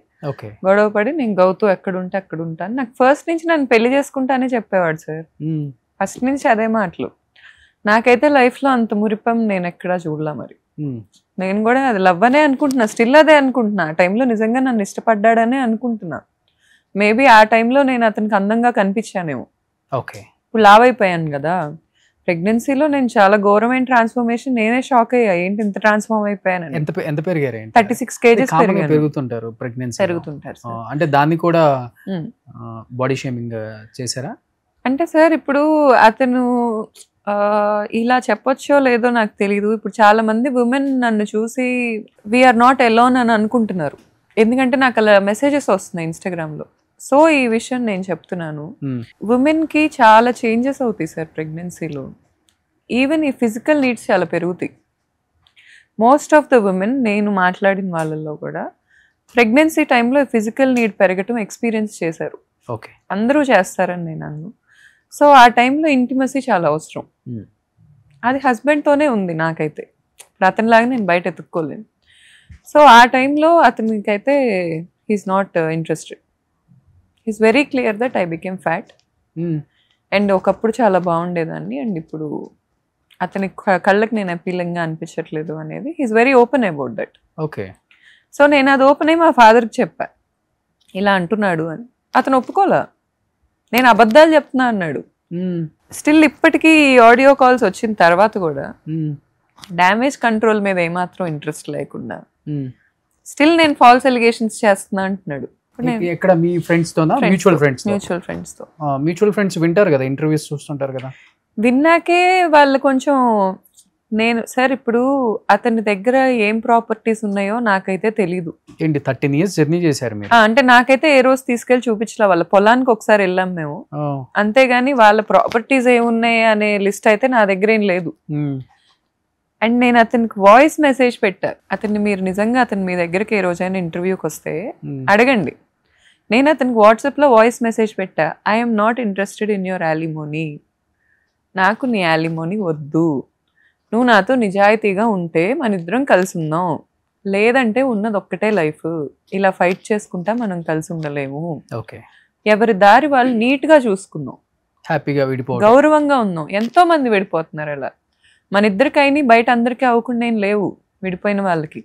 గొడవ పడి, నేను గౌతు ఎక్కడుంటే అక్కడ ఉంటాను, నాకు ఫస్ట్ నుంచి నన్ను పెళ్లి చేసుకుంటానే చెప్పేవాడు సార్. ఫస్ట్ నుంచి అదే మాటలు. నాకైతే లైఫ్లో అంత మురిపం నేను ఎక్కడా చూడలా. మరి నేను కూడా అది లవ్ అనే అనుకుంటున్నా, స్టిల్ అదే అనుకుంటున్నా. ఆ టైంలో నిజంగా నన్ను ఇష్టపడ్డాడనే అనుకుంటున్నా. మేబీ ఆ టైంలో నేను అతనికి అందంగా కనిపించానేమో. ఓకే, ఇప్పుడు లావ్ అయిపోయాను కదా. ప్రెగ్నెన్సీలో నేను చాలా ఘోరమైన ట్రాన్స్ఫర్మేషన్, నేనే షాక్ అయ్యా, ఏంటి ఇంత ట్రాన్స్ఫార్మ్ అయిపోయాను. ఎంత పెరిగారు? 36 kgs పెరుగుతుంటారు ప్రెగ్నెన్సీ, పెరుగుతుంటారు. అంటే దాన్ని కూడా బాడీ షేమింగ్ చేశారా? అంటే సార్ ఇప్పుడు అతను ఇలా చెప్పొచ్చో లేదో నాకు తెలీదు. ఇప్పుడు చాలా మంది ఉమెన్ నన్ను చూసి వీఆర్ నాట్ ఎలోన్ అని అనుకుంటున్నారు. ఎందుకంటే నాకు అలా మెసేజెస్ వస్తున్నాయి ఇన్స్టాగ్రామ్లో. సో ఈ విషయం నేను చెప్తున్నాను, ఉమెన్కి చాలా చేంజెస్ అవుతాయి సార్ ప్రెగ్నెన్సీలో. ఈవెన్ ఈ ఫిజికల్ నీడ్స్ చాలా పెరుగుతాయి. మోస్ట్ ఆఫ్ ద ఉమెన్ నేను మాట్లాడిన వాళ్ళల్లో కూడా ప్రెగ్నెన్సీ టైంలో ఫిజికల్ నీడ్ పెరగటం ఎక్స్పీరియన్స్ చేశారు. ఓకే, అందరూ చేస్తారని నేను అన్ను. సో ఆ టైంలో ఇంటిమసీ చాలా అవసరం. అది హస్బెండ్తోనే ఉంది నాకైతే. ఇప్పుడు అతనిలాగా నేను బయట ఎత్తుక్కోలేను. సో ఆ టైంలో అతనికైతే he's not interested. He's very clear that I became fat. And ఒకప్పుడు చాలా బాగుండేదాన్ని, అండ్ ఇప్పుడు అతని కళ్ళకి నేను అపీలింగ్గా అనిపించట్లేదు అనేది he's very open about that. Okay, so నేను అది ఓపెన్ అయ్యి మా ఫాదర్కి చెప్పా, ఇలా అంటున్నాడు అని. అతను ఒప్పుకోలే. నేను అబద్ధాలు చెప్తున్నా అన్నాడు. స్టిల్ ఇప్పటికీ ఆడియో కాల్స్ వచ్చిన తర్వాత కూడా డ్యామేజ్ కంట్రోల్ మీద ఏమాత్రం ఇంట్రెస్ట్ లేకుండా స్టిల్ నేను ఫాల్స్ ఎలిగేషన్స్ చేస్తున్నా అంటున్నాడు. ఎక్కడ మీ ఫ్రెండ్స్ తోనా? మ్యూచువల్ ఫ్రెండ్స్ వింటారు కదా, ఇంటర్వ్యూస్ చూస్తుంటారు కదా. విన్నాకే వాళ్ళు కొంచెం నేను సార్ ఇప్పుడు అతని దగ్గర ఏం ప్రాపర్టీస్ ఉన్నాయో నాకైతే తెలీదు. ఏంటి 13 years జర్నీ చేశారు మీరు? అంటే నాకైతే ఏ రోజు తీసుకెళ్లి చూపించలే. వాళ్ళ పొలానికి ఒకసారి వెళ్ళాం మేము, అంతేగాని వాళ్ళ ప్రాపర్టీస్ ఏమున్నాయి అనే లిస్ట్ అయితే నా దగ్గర ఏం లేదు. అండ్ నేను అతనికి వాయిస్ మెసేజ్ పెట్టా, అతన్ని మీరు నిజంగా అతను మీ దగ్గరికి ఏ రోజైనా ఇంటర్వ్యూకి వస్తే అడగండి. నేను అతనికి వాట్సాప్లో వాయిస్ మెసేజ్ పెట్టా, I'm not interested in your alimony. నాకు నీ యాలిమోనీ వద్దు. నువ్వు నాతో నిజాయితీగా ఉంటే మన ఇద్దరం కలిసి ఉందాం, లేదంటే ఉన్నది ఒక్కటే లైఫ్, ఇలా ఫైట్ చేసుకుంటా మనం కలిసి ఉండలేము. ఓకే, ఎవరి దారి వాళ్ళు నీట్గా చూసుకుందాం, హ్యాపీగా విడిపో గౌరవంగా ఉందాం. ఎంతో మంది విడిపోతున్నారు అలా. మన ఇద్దరికైనా బయట అందరికీ అవ్వకుండా ఏం లేవు విడిపోయిన వాళ్ళకి.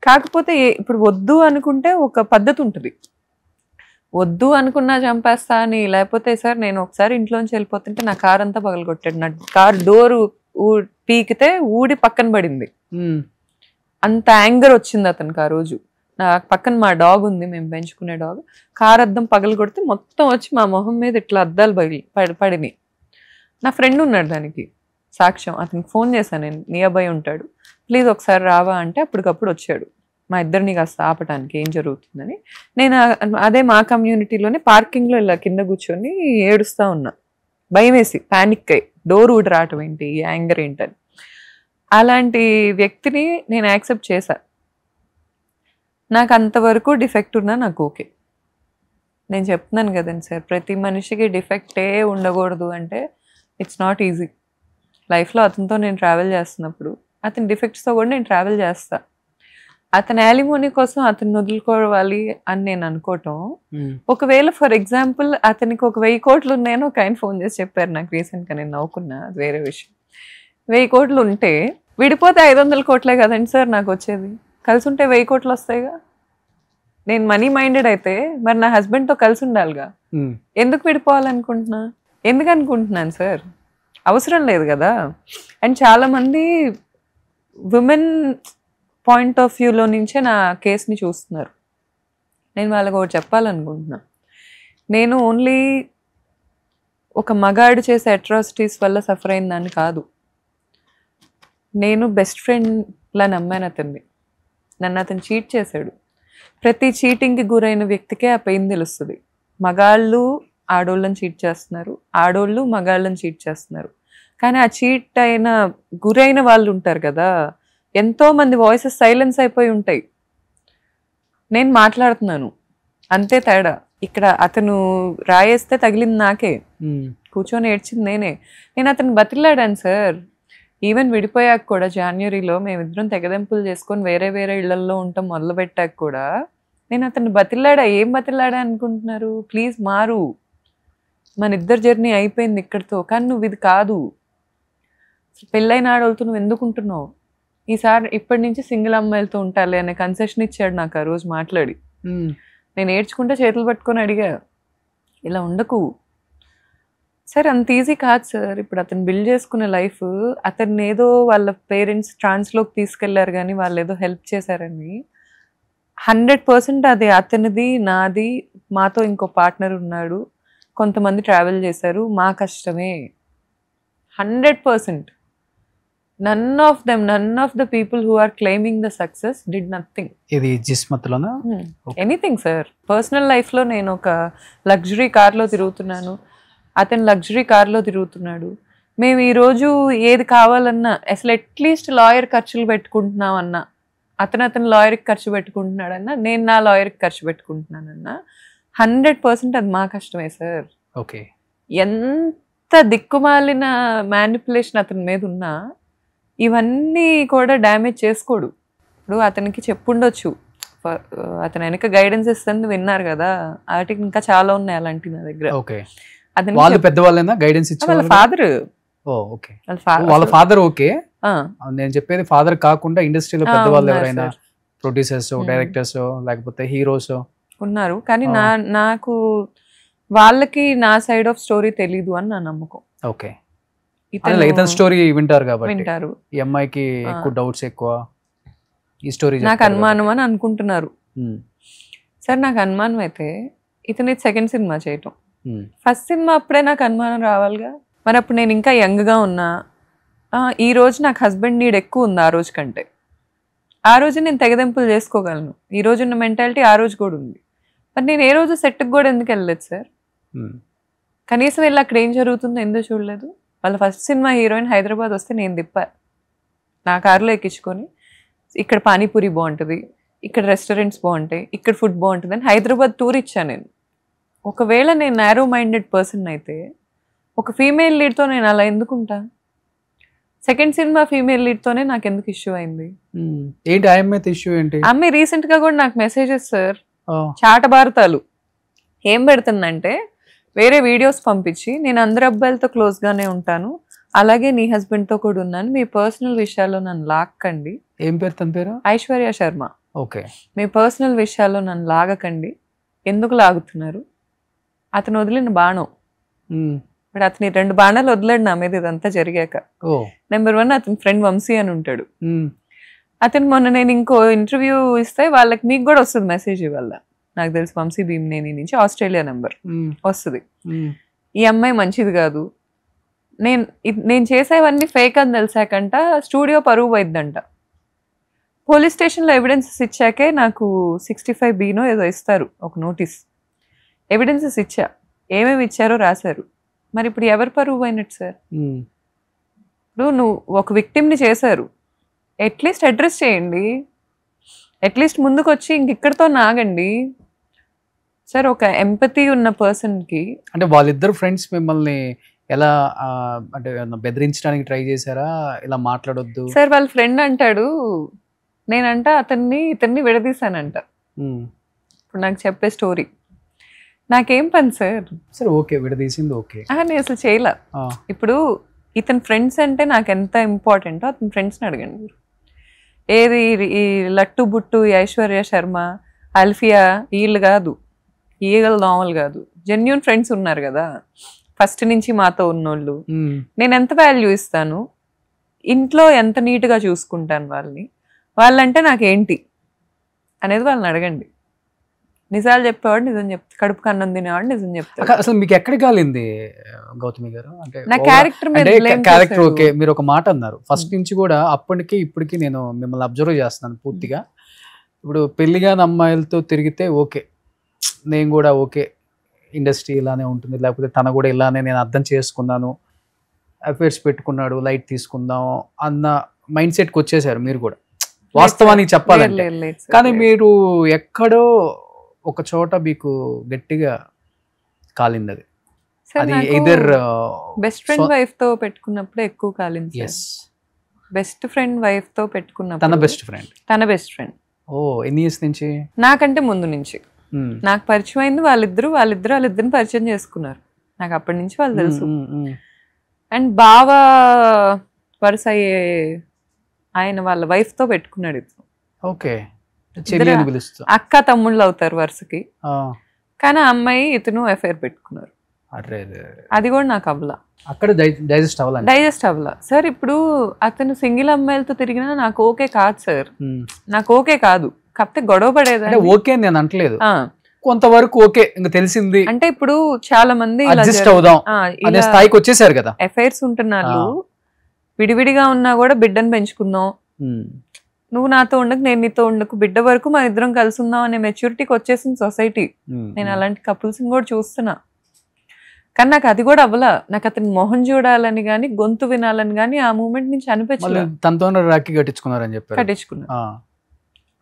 కాకపోతే ఇప్పుడు వద్దు అనుకుంటే ఒక పద్ధతి ఉంటుంది. వద్దు అనుకున్నా చంపేస్తా అని, లేకపోతే సార్ నేను ఒకసారి ఇంట్లోంచి వెళ్ళిపోతుంటే నా కార్ అంతా పగలగొట్టాడు. నా కార్ డోరు పీకితే ఊడి పక్కన పడింది. అంత యాంగర్ వచ్చింది అతనికి ఆ రోజు. నా పక్కన మా డాగ్ ఉంది, మేము పెంచుకునే డాగ్. కార్ అద్దం పగలు కొడితే మొత్తం వచ్చి మా మొహం మీద ఇట్లా అద్దాలు పడినాయి. నా ఫ్రెండ్ ఉన్నాడు దానికి సాక్ష్యం. అతనికి ఫోన్ చేశాను నేను, నియర్ బై ఉంటాడు, ప్లీజ్ ఒకసారి రావా అంటే అప్పటికప్పుడు వచ్చాడు మా ఇద్దరిని కాస్త ఆపటానికి ఏం జరుగుతుందని. నేను అదే మా కమ్యూనిటీలోనే పార్కింగ్లో ఇలా కింద కూర్చొని ఏడుస్తూ ఉన్నా, భయం వేసి ప్యానిక్ అయ్యి, డోర్ ఊడి రావటం ఏంటి, యాంగర్ ఏంటని. అలాంటి వ్యక్తిని నేను యాక్సెప్ట్ చేశా. నాకు అంతవరకు డిఫెక్ట్ ఉన్నా నాకు ఓకే. నేను చెప్తున్నాను కదండి సార్, ప్రతి మనిషికి డిఫెక్టే ఉండకూడదు అంటే ఇట్స్ నాట్ ఈజీ. లైఫ్లో అతనితో నేను ట్రావెల్ చేస్తున్నప్పుడు అతని డిఫెక్ట్స్తో కూడా నేను ట్రావెల్ చేస్తా. అతని యాలిమోనీ కోసం అతన్ని వదులుకోవాలి అని నేను అనుకోవటం. ఒకవేళ ఫర్ ఎగ్జాంపుల్ అతనికి ఒక 1000 కోట్లు ఉన్నాయని ఒక ఆయన ఫోన్ చేసి చెప్పారు నాకు రీసెంట్గా, నేను నవ్వుకున్నా, అది వేరే విషయం. 1000 కోట్లు ఉంటే విడిపోతే 500 కోట్లే కదండి సార్ నాకు వచ్చేది. కలిసి ఉంటే 1000 కోట్లు వస్తాయిగా. నేను మనీ మైండెడ్ అయితే మరి నా హస్బెండ్తో కలిసి ఉండాలిగా. ఎందుకు విడిపోవాలనుకుంటున్నా? ఎందుకు అనుకుంటున్నాను సార్? అవసరం లేదు కదా. అండ్ చాలామంది విమెన్ పాయింట్ ఆఫ్ వ్యూలో నుంచే నా కేసుని చూస్తున్నారు. నేను వాళ్ళకి ఒకటి చెప్పాలనుకుంటున్నా, నేను ఓన్లీ ఒక మగాడు చేసే అట్రాసిటీస్ వల్ల సఫర్ అయిన దాన్ని కాదు. నేను బెస్ట్ ఫ్రెండ్లా నమ్మాను అతన్ని. నన్ను అతను చీట్ చేశాడు. ప్రతి చీటింగ్కి గురైన వ్యక్తికే ఆ పెయిన్ తెలుస్తుంది. మగాళ్ళు ఆడోళ్ళని చీట్ చేస్తున్నారు, ఆడోళ్ళు మగాళ్ళని చీట్ చేస్తున్నారు. కానీ ఆ చీట్ అయిన గురైన వాళ్ళు ఉంటారు కదా, ఎంతోమంది వాయిసెస్ సైలెన్స్ అయిపోయి ఉంటాయి. నేను మాట్లాడుతున్నాను, అంతే తేడా. ఇక్కడ అతను రాయేస్తే తగిలింది నాకే, కూర్చొని ఏడ్చింది నేనే. నేను అతను బతిలాడాను సార్. ఈవెన్ విడిపోయాక కూడా జనవరిలో మేమిద్దరం తెగదెంపులు చేసుకొని వేరే వేరే ఇళ్లల్లో ఉంటాం మొదలు పెట్టాక కూడా నేను అతన్ని బతిలాడా. ఏం బతిలాడా అనుకుంటున్నారు? ప్లీజ్ మారు, మన ఇద్దరు జర్నీ అయిపోయింది ఇక్కడితో, కానీ నువ్వు ఇది కాదు. పెళ్ళైన ఆడవాళ్ళతో నువ్వు ఎందుకుంటున్నావు? ఈసారి ఇప్పటి నుంచి సింగిల్ అమ్మాయిలతో ఉంటాలి అనే కన్సెషన్ ఇచ్చాడు నాకు ఆ రోజు మాట్లాడి. నేను ఏడ్చుకుంటే చేతులు పట్టుకొని అడిగా, ఇలా ఉండకు సార్, అంత ఈజీ కాదు సార్. ఇప్పుడు అతను బిల్డ్ చేసుకునే లైఫ్, అతన్ని ఏదో వాళ్ళ పేరెంట్స్ ట్రాన్స్లోకి తీసుకెళ్లారు కానీ వాళ్ళు ఏదో హెల్ప్ చేశారని 100% అది అతనిది, నాది, మాతో ఇంకో పార్ట్నర్ ఉన్నాడు, కొంతమంది ట్రావెల్ చేశారు, మా కష్టమే 100%. None of the people who are claiming the success did nothing. ఇది జిస్మత్లోనా? Anything sir. పర్సనల్ లైఫ్లో నేను ఒక లగ్జరీ కార్లో తిరుగుతున్నాను, అతను లగ్జరీ కార్లో తిరుగుతున్నాడు. మేము ఈరోజు ఏది కావాలన్నా అసలు అట్లీస్ట్ లాయర్ ఖర్చులు పెట్టుకుంటున్నామన్నా, అతను లాయర్కి ఖర్చు పెట్టుకుంటున్నాడన్నా, నేను నా లాయర్కి ఖర్చు పెట్టుకుంటున్నానన్నా 100% అది మా కష్టమే సార్. ఓకే. ఎంత దిక్కుమాలిన మ్యానిపులేషన్ అతని మీద ఉన్నా ఇవన్నీ కూడా డ్యామేజ్ చేసుకోడు. ఇప్పుడు అతనికి చెప్పుండొచ్చు, అతను వెనక గైడెన్స్ ఇస్తుంది విన్నారు కదా, వాటికి ఇంకా చాలా ఉన్నాయి అలాంటి నా దగ్గర. ఓకే. వాళ్ళు పెద్దవాళ్ళైనా గైడెన్స్ ఇచ్చారు? వాళ్ళ ఫాదర్. ఓకే, వాళ్ళ ఫాదర్. ఓకే, నేను చెప్పేది ఫాదర్ కాకుండా ఇండస్ట్రీలో పెద్దవాళ్ళు ఎవరైనా, ప్రొడ్యూసర్స్, డైరెక్టర్స్, లేకపోతే హీరోస్ ఉన్నారు. కానీ నాకు వాళ్ళకి నా సైడ్ ఆఫ్ స్టోరీ తెలీదు అని నా నమ్మకం. ఓకే, ఇతని స్టోరీ వింటారు కాబట్టి వింటారు. ఈ అమ్మాయికి ఎక్కువ డౌట్స్, ఎక్కువ ఈ స్టోరీ నాకు అనుమానం అని అనుకుంటున్నారు సార్. నాకు అనుమానం అయితే ఇతని సెకండ్ సినిమా చేయటం, ఫస్ట్ సినిమా అప్పుడే నాకు అనుమానం రావాలిగా. మరి అప్పుడు నేను ఇంకా యంగ్గా ఉన్నా. ఈ రోజు నాకు హస్బెండ్ నీడ్ ఎక్కువ ఉంది ఆ రోజు కంటే. ఆ రోజు నేను తెగదెంపులు చేసుకోగలను. ఈ రోజు ఉన్న మెంటాలిటీ ఆ రోజు కూడా ఉంది. మరి నేను ఏ రోజు సెట్కి కూడా ఎందుకు వెళ్ళలేదు సార్? కనీసం వెళ్ళి అక్కడ ఏం జరుగుతుందో ఎందుకు చూడలేదు? వాళ్ళ ఫస్ట్ సినిమా హీరోయిన్ హైదరాబాద్ వస్తే నేను తిప్పా, నా కారులో ఎక్కించుకొని, ఇక్కడ పానీపూరి బాగుంటుంది, ఇక్కడ రెస్టారెంట్స్ బాగుంటాయి, ఇక్కడ ఫుడ్ బాగుంటుంది అని హైదరాబాద్ టూర్ ఇచ్చాను నేను. ఒకవేళ నేను నారో మైండెడ్ పర్సన్ అయితే ఒక ఫీమేల్ లీడ్తో నేను అలా ఎందుకుంటా? సెకండ్ సినిమా ఫీమేల్ లీడ్తోనే నాకు ఎందుకు ఇష్యూ అయింది? ఏంటి ఆమె ఇష్యూ ఏంటి? ఆమె రీసెంట్గా కూడా నాకు మెసేజెస్ సార్, చాట భారతాలు ఏం పెడుతుందంటే, వేరే వీడియోస్ పంపించి నేను అందరు అబ్బాయిలతో క్లోజ్గానే ఉంటాను, అలాగే నీ హస్బెండ్తో కూడా ఉన్నాను, మీ పర్సనల్ విషయాల్లో నన్ను లాక్కండి. ఏం పేరు తన పేరు? ఐశ్వర్య శర్మ. ఓకే. మీ పర్సనల్ విషయాల్లో నన్ను లాగకండి, ఎందుకు లాగుతున్నారు? అతను వదిలిన బాణం. ఇప్పుడు అతని 2 బాణాలు వదిలాడు నా మీద ఇదంతా జరిగాక. నెంబర్ 1 అతని ఫ్రెండ్ వంశీ అని ఉంటాడు. అతను మొన్న నేను ఇంకో ఇంటర్వ్యూ ఇస్తే వాళ్ళకి మీకు కూడా వస్తుంది మెసేజ్, ఇవాళ నాకు తెలిసి వంశీ భీమ్నేని నుంచి ఆస్ట్రేలియా నెంబర్ వస్తుంది. ఈ అమ్మాయి మంచిది కాదు, నేను చేసేవన్నీ ఫేక్ అని తెలిసాకంట స్టూడియో పరువు పోయిద్దంట. పోలీస్ స్టేషన్లో ఎవిడెన్సెస్ ఇచ్చాకే నాకు 65B ఏదో ఇస్తారు ఒక నోటీస్. ఎవిడెన్సెస్ ఇచ్చా, ఏమేమి ఇచ్చారో రాశారు. మరి ఇప్పుడు ఎవరు పరువు పోయినట్టు సార్? ఇప్పుడు నువ్వు ఒక విక్టిమ్ని చేశారు, అట్లీస్ట్ అడ్రస్ చేయండి, అట్లీస్ట్ ముందుకు వచ్చి ఇక్కడితో నాగండి సార్. ఒక ఎంపతి ఉన్న పర్సన్కి. అంటే వాళ్ళిద్దరు ఫ్రెండ్స్ మిమ్మల్ని ఎలా అంటే బెదిరించడానికి ట్రై చేశారా? ఇలా మాట్లాడొద్దు సార్. వాళ్ళ ఫ్రెండ్ అంటాడు, నేనంట ఇతన్ని విడదీశానంట. ఇప్పుడు నాకు చెప్పే స్టోరీ నాకేం పని సార్? సరే ఓకే, విడదీసింది ఓకే, నేను అసలు చేయలే. ఇప్పుడు ఇతని ఫ్రెండ్స్ అంటే నాకు ఎంత ఇంపార్టెంటో అతని ఫ్రెండ్స్ని అడగండి మీరు. ఏది ఈ లట్టు బుట్టు, ఐశ్వర్య శర్మ, అల్ఫియా, వీళ్ళు కాదు, ఈగలు దోమలు కాదు, జెన్యూన్ ఫ్రెండ్స్ ఉన్నారు కదా ఫస్ట్ నుంచి మాతో ఉన్నోళ్ళు. నేను ఎంత వాల్యూ ఇస్తాను? ఇంట్లో ఎంత నీట్గా చూసుకుంటాను వాళ్ళంటే నాకేంటి అనేది వాళ్ళని అడగండి. నిజాలు చెప్పేవాడు నిజం చెప్తాడు, కడుపుకి అన్నం తినేవాడు నిజం చెప్తాడు. అసలు మీకు ఎక్కడ కాలింది గౌతమి గారు? అంటే నా క్యారెక్టర్ మీద క్యారెక్టర్ ఓకే, మీరు ఒక మాట అన్నారు ఫస్ట్ నుంచి కూడా, అప్పటికి ఇప్పటికి నేను మిమ్మల్ని అబ్జర్వ్ చేస్తున్నాను పూర్తిగా. ఇప్పుడు పెళ్లిగాని అమ్మాయిలతో తిరిగితే ఓకే, నేను కూడా ఓకే, ఇండస్ట్రీ ఇలానే ఉంటుంది, లేకపోతే తన కూడా ఇలానే నేను అర్థం చేసుకున్నాను, అఫేర్స్ పెట్టుకున్నాడు, లైట్ తీసుకుందాం అన్న మైండ్ సెట్కి వచ్చేసారు మీరు కూడా, వాస్తవానికి చెప్పాలంటే. కానీ మీరు ఎక్కడో ఒక చోట మీకు గట్టిగా కాలింది అది. అది ఎయిదర్ బెస్ట్ ఫ్రెండ్ వైఫ్ తో పెట్టుకున్నప్పుడు ఎక్కువ కాలింది. బెస్ట్ ఫ్రెండ్ వైఫ్ తో పెట్టుకున్నప్పుడు తన బెస్ట్ ఫ్రెండ్. ఓ, ఎన్ని ఇయర్స్ నుంచి? నాకంటే ముందు నుంచి. నాకు పరిచయం అయింది వాళ్ళిద్దరిని పరిచయం చేసుకున్నారు. నాకు అప్పటి నుంచి వాళ్ళు తెలుసు. అండ్ బాగా వరుస అయ్యే ఆయన వాళ్ళ వైఫ్ తో పెట్టుకున్నాడు ఇతను. ఓకే, అక్క తమ్ముళ్ళు అవుతారు వరుసకి. కానీ ఆ అమ్మాయి ఇతను అఫైర్ పెట్టుకున్నారు. అది కూడా నాకు అవ్వలా, అక్కడ డైజెస్ట్ అవ్వలా సార్. ఇప్పుడు అతను సింగిల్ అమ్మాయిలతో తిరిగినా నాకు ఓకే కాదు సార్, నాకు ఓకే కాదు. కాకపోతే గొడవ పడేది ఓకే నేను అంటలేదు, కొంతవరకు ఓకే, ఇంకా తెలిసింది అంటే. ఇప్పుడు చాలా మంది స్థాయికి వచ్చేసారు కదా, అఫైర్స్ ఉంటున్నారు, విడివిడిగా ఉన్నా కూడా బిడ్డను పెంచుకుందాం, నువ్వు నాతో ఉండకు నేను నీతో ఉండకు, బిడ్డ వరకు మన ఇద్దరం కలిసి ఉందాం అనే మెచ్యూరిటీకి వచ్చేసింది సొసైటీ. నేను అలాంటి కపుల్స్ కూడా చూస్తున్నా. కానీ నాకు అది కూడా అవ్వలా. నాకు అతని మొహం చూడాలని గానీ గొంతు వినాలని గానీ ఆ మూమెంట్ నుంచి అనిపించలేదు. కట్టించుకున్నా.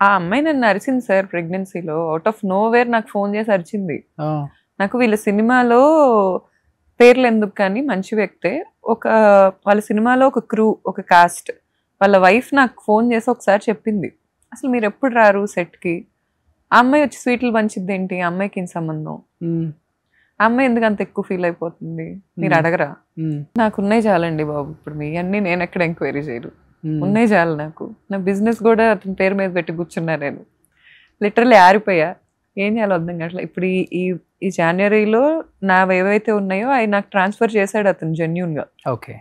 ఆ అమ్మాయి నన్ను అరిచింది సార్ ప్రెగ్నెన్సీలో. అవుట్ ఆఫ్ నో వేర్ నాకు ఫోన్ చేసి అరిచింది. నాకు వీళ్ళ సినిమాలో పేర్లు ఎందుకు కానీ మంచి వ్యక్తే, వాళ్ళ సినిమాలో ఒక క్రూ, ఒక కాస్ట్, వాళ్ళ వైఫ్ నాకు ఫోన్ చేసి ఒకసారి చెప్పింది, అసలు మీరు ఎప్పుడు రారు సెట్కి, ఆ అమ్మాయి వచ్చి స్వీట్లు పంచిద్ది ఏంటి, ఆ అమ్మాయికి ఏం సంబంధం, ఆ అమ్మాయి ఎందుకు అంత ఎక్కువ ఫీల్ అయిపోతుంది, మీరు అడగరా? నాకు ఉన్నాయి చాలండి బాబు, ఇప్పుడు మీ అన్ని నేను ఎక్కడ ఎంక్వైరీ చేయరు, ఉన్నాయి చాలు నాకు. నా బిజినెస్ కూడా అతని పేరు మీద పెట్టి కూర్చున్నా. నేను లిటరల్లీ ఆరిపోయా, ఏం చేయాలో అర్థం కావట్లేదు. ఇప్పుడు ఈ జనవరిలో నావి ఏవైతే ఉన్నాయో అవి నాకు ట్రాన్స్ఫర్ చేశాడు అతను జెన్యూన్గా. ఓకే,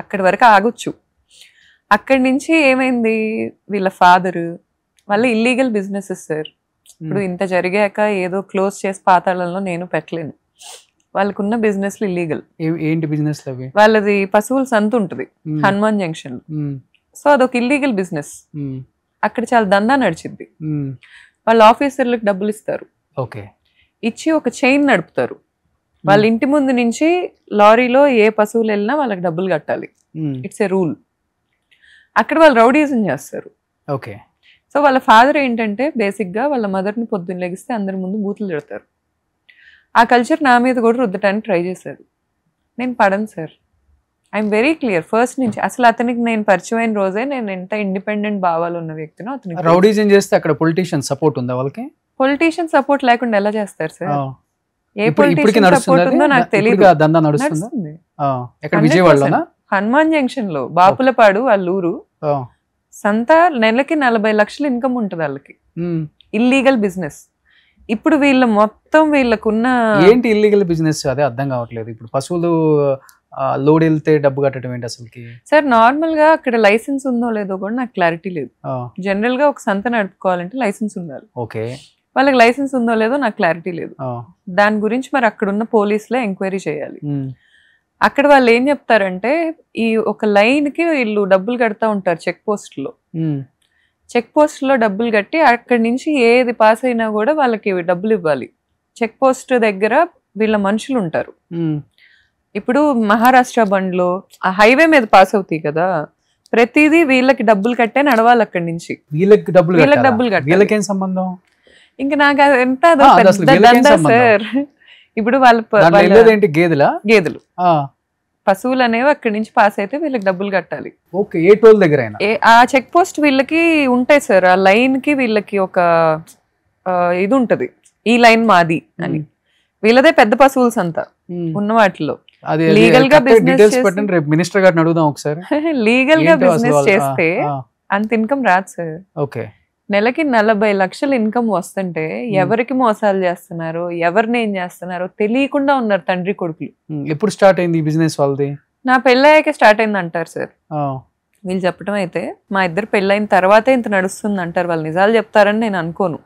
అక్కడి వరకు ఆగొచ్చు. అక్కడి నుంచి ఏమైంది, వీళ్ళ ఫాదరు వాళ్ళ ఇల్లీగల్ బిజినెసెస్ సార్. ఇప్పుడు ఇంత జరిగాక ఏదో క్లోజ్ చేసి పాతాళంలో నేను పెట్టలేను. వాళ్ళకున్న బిజినెస్లు ఇల్లీగల్. ఏంటి బిజినెస్ అవి? వాళ్ళది పశువుల సంత ఉంటుంది హనుమాన్ జంక్షన్ లో. సో అదొక ఇల్లీగల్ బిజినెస్. అక్కడ చాలా దందా నడిచింది. వాళ్ళ ఆఫీసర్లకు డబ్బులు ఇస్తారు, ఇచ్చి ఒక చైన్ నడుపుతారు. వాళ్ళ ఇంటి ముందు నుంచి లారీలో ఏ పశువులు వెళ్ళినా వాళ్ళకి డబ్బులు కట్టాలి. It's a rule. అక్కడ వాళ్ళు రౌడీజం చేస్తారు. ఓకే. సో వాళ్ళ ఫాదర్ ఏంటంటే బేసిక్గా వాళ్ళ మదర్ని పొద్దున్న లెగిస్తే అందరి ముందు బూతులు తిడతారు. ఆ కల్చర్ నా మీద కూడా రుద్దటానికి ట్రై చేశారు. నేను పడను sir, I'm very clear first నుంచి. అసలు అతనికి నేను పరిచయం అయిన రోజే నేను ఎంత ఇండిపెండెంట్ భావాలు ఉన్న వ్యక్తినో అతనికి. రౌడీజం చేస్తే అక్కడ పొలిటీషియన్ సపోర్ట్ ఉందా వాళ్ళకి? పొలిటీషియన్ సపోర్ట్ లేకుండా ఎలా చేస్తారు సార్? ఏ పొలిటీషియన్ సపోర్ట్ ఉందో నాకు తెలియదు. నడుస్తుంది హనుమాన్ జంక్షన్ లో బాపులపాడు వాళ్ళ ఊరు. సంత నెలకి 40 లక్షలు ఇన్కమ్ ఉంటుంది వాళ్ళకి. Illegal business. ఇప్పుడు వీళ్ళ మొత్తం వీళ్ళకున్న ఏంటి ఇల్లీగల్ బిజినెస్ అదే అర్థం కావట్లేదు. ఇప్పుడు పశువులు లోడ్ వెళ్తే డబ్బు కట్టడం ఏంటి అసలుకి? సార్ నార్మల్ గా అక్కడ లైసెన్స్ ఉందో లేదో కూడా నాకు క్లారిటీ లేదు. జనరల్ గా ఒక సంత నడుపుకోవాలంటే లైసెన్స్ ఉండాలి. ఓకే, వాళ్ళకి లైసెన్స్ ఉందో లేదో నాకు క్లారిటీ లేదు. దాని గురించి మరి అక్కడ ఉన్న పోలీసులే ఎంక్వైరీ చేయాలి. అక్కడ వాళ్ళు ఏం చెప్తారంటే ఈ ఒక లైన్ కి వీళ్ళు డబ్బులు కడతా ఉంటారు చెక్ పోస్ట్ లో. చెక్ పోస్ట్ లో డబ్బులు కట్టి అక్కడి నుంచి ఏది పాస్ అయినా కూడా వాళ్ళకి డబ్బులు ఇవ్వాలి. చెక్ పోస్ట్ దగ్గర వీళ్ళ మనుషులు ఉంటారు. ఇప్పుడు మహారాష్ట్ర బండ్లో ఆ హైవే మీద పాస్ అవుతాయి కదా, ప్రతిదీ వీళ్ళకి డబ్బులు కట్టే నడవాలి అక్కడి నుంచి. వీళ్ళకి డబ్బులు కట్టాలి. సంబంధం ఇంకా నాకు ఎంత సార్. ఇప్పుడు వాళ్ళ గేదెలు పశువులు అనేవి అక్కడి నుంచి పాస్ అయితే వీళ్ళకి డబ్బులు కట్టాలి. ఆ చెక్ పోస్ట్ వీళ్ళకి ఉంటాయి సార్. ఆ లైన్ కి వీళ్ళకి ఒక ఇది ఉంటది, ఈ లైన్ మాది అని. వీళ్ళదే పెద్ద పశువుల సంత ఉన్న వాటిలో. లీగల్ గా బిజినెస్ మినిస్టర్ గారిని అడుగుదాం ఒకసారి. లీగల్ గా బిజినెస్ చేస్తే అంత ఇన్కమ్ రాదు సార్. ఓకే, నెలకి 40 లక్షలు ఇన్కమ్ వస్తుంటే ఎవరికి మోసాలు చేస్తున్నారో ఎవరిని ఏం చేస్తున్నారో తెలియకుండా ఉన్నారు తండ్రి కొడుకులు. ఎప్పుడు స్టార్ట్ అయింది ఈ బిజినెస్ వాళ్ళది? నా పెళ్ళయ్యాక స్టార్ట్ అయింది అంటారు సార్. వీళ్ళు చెప్పడం అయితే మా ఇద్దరు పెళ్ళైన తర్వాతే ఇంత నడుస్తుంది అంటారు. వాళ్ళు నిజాలు చెప్తారని నేను అనుకోను.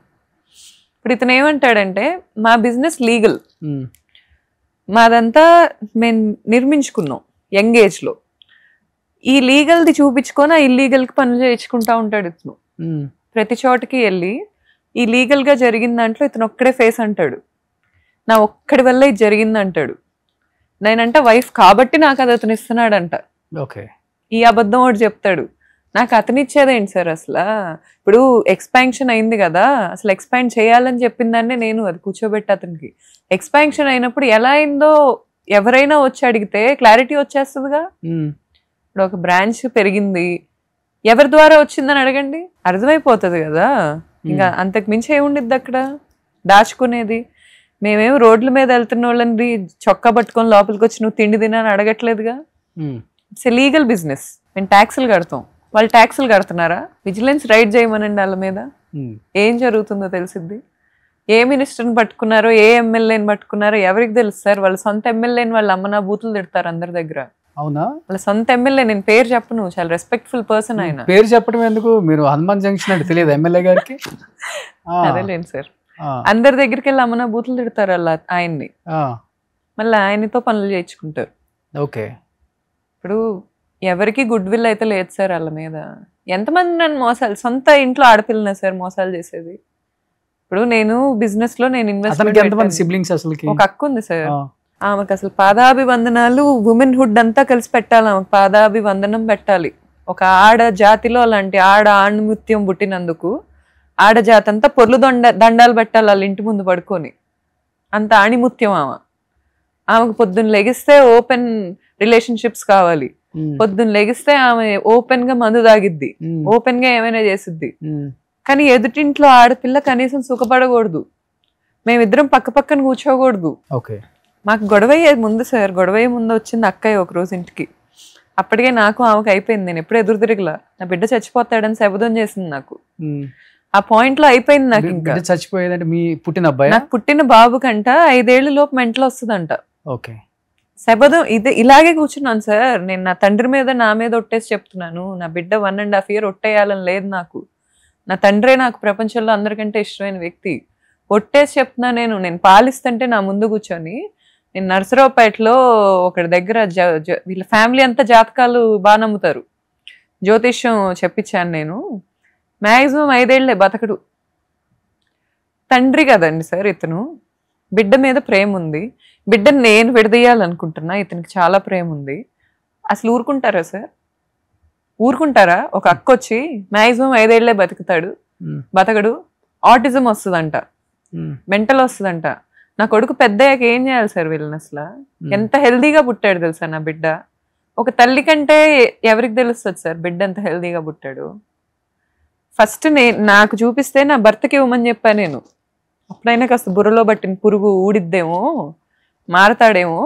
ఇప్పుడు ఇతను ఏమంటాడంటే మా బిజినెస్ లీగల్, మాదంతా మేము నిర్మించుకున్నాం యంగ్ ఏజ్లో, ఈ లీగల్ది చూపించుకొని ఆ ఇల్లీగల్కి పనులు చేయించుకుంటా ఉంటాడు ఇతను. ప్రతి చోటకి వెళ్ళి ఈ లీగల్గా జరిగిన దాంట్లో ఇతను ఒక్కడే ఫేస్ అంటాడు, నా ఒక్కడి వల్ల ఇది జరిగింది అంటాడు. నేనంట వైఫ్ కాబట్టి నాకు అది అతను ఇస్తున్నాడంట. ఓకే, ఈ అబద్ధం ఒకటి చెప్తాడు. నాకు అతను ఇచ్చేదేంటి సార్ అసలు? ఇప్పుడు ఎక్స్పాన్షన్ అయింది కదా, అసలు ఎక్స్పాండ్ చేయాలని చెప్పిన దాన్నే నేను అది కూర్చోబెట్టి అతనికి ఎక్స్పాన్షన్ అయినప్పుడు ఎలా అయిందో ఎవరైనా వచ్చి అడిగితే క్లారిటీ వచ్చేస్తుందిగా. ఇప్పుడు ఒక బ్రాంచ్ పెరిగింది, ఎవరి ద్వారా వచ్చిందని అడగండి, అర్థమైపోతుంది కదా. ఇంకా అంతకు మించి ఏముండిద్ది అక్కడ దాచుకునేది? మేమేమి రోడ్ల మీద వెళ్తున్న వాళ్ళని చొక్కా పట్టుకొని లోపలికి వచ్చి నువ్వు తిండి తినని అడగట్లేదుగా. It's a legal business. మేము ట్యాక్సులు కడతాం, వాళ్ళు ట్యాక్సులు కడుతున్నారా? విజిలెన్స్ రైడ్ చేయమనండి వాళ్ళ మీద, ఏం జరుగుతుందో తెలిసిద్ది. ఏ మినిస్టర్ని పట్టుకున్నారో, ఏ ఎమ్మెల్యేని పట్టుకున్నారో ఎవరికి తెలుసు సార్? వాళ్ళ సొంత ఎమ్మెల్యేని వాళ్ళ అమ్మ నా బూతులు తిడతారు అందరి దగ్గర. అవునా? వాళ్ళ సొంత ఎమ్మెల్యే, నేను పేరు చెప్పను, చాలా రెస్పెక్ట్ఫుల్ పర్సన్ ఆయన. పేరు చెప్పడం ఎందుకు? మీరు హనుమాన్ జంక్షన్ అంటే తెలియదు ఎమ్మెల్యే గారికి? అదేలేండి సార్, అందరి దగ్గరికి వెళ్ళి అమ్మ నా బూతులు తిడతారు వాళ్ళ ఆయన్ని, మళ్ళీ ఆయనతో పనులు చేయించుకుంటారు. ఓకే, ఇప్పుడు ఎవరికి గుడ్ విల్ అయితే లేదు సార్ వాళ్ళ మీద. ఎంతమంది నన్ను మోసాలు, సొంత ఇంట్లో ఆడపిల్లనే సార్ మోసాలు చేసేది. ఇప్పుడు నేను బిజినెస్ లో నేను ఇన్వెస్ట్, ఒక అక్క ఉంది సార్, ఆమెకు అసలు పాదాభివందనాలు, ఉమెన్ హుడ్ అంతా కలిసి పెట్టాలి, ఆమెకు పాదాభివందనం పెట్టాలి. ఒక ఆడ జాతిలో అలాంటి ఆణిముత్యం పుట్టినందుకు ఆడజాతి అంతా పొర్లు దండాలు పెట్టాలి వాళ్ళ ఇంటి ముందు పడుకొని, అంత ఆణిముత్యం ఆమెకు పొద్దున్న లెగిస్తే ఓపెన్ రిలేషన్షిప్స్ కావాలి, పొద్దున్న లెగిస్తే ఆమె ఓపెన్ గా మందు తాగిద్ది, ఓపెన్ గా ఏమైనా చేసిద్ది. కానీ ఎదుటింట్లో ఆడపిల్ల కనీసం సుఖపడకూడదు, మేమిద్దరం పక్క పక్కన కూర్చోకూడదు. మాకు గొడవయ్యే ముందు సార్, గొడవయ్యే ముందు వచ్చింది అక్కయ్య ఒక రోజు ఇంటికి. అప్పటికే నాకు ఆమెకు అయిపోయింది, నేను ఎప్పుడు ఎదురు తిరగలా. నా బిడ్డ చచ్చిపోతాడని శబదం చేసింది నాకు. ఆ పాయింట్ లో అయిపోయింది నాకు. ఇంకా చచ్చిపోయేదంటే మీ పుట్టిన అబ్బాయి? నాకు పుట్టిన బాబు కంట 5 ఏళ్ల లోపు మెంటల్ వస్తుందంట. ఓకే, శబదం ఇలాగే కూర్చున్నాను సార్ నేను. నా తండ్రి మీద నా మీద ఒట్టేసి చెప్తున్నాను, నా బిడ్డ 1.5 years ఒట్టేయాలని లేదు నాకు. నా తండ్రే నాకు ప్రపంచంలో అందరికంటే ఇష్టమైన వ్యక్తి. ఒట్టేసి చెప్తున్నా నేను. నేను పాలిస్తుంటే నా ముందు కూర్చొని, నేను నర్సరావుపేటలో ఒకటి దగ్గర వీళ్ళ ఫ్యామిలీ అంతా జాతకాలు బాగా నమ్ముతారు, జ్యోతిష్యం చెప్పించాను నేను. మ్యాక్సిమం 5 ఏళ్లే బతకడు. తండ్రి కదండి సార్ ఇతను, బిడ్డ మీద ప్రేమ ఉంది, బిడ్డను నేను విడదీయాలనుకుంటున్నా, ఇతనికి చాలా ప్రేమ ఉంది. అసలు ఊరుకుంటారా సార్? ఊరుకుంటారా? ఒక అక్క వచ్చి మ్యాక్సిమం 5 ఏళ్లే బతకడు, ఆటిజం వస్తుందంట, మెంటల్ వస్తుందంట. నా కొడుకు పెద్దయ్యాక ఏం చేయాలి సార్ వీళ్ళని? అసలు ఎంత హెల్దీగా పుట్టాడు తెలుసా నా బిడ్డ. ఒక తల్లి కంటే ఎవరికి తెలుస్తుంది సార్ బిడ్డ ఎంత హెల్దీగా పుట్టాడు? ఫస్ట్ నాకు చూపిస్తే నా భర్తకి ఇవ్వమని చెప్పాను నేను. అప్పుడైనా కాస్త బుర్రలో పట్టిన పురుగు ఊడిద్దేమో, మారతాడేమో.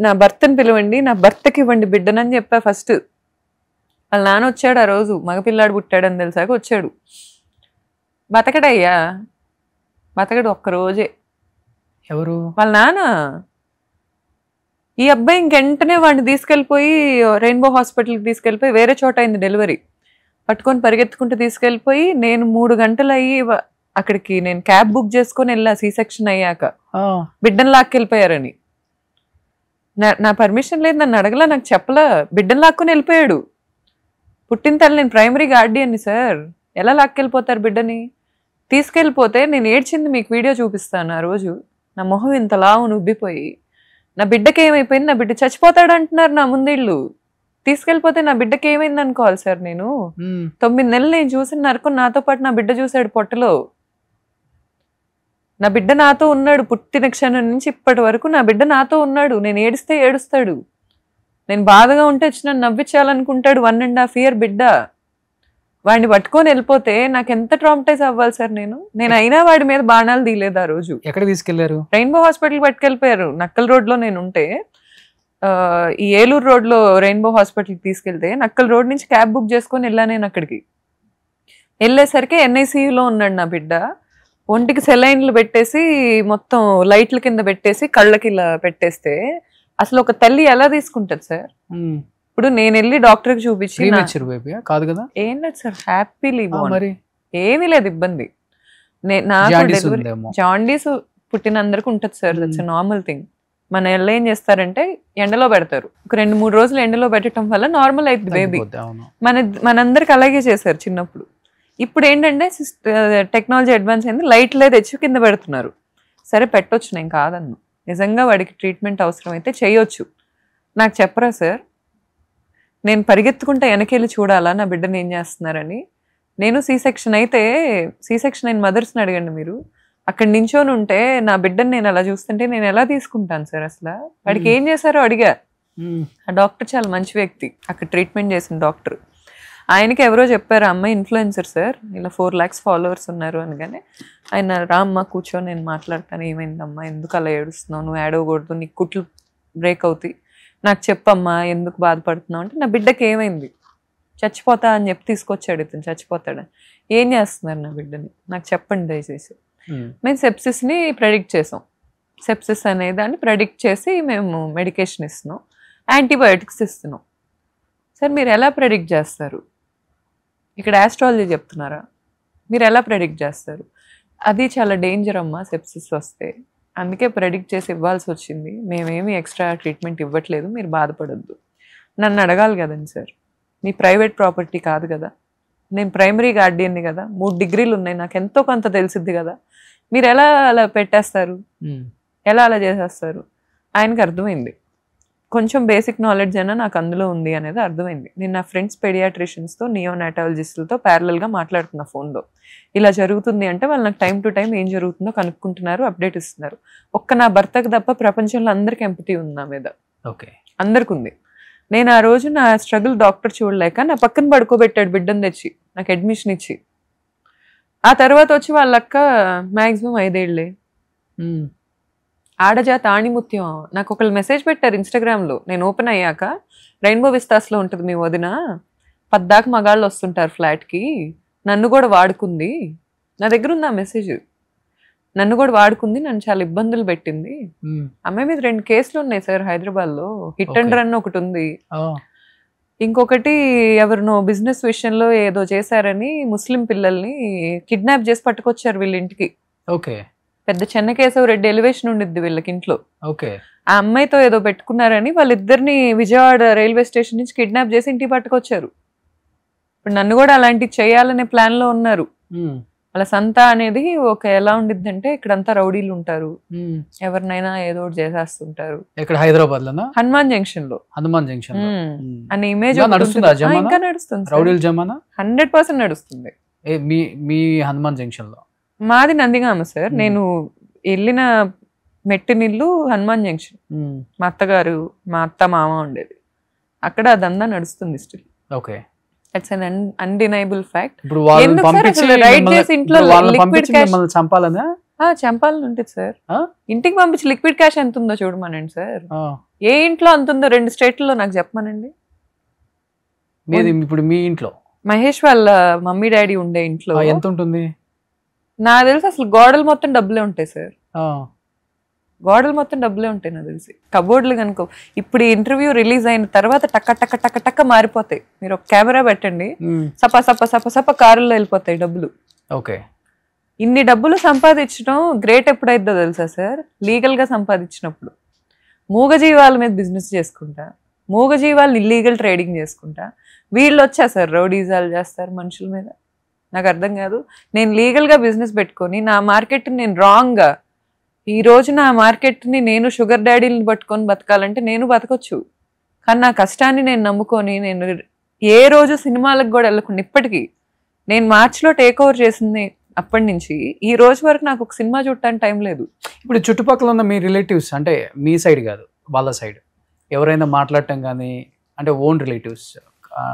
నా భర్తని పిలవండి, నా భర్తకి ఇవ్వండి బిడ్డనని చెప్పా ఫస్ట్. వాళ్ళ నాన్న వచ్చాడు ఆ రోజు, మగపిల్లాడు పుట్టాడని తెలిసాక వచ్చాడు. బతకడయ్యా, బతకడు ఒక్కరోజే. ఎవరు? వాళ్ళ నాన్న. ఈ అబ్బాయి ఇంకెంటనే వాడిని తీసుకెళ్ళిపోయి రెయిన్బో హాస్పిటల్కి తీసుకెళ్ళిపోయి, వేరే చోట అయింది డెలివరీ, పట్టుకొని పరిగెత్తుకుంటూ తీసుకెళ్ళిపోయి, నేను 3 గంటలు అయ్యి అక్కడికి నేను క్యాబ్ బుక్ చేసుకొని వెళ్ళా సీ సెక్షన్ అయ్యాక, బిడ్డను లాక్కెళ్ళిపోయారని. నా పర్మిషన్ లేదు, నన్ను అడగలా, నాకు చెప్పలా, బిడ్డను లాక్కొని వెళ్ళిపోయాడు. పుట్టిన తల్లి, నేను ప్రైమరీ గార్డియన్ని సార్, ఎలా లాక్కెళ్ళిపోతారు బిడ్డని? తీసుకెళ్ళిపోతే నేను ఏడ్చింది మీకు వీడియో చూపిస్తాను. ఆ రోజు నా మొహం ఇంతలా ఉబ్బిపోయి, నా బిడ్డకి ఏమైపోయింది, నా బిడ్డ చచ్చిపోతాడు అంటున్నారు నా ముందేళ్ళు. తీసుకెళ్ళిపోతే నా బిడ్డకి ఏమైంది అనుకోవాలి సార్ నేను? 9 నెలలు నేను చూసిన నరకం నాతో పాటు నా బిడ్డ చూశాడు పొట్టలో. నా బిడ్డ నాతో ఉన్నాడు పుట్టిన క్షణం నుంచి ఇప్పటి వరకు. నా బిడ్డ నాతో ఉన్నాడు, నేను ఏడిస్తే ఏడుస్తాడు, నేను బాధగా ఉంటే వచ్చి నన్ను నవ్వించాలనుకుంటాడు. 1.5 years బిడ్డ. వాడిని పట్టుకొని వెళ్ళిపోతే నాకు ఎంత ట్రామటైజ్ అవ్వాలి సార్ నేను అయినా వాడి మీద బాణాలు తీయలేదు ఆ రోజు. ఎక్కడ తీసుకెళ్లారు? Rainbow hospital పట్టుకెళ్ళిపోయారు. నక్కల్ రోడ్లో నేను ఉంటే, ఈ ఏలూరు రోడ్లో రెయిన్బో హాస్పిటల్కి తీసుకెళ్తే, నక్కల్ రోడ్ నుంచి క్యాబ్ బుక్ చేసుకొని వెళ్ళా నేను. అక్కడికి వెళ్ళేసరికి NICUలో ఉన్నాడు నా బిడ్డ. ఒంటికి సెలైన్లు పెట్టేసి, మొత్తం లైట్ల కింద పెట్టేసి, కళ్ళకి ఇలా పెట్టేస్తే అసలు ఒక తల్లి ఎలా తీసుకుంటది సార్? ఇప్పుడు నేను వెళ్ళి డాక్టర్కి చూపించి ప్రీమెచ్యూర్ బేబీ కాదు కదా? ఏం లేదు సార్, హ్యాపీలీ మరి ఏమీ లేదు ఇబ్బంది. నాకు జాండీస్ డెలివరీ ఉందేమో. జాండీస్ పుట్టిన అందరికి ఉంటుంది సార్, దట్స్ నార్మల్ థింగ్. మన వాళ్ళు ఏం చేస్తారంటే ఎండలో పెడతారు, ఒక 2-3 రోజులు ఎండలో పెట్టడం వల్ల నార్మల్ అవుతుంది బేబీ. అవును. మనందరికి అలాగే చేశారు చిన్నప్పుడు. ఇప్పుడు ఏంటంటే టెక్నాలజీ అడ్వాన్స్ అయింది, లైట్లే తెచ్చి కింద పెడుతున్నారు. సరే పెట్టొచ్చు, నేను కాదన్ను. నిజంగా వాడికి ట్రీట్మెంట్ అవసరం అయితే చేయొచ్చు. నాకు చెప్పరా సార్, నేను పరిగెత్తుకుంటే వెనకెళ్ళి చూడాలా నా బిడ్డను ఏం చేస్తున్నారని? నేను సీసెక్షన్ అయితే, సీసెక్షన్ అయిన మదర్స్ని అడగండి మీరు, అక్కడ నించోని ఉంటే నా బిడ్డని నేను అలా చూస్తుంటే నేను ఎలా తీసుకుంటాను సార్? అసలు వాడికి ఏం చేశారో అడిగా. ఆ డాక్టర్ చాలా మంచి వ్యక్తి, అక్కడ ట్రీట్మెంట్ చేసిన డాక్టర్. ఆయనకి ఎవరో చెప్పారు, అమ్మాయి ఇన్ఫ్లుయెన్సర్ సార్, ఇలా 4 lakhs ఫాలోవర్స్ ఉన్నారు అనగానే ఆయన రామ్మ కూర్చో నేను మాట్లాడతాను, ఏమైందమ్మా, ఎందుకు అలా ఏడుస్తున్నావు, నువ్వు ఏడవకూడదు, నీకు కుట్లు బ్రేక్ అవుతాయి, నాకు చెప్పమ్మా ఎందుకు బాధపడుతున్నావు అంటే, నా బిడ్డకి ఏమైంది, చచ్చిపోతా అని చెప్పి తీసుకొచ్చాడు ఇతను, చచ్చిపోతాడని. ఏం చేస్తున్నారు నా బిడ్డని నాకు చెప్పండి దయచేసి. మేము సెప్సిస్ని ప్రెడిక్ట్ చేసాం. సెప్సిస్ అనే దాన్ని ప్రెడిక్ట్ చేసి మేము మెడికేషన్ ఇస్తున్నాం, యాంటీబయోటిక్స్ ఇస్తున్నాం. సార్ మీరు ఎలా ప్రెడిక్ట్ చేస్తారు? ఇక్కడ ఆస్ట్రాలజీ చెప్తున్నారా? మీరు ఎలా ప్రెడిక్ట్ చేస్తారు? అది చాలా డేంజర్ అమ్మా సెప్సిస్ వస్తే, అందుకే ప్రెడిక్ట్ చేసి ఇవ్వాల్సి వచ్చింది. మేమేమి ఎక్స్ట్రా ట్రీట్మెంట్ ఇవ్వట్లేదు, మీరు బాధపడద్దు. నన్ను అడగాలి కదండి సార్, మీ ప్రైవేట్ ప్రాపర్టీ కాదు కదా, నేను ప్రైమరీ గార్డియన్ని కదా, 3 degrees ఉన్నాయి, నాకు ఎంతో కొంత తెలిసిద్ది కదా, మీరు ఎలా అలా పెట్టేస్తారు, ఎలా అలా చేసేస్తారు? ఆయనకు అర్థమైంది, కొంచెం బేసిక్ నాలెడ్జ్ అయినా నాకు అందులో ఉంది అనేది అర్థమైంది. నేను నా ఫ్రెండ్స్ పెడియాట్రిషియన్స్తో, నియోనాటాలజిస్టులతో ప్యారలల్గా మాట్లాడుతున్నా ఫోన్లో. ఇలా జరుగుతుంది అంటే వాళ్ళు నాకు టైం టు టైం ఏం జరుగుతుందో కనుక్కుంటున్నారు, అప్డేట్ ఇస్తున్నారు. ఒక్క నా భర్తకు తప్ప ప్రపంచంలో అందరికి ఎంపతి ఉంది నా మీద. ఓకే, అందరికి ఉంది. నేను ఆ రోజు నా స్ట్రగుల్ డాక్టర్ చూడలేక నా పక్కన పడుకోబెట్టాడు బిడ్డను తెచ్చి, నాకు అడ్మిషన్ ఇచ్చి. ఆ తర్వాత వచ్చి వాళ్ళ అక్క మ్యాక్సిమం 5 ఏళ్లే, ఆడజాత ఆణిముత్యం. నాకు ఒకళ్ళు మెసేజ్ పెట్టారు ఇన్స్టాగ్రామ్లో, నేను ఓపెన్ అయ్యాక, రెయిన్బో విస్తాస్లో ఉంటుంది మీ వదిన, 10 దాకా మగాళ్ళు వస్తుంటారు ఫ్లాట్కి, నన్ను కూడా వాడుకుంది. నా దగ్గర ఉంది ఆ మెసేజ్. నన్ను కూడా వాడుకుంది, నన్ను చాలా ఇబ్బందులు పెట్టింది. అమ్మాయి మీద 2 కేసులు ఉన్నాయి సార్ హైదరాబాద్లో, హిట్ అండ్ రన్ ఒకటి ఉంది, ఇంకొకటి ఎవరినో బిజినెస్ విషయంలో ఏదో చేశారని ముస్లిం పిల్లల్ని కిడ్నాప్ చేసి పట్టుకొచ్చారు వీళ్ళ ఇంటికి. ఓకే, పెద్ద చెన్నకేశవ రెడ్డి ఎలివేషన్ ఉండిద్ది వీళ్ళకి ఇంట్లో. ఓకే, ఆ అమ్మాయితో ఏదో పెట్టుకున్నారని వాళ్ళిద్దరిని విజయవాడ రైల్వే స్టేషన్ నుంచి కిడ్నాప్ చేసి ఇంటికి పట్టుకొచ్చారు. ఇప్పుడు నన్ను కూడా అలాంటివి చేయాలనే ప్లాన్ లో ఉన్నారు. వాళ్ళ సంత అనేది ఒక ఎలా ఉండిద్ది అంటే, ఇక్కడంతా రౌడీలు ఉంటారు, ఎవరినైనా ఏదో ఒకటి చేసేస్తుంటారు. ఇక్కడ హైదరాబాద్ లో హనుమాన్ జంక్షన్ లో, హనుమాన్ జంక్షన్ అనే ఇమేజ్ ఇంకా నడుస్తుంది, 100% నడుస్తుంది. మీ హనుమాన్ జంక్షన్ లో. మాది నందిగామ సార్, నేను వెళ్ళిన మెట్టినిల్లు హనుమాన్ జంక్షన్. మా అత్తగారు, మా అత్త మామ ఉండేది అక్కడ, అదంతా నడుస్తుంది still. Okay, it's an undeniable fact. చంపాలని ఉంటుంది సార్. ఇంటికి పంపించి లిక్విడ్ క్యాష్ ఎంత ఉందో చూడమనండి సార్. ఏ ఇంట్లో అంత ఉందో 2 స్టేట్లలో నాకు చెప్పమనండి. ఇప్పుడు మీ ఇంట్లో మహేష్ వాళ్ళ మమ్మీ డాడీ ఉండే ఇంట్లో ఎంత ఉంటుంది నాకు తెలిసి? అసలు గోడలు మొత్తం డబ్బులే ఉంటాయి సార్, గోడలు మొత్తం డబ్బులే ఉంటాయి నాకు తెలిసి. కబోర్డ్లు కనుకో ఇప్పుడు ఈ ఇంటర్వ్యూ రిలీజ్ అయిన తర్వాత టక్క టక్క టక్క టక్క మారిపోతాయి. మీరు ఒక కెమెరా పెట్టండి, సప సప సప సప కారుల్లో వెళ్ళిపోతాయి డబ్బులు. ఓకే, ఇన్ని డబ్బులు సంపాదించడం గ్రేట్ ఎప్పుడైద్దో తెలుసా సార్? లీగల్ గా సంపాదించినప్పుడు. మూగజీవాల మీద బిజినెస్ చేసుకుంటా, మూగజీవాలు ఇల్లీగల్ ట్రేడింగ్ చేసుకుంటా, వీళ్ళు వచ్చా సార్ రౌడీజాలు చేస్తారు మనుషుల మీద. నాకు అర్థం కాదు. నేను లీగల్గా బిజినెస్ పెట్టుకొని నా మార్కెట్ని నేను రాంగ్గా, ఈ రోజు నా మార్కెట్ని నేను షుగర్ డాడీని పట్టుకొని బతకాలంటే నేను బతకొచ్చు, కానీ నా కష్టాన్ని నేను నమ్ముకొని నేను ఏ రోజు సినిమాలకు కూడా వెళ్ళకుండా, ఇప్పటికీ నేను మార్చిలో టేక్ ఓవర్ చేసింది అప్పటి నుంచి ఈ రోజు వరకు నాకు ఒక సినిమా చూడటానికి టైం లేదు. ఇప్పుడు చుట్టుపక్కల ఉన్న మీ రిలేటివ్స్, అంటే మీ సైడ్ కాదు వాళ్ళ సైడ్, ఎవరైనా మాట్లాడటం కానీ, అంటే ఓన్ రిలేటివ్స్,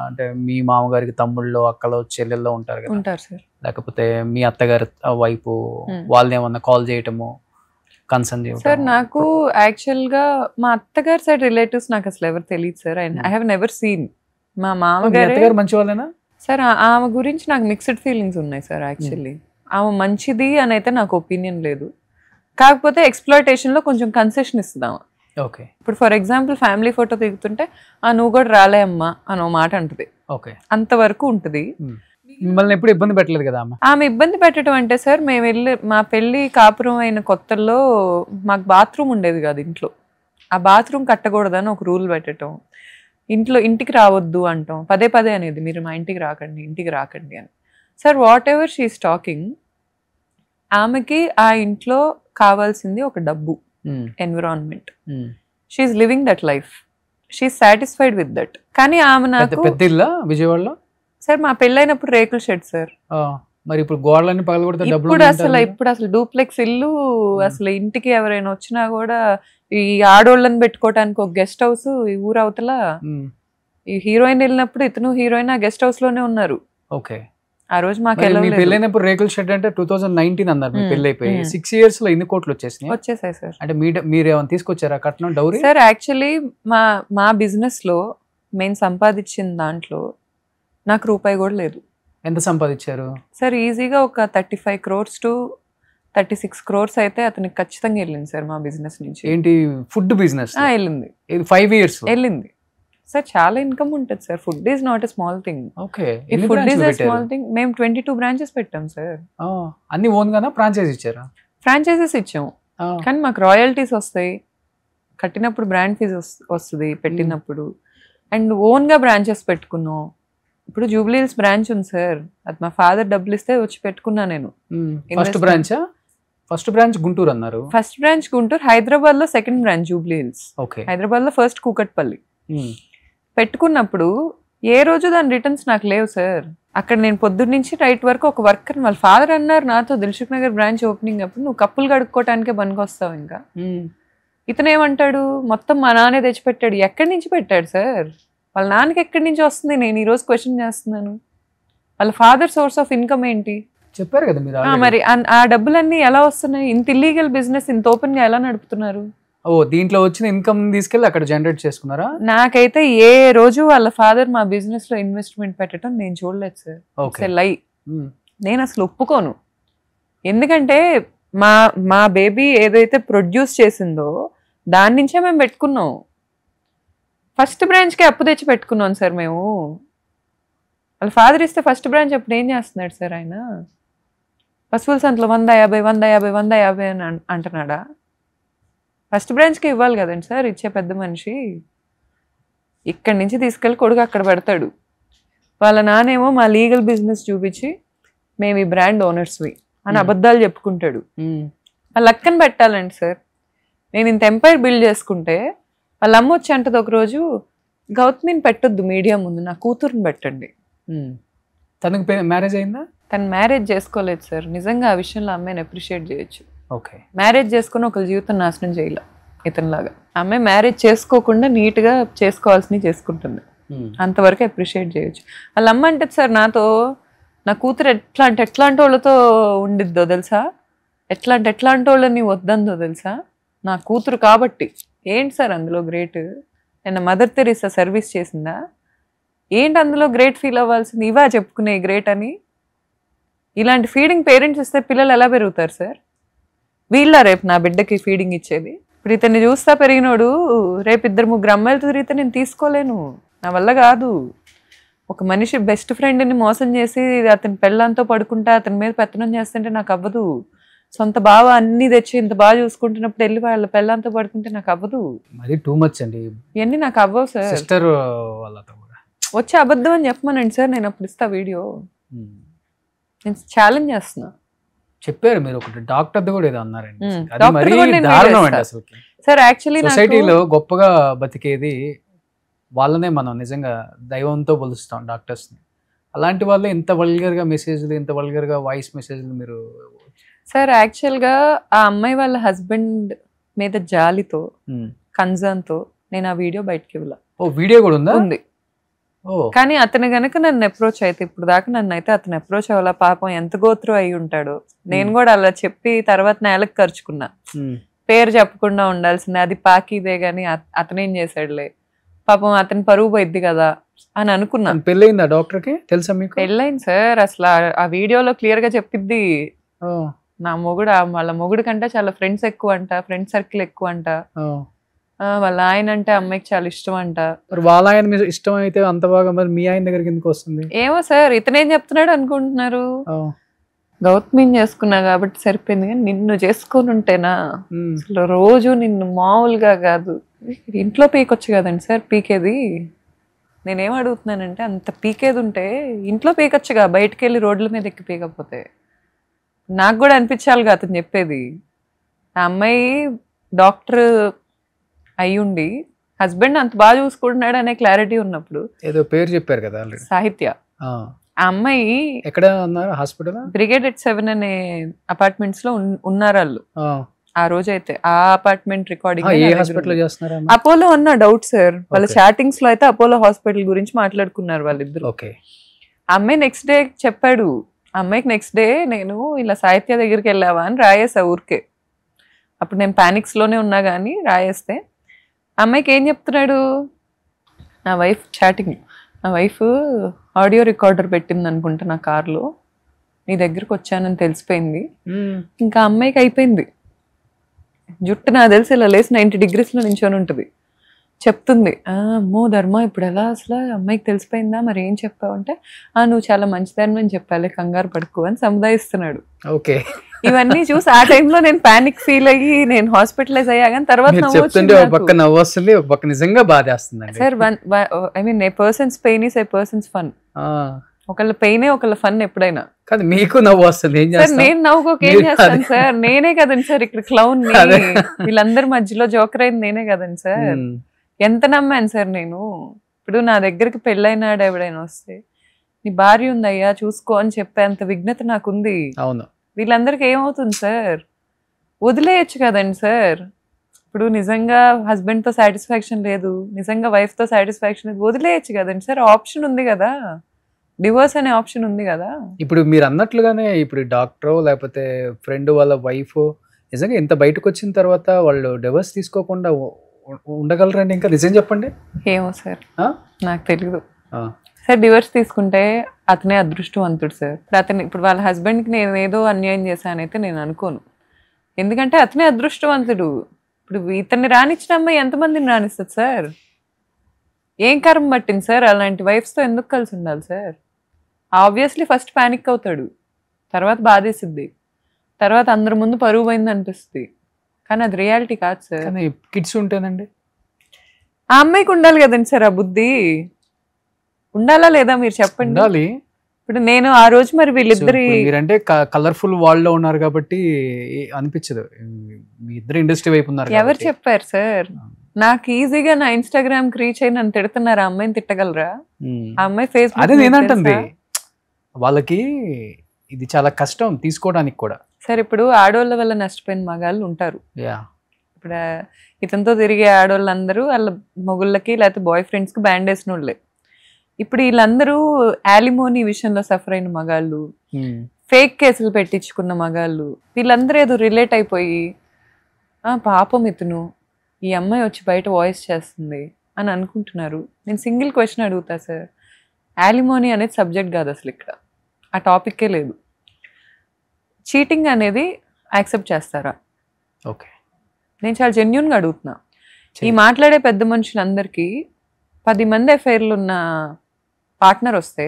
అంటే మీ మామగారికి తమ్ముళ్ళు అక్కలో చెల్లెల్లో ఉంటారు కదా, ఉంటారు సార్, లేకపోతే మీ అత్తగారి వైపు వాళ్ళని ఏమన్నా కాల్ చేయటము, కన్సర్న్ చేయటం? సార్ నాకు యాక్చువల్ గా మా అత్తగారి సైడ్ రిలేటివ్స్ నాకు అసలు ఎవరు తెలియదు sir. I have never seen. మా మామగారు మంచి వాళ్ళేనా సార్? ఆమె గురించి నాకు మిక్స్డ్ ఫీలింగ్స్ ఉన్నాయి సార్. యాక్చువల్లీ ఆమె మంచిది అని అయితే నాకు ఒపీనియన్ లేదు, కాకపోతే ఎక్స్ప్లాయిటేషన్ లో కొంచెం కన్సెషన్ ఇస్తుందాం. ఓకే ఇప్పుడు ఫర్ ఎగ్జాంపుల్ ఫ్యామిలీ ఫోటో దిగుతుంటే నువ్వు కూడా రాలే అమ్మా అనో మాట అంటది. ఓకే అంతవరకు ఉంటుంది. మిమ్మల్ని ఎప్పుడు ఇబ్బంది పెట్టలేదు కదా ఆమె ఇబ్బంది పెట్టడం అంటే సార్, మేము వెళ్ళి మా పెళ్లి కాపురం అయిన కొత్తల్లో మాకు బాత్రూమ్ ఉండేది కాదు ఇంట్లో. ఆ బాత్రూమ్ కట్టకూడదని ఒక రూల్ పెట్టడం, ఇంటికి రావద్దు అంటాం, పదే పదే అనేది మీరు మా ఇంటికి రాకండి అని. Sir whatever she is talking, ఆమెకి ఆ ఇంట్లో కావాల్సింది ఒక డబ్బు, environment. She is living that life, she is satisfied with that. కానీ ఆమె నాకు పెద్ద ఇల్లా విజయవాడలో? సార్ మా పెళ్ళైనప్పుడు రేకుల షెడ్ సార్. మరి ఇప్పుడు గోడలన్నీ పగలగొడితే డబ్బులు ఇప్పుడు అసలు డూప్లెక్స్ ఇల్లు. అసలు ఇంటికి ఎవరైనా వచ్చినా కూడా ఈ ఆడోళ్ళని పెట్టుకోవడానికి ఒక గెస్ట్ హౌస్ ఈ ఊరు అవతల. ఈ హీరోయిన్ వెళ్ళినప్పుడు ఇతను హీరోయిన్ ఆ గెస్ట్ హౌస్ లోనే ఉన్నారు. ఓకే. ఆ రోజు మాకు పెళ్ళైనప్పుడు రేకుల షెడ్ అంటే 2019 అన్నారు మీ పెళ్లి అయిపోయి. 6 years లో ఎన్ని కోట్లు వచ్చేసాయి సార్? అంటే మీరు ఏమైనా తీసుకొచ్చారా కట్నం, డౌరీ? సార్ యాక్చువల్లీ మా బిజినెస్ లో మేము సంపాదించిన దాంట్లో నాకు రూపాయి కూడా లేదు. ఎంత సంపాదించారు సార్? ఈజీగా ఒక 35 crores to 36 crores అయితే అతనికి ఖచ్చితంగా వెళ్ళింది సార్ మా బిజినెస్ నుంచి. ఏంటి ఫుడ్ బిజినెస్? వెళ్ళింది. 5 years వెళ్ళింది సార్. చాలా ఇన్కమ్ ఉంటుంది sir. Food is not a small thing. Okay. Food is a small thing. మేము 22 branches పెట్టాం సార్. అన్ని ఓన్ గానా ఫ్రాంచైజ్ ఇచ్చారా? ఫ్రాంచైజెస్ ఇచ్చాం, కానీ మాకు రాయల్టీస్ వస్తాయి, కట్టినప్పుడు బ్రాండ్ ఫీజ్ వస్తుంది పెట్టినప్పుడు. అండ్ ఓన్ గా బ్రాంచెస్ పెట్టుకున్నాం. ఇప్పుడు జూబ్లీ హిల్స్ బ్రాంచ్ ఉంది సార్, అది మా ఫాదర్ డబ్బులు ఇస్తే వచ్చి పెట్టుకున్నా నేను. ఫస్ట్ బ్రాంచ్ గుంటూరు అన్నారు. ఫస్ట్ బ్రాంచ్ గుంటూరు, హైదరాబాద్ లో second branch Jubilee hills. Hyderabad లో ఫస్ట్ కూకట్పల్లి పెట్టుకున్నప్పుడు ఏ రోజు దాని రిటర్న్స్ నాకు లేవు సార్. అక్కడ నేను పొద్దున్న నుంచి నైట్ వరకు ఒక వర్కర్, వాళ్ళ ఫాదర్ అన్నారు నాతో, దిల్సుఖ్ నగర్ బ్రాంచ్ ఓపెనింగ్ అప్పుడు నువ్వు కప్పులు కడుక్కోవటానికే పనికొస్తావు. ఇంకా ఇతను ఏమంటాడు, మొత్తం మా నాన్నే తెచ్చిపెట్టాడు. ఎక్కడి నుంచి పెట్టాడు సార్? వాళ్ళ నాన్నకి ఎక్కడి నుంచి వస్తుంది? నేను ఈరోజు క్వశ్చన్ చేస్తున్నాను. వాళ్ళ ఫాదర్ సోర్స్ ఆఫ్ ఇన్కమ్ ఏంటి చెప్పారు కదా మీరు. మరి ఆ డబ్బులన్నీ ఎలా వస్తున్నాయి? ఇంత ఇల్లీగల్ బిజినెస్ ఇంత ఓపెన్ గా ఎలా నడుపుతున్నారు? దీంట్లో వచ్చిన ఇన్కమ్ తీసుకెళ్ళి అక్కడ జనరేట్ చేసుకున్నారా? నాకైతే ఏ రోజు వాళ్ళ ఫాదర్ మా బిజినెస్ లో ఇన్వెస్ట్మెంట్ పెట్టడం నేను చూడలేదు సార్. లై నేను అసలు ఒప్పుకోను. ఎందుకంటే మా బేబీ ఏదైతే ప్రొడ్యూస్ చేసిందో దాని నుంచే మేము పెట్టుకున్నాం. ఫస్ట్ బ్రాంచ్కి అప్పు తెచ్చి పెట్టుకున్నాం సార్ మేము. వాళ్ళ ఫాదర్ ఇస్తే ఫస్ట్ బ్రాంచ్ అప్పుడు ఏం చేస్తున్నాడు సార్ ఆయన? పశువుల సంతలో 150 అని అంటున్నాడా? ఫస్ట్ బ్రాంచ్కి ఇవ్వాలి కదండి సార్ ఇచ్చే పెద్ద మనిషి. ఇక్కడి నుంచి తీసుకెళ్ళి కొడుకు అక్కడ పెడతాడు. వాళ్ళ నానేమో మా లీగల్ బిజినెస్ చూపించి మేము ఈ బ్రాండ్ ఓనర్స్వి అని అబద్ధాలు చెప్పుకుంటాడు. వాళ్ళ అక్కని పెట్టాలండి సార్. నేను ఇంత ఎంపైర్ బిల్డ్ చేసుకుంటే వాళ్ళ అమ్మ వచ్చి అంటది ఒకరోజు, గౌతమిని పెట్టొద్దు మీడియా ముందు, నా కూతురుని పెట్టండి. తనకు మ్యారేజ్ అయిందా? తను మ్యారేజ్ చేసుకోలేదు సార్. నిజంగా ఆ విషయంలో అమ్మాయిని అప్రిషియేట్ చేయొచ్చు. ఓకే. మ్యారేజ్ చేసుకుని ఒక జీవితం నాశనం చేయాల ఇతనిలాగా. అమ్మాయి మ్యారేజ్ చేసుకోకుండా నీట్గా చేసుకోవాల్సినవి చేసుకుంటుంది, అంతవరకు అప్రిషియేట్ చేయొచ్చు. వాళ్ళ అమ్మ అంటే సార్ నాతో, నా కూతురు ఎట్లాంటి వాళ్ళతో ఉండిద్దో తెలుసా, ఎట్లాంటి వాళ్ళని వద్దందో తెలుసా, నా కూతురు కాబట్టి. ఏంటి సార్ అందులో గ్రేట్? నేను మదర్ తెరీసా సర్వీస్ చేసిందా? ఏంటి అందులో గ్రేట్ ఫీల్ అవ్వాల్సింది? ఇవా చెప్పుకునే గ్రేట్ అని? ఇలాంటి ఫీడింగ్ పేరెంట్స్ ఇస్తే పిల్లలు ఎలా పెరుగుతారు సార్? వీళ్ళ రేపు నా బిడ్డకి ఫీడింగ్ ఇచ్చేది? ఇప్పుడు ఇతన్ని చూస్తా పెరిగినోడు రేపు 2-3 అమ్మాయిలతో తిరిగితే నేను తీసుకోలేను, నా వల్ల కాదు. ఒక మనిషి బెస్ట్ ఫ్రెండ్ని మోసం చేసి అతని పెళ్ళంతో పడుకుంటా అతని మీద పెత్తనం చేస్తుంటే నాకు అవ్వదు. సొంత బావ అన్ని తెచ్చి ఇంత బాగా చూసుకుంటున్నప్పుడు వెళ్ళి వాళ్ళ పెళ్ళంతో పడుకుంటే నాకు అవ్వదు. మరి టూ మచ్ అండి ఇవన్నీ నాకు అవ్వవు సార్. సిస్టర్ వాళ్ళతో కూడా వచ్చి అబద్ధం అని చెప్పమనండి సార్, నేను అప్పుడు ఇస్తా వీడియో. నేను ఛాలెంజ్ చేస్తున్నా. చెప్పారు మీరు ఒకటి డాక్టర్ కూడా ఏదో అన్నారండి. సార్ యాక్చువల్లీ సొసైటీలో గొప్పగా బతికేది వాళ్ళనే మనం నిజంగా దైవంతో పోలుస్తాం డాక్టర్స్ ని. అలాంటి వాళ్ళే ఇంత వల్గర్ గా మెసేజ్లు, ఇంత వల్గర్ గా వాయిస్ మెసేజ్లు మీరు. సార్ యాక్చువల్గా ఆ అమ్మాయి వాళ్ళ హస్బెండ్ మీద జాలితో కన్సర్న్ తో నేను ఆ వీడియో బయటకి ఇవ్వాల. ఓ వీడియో కూడా ఉందా? ఉంది. కానీ అతను గనక నన్ను అప్రోచ్ అయితే, ఇప్పుడు దాకా నన్ను అయితే అతను అప్రోచ్ అవ్వాల, పాపం ఎంత గోత్రం అయి ఉంటాడో. నేను కూడా అలా చెప్పి తర్వాత నేలకు ఖర్చుకున్నా, పేరు చెప్పకుండా ఉండాల్సిందే, అది పాకిదే గాని అతనేం చేశాడులే, పాపం అతని పరువు పోయిద్ది కదా అని అనుకున్నా. పెళ్ళయిందా డాక్టర్ కి? తెలుసా మీకు? పెళ్ళైంది సార్. అసలు ఆ వీడియోలో క్లియర్ గా చెప్పిద్ది, నా మొగుడు వాళ్ళ మొగుడు కంటే చాలా ఫ్రెండ్స్ ఎక్కువ అంట, ఫ్రెండ్ సర్కిల్ ఎక్కువ అంట. వాళ్ళ ఆయన అంటే అమ్మాయికి చాలా ఇష్టం అంట. మరి వాళ్ళ ఆయన మీద ఇష్టం అయితే అంత బాగా మరి మీ ఆయన దగ్గరికి ఎందుకు వస్తుంది? ఏమో సార్, ఇతనేం చెప్తున్నాడు అనుకుంటున్నారు, గౌతమిని చేసుకున్నా కాబట్టి సరిపోయింది, కానీ నిన్ను చేసుకొని ఉంటేనా అసలు రోజు నిన్ను మామూలుగా కాదు, ఇంట్లో పీకొచ్చు కదండి సార్. పీకేది నేనేం అడుగుతున్నానంటే, అంత పీకేది ఉంటే ఇంట్లో పీకొచ్చుగా, బయటకు వెళ్ళి రోడ్ల మీద ఎక్కి పీకపోతే. నాకు కూడా అనిపించాలిగా అతను చెప్పేది. ఆ అమ్మాయి డాక్టర్ అయ్యుండి హస్బెండ్ అంత బాగా చూసుకుంటున్నాడు అనే క్లారిటీ ఉన్నప్పుడు. ఏదో పేరు చెప్పారు కదా సాహిత్య. ఆ అమ్మాయి ఎక్కడ ఉన్నారు? హాస్పిటల్ బ్రిగేడ్ ఎట్ 7 అనే అపార్ట్మెంట్స్ లో ఉన్నారు వాళ్ళు ఆ రోజు. అయితే ఆ అపార్ట్మెంట్ రికార్డింగ్ అపోలో అన్న డౌట్ సార్. వాళ్ళ చాటింగ్స్ లో అయితే అపోలో హాస్పిటల్ గురించి మాట్లాడుకున్నారు వాళ్ళిద్దరు. ఆ అమ్మాయి నెక్స్ట్ డే చెప్పాడు, అమ్మాయికి నెక్స్ట్ డే నేను ఇలా సాహిత్య దగ్గరికి వెళ్ళావా అని రాయేసా ఊరికే. అప్పుడు నేను పానిక్స్ లోనే ఉన్నా కానీ రాయేస్తే అమ్మాయికి ఏం చెప్తున్నాడు, నా వైఫ్ చాటింగ్, నా వైఫ్ ఆడియో రికార్డర్ పెట్టింది అనుకుంటా నా కార్లో, నీ దగ్గరకు వచ్చానని తెలిసిపోయింది. ఇంకా అమ్మాయికి అయిపోయింది. జుట్టు నాకు తెలిసి ఇలా లేసి 90 degrees నించొని ఉంటుంది. చెప్తుంది, అమ్మో ధర్మ ఇప్పుడు ఎలా అసలు అమ్మాయికి తెలిసిపోయిందా, మరి ఏం చెప్పావు అంటే, నువ్వు చాలా మంచిదాన్ని అని చెప్పాలి, కంగారు పడుకో అని సముదాయిస్తున్నాడు. ఓకే, ఇవన్నీ చూసి ఆ టైంలో నేను పానిక్ ఫీల్ అయ్యి నేను హాస్పిటలైజ్ అయ్యా. కానీ తర్వాత నవ్వొస్తుంది, ఒక పక్క నిజంగా బాధేస్తుంది sir. I mean A persons pain is a persons fun. ఒకళ్ళ పెయినే ఒకళ్ళ ఫన్ ఎప్పుడైనా. కాదు మీకు నవ్వు వస్తుంది, నేను నవ్వుకోక ఏం చేస్తాను సార్, నేనే కదండి సార్ ఇక్కడ క్లౌన్, వీళ్ళందరి మధ్యలో జోకర్ అయింది నేనే కదండి సార్. ఎంత నమ్మాను సార్ నేను. ఇప్పుడు నా దగ్గరికి పెళ్ళైనాడు ఎవడైనా వస్తే, నీ భార్య ఉందయ్యా చూసుకో అని చెప్పేంత విఘ్నత నాకుంది. అవును, వీళ్ళందరికీ ఏమవుతుంది సార్, వదిలేయచ్చు కదండి సార్. ఇప్పుడు నిజంగా హస్బెండ్తో సాటిస్ఫాక్షన్ లేదు, నిజంగా వైఫ్తో సాటిస్ఫాక్షన్ లేదు, వదిలేయచ్చు కదండి సార్. ఆప్షన్ ఉంది కదా, డివోర్స్ అనే ఆప్షన్ ఉంది కదా. ఇప్పుడు మీరు అన్నట్లుగానే ఇప్పుడు డాక్టర్ లేకపోతే ఫ్రెండ్ వాళ్ళ వైఫ్ నిజంగా ఇంత బయటకు వచ్చిన తర్వాత వాళ్ళు డివోర్స్ తీసుకోకుండా ఉండగలరండి? ఇంకా నిజం చెప్పండి. ఏమో సార్, నాకు తెలీదు సార్. డివోర్స్ తీసుకుంటే అతనే అదృష్టవంతుడు సార్. ఇప్పుడు వాళ్ళ హస్బెండ్కి నేను ఏదో అన్యాయం చేశానైతే నేను అనుకోను, ఎందుకంటే అతనే అదృష్టవంతుడు. ఇప్పుడు ఇతన్ని రానిచ్చిన అమ్మాయి ఎంతమందిని రానిస్తుంది సార్? ఏం కర్మ పట్టింది సార్? అలాంటి వైఫ్స్తో ఎందుకు కలిసి ఉండాలి సార్? ఆబ్వియస్లీ ఫస్ట్ ప్యానిక్ అవుతాడు, తర్వాత బాధేసిద్ది, తర్వాత అందరి ముందు పరువు పోయింది అనిపిస్తుంది. కానీ అది రియాలిటీ కాదు సార్. కిడ్స్ ఉంటేనండి ఆ అమ్మాయికి ఉండాలి కదండి సార్, ఆ బుద్ధి ఉండాలా లేదా మీరు చెప్పండి. ఇప్పుడు నేను ఆ రోజు మరి వీళ్ళిద్దరి మీరంటే కలర్ఫుల్ వరల్డ్ లో ఉన్నారు కాబట్టి అనిపించదు, మీ ఇద్దరు ఇండస్ట్రీ వైపు ఉన్నారు. ఎవరు చెప్పారు సార్? నాకు ఈజీగా నా ఇన్స్టాగ్రామ్ కి రీచ్ అయ్యి నన్ను తిడుతున్నారు, ఆ అమ్మాయిని తిట్టగలరా? ఆ అమ్మాయి ఫేస్బుక్, అదే నేనంటుంది, వాళ్ళకి ఇది చాలా కష్టం తీసుకోవడానికి కూడా సార్. ఇప్పుడు ఆడోళ్ళ వల్ల నష్టపోయిన మగాళ్ళు ఉంటారు. ఇప్పుడు ఇతనితో తిరిగే ఆడోళ్ళందరూ వాళ్ళ మొగుళ్ళకి లేకపోతే బాయ్ ఫ్రెండ్స్ కి బ్యాండ్ వేసిన వాళ్ళే. ఇప్పుడు వీళ్ళందరూ యాలిమోనీ విషయంలో సఫర్ అయిన మగాళ్ళు, ఫేక్ కేసులు పెట్టించుకున్న మగాళ్ళు, వీళ్ళందరూ ఏదో రిలేట్ అయిపోయి పాపం ఇతను ఈ అమ్మాయి వచ్చి బయట వాయిస్ చేస్తుంది అని అనుకుంటున్నారు. నేను సింగిల్ క్వశ్చన్ అడుగుతా సార్, యాలిమోనీ అనేది సబ్జెక్ట్ కాదు అసలు, ఇక్కడ ఆ టాపిక్కే లేదు. చీటింగ్ అనేది యాక్సెప్ట్ చేస్తారా? ఓకే, నేను చాలా జెన్యున్గా అడుగుతున్నా. ఈ మాట్లాడే పెద్ద మనుషులందరికీ 10 మంది అఫైర్లు ఉన్న పార్ట్నర్ వస్తే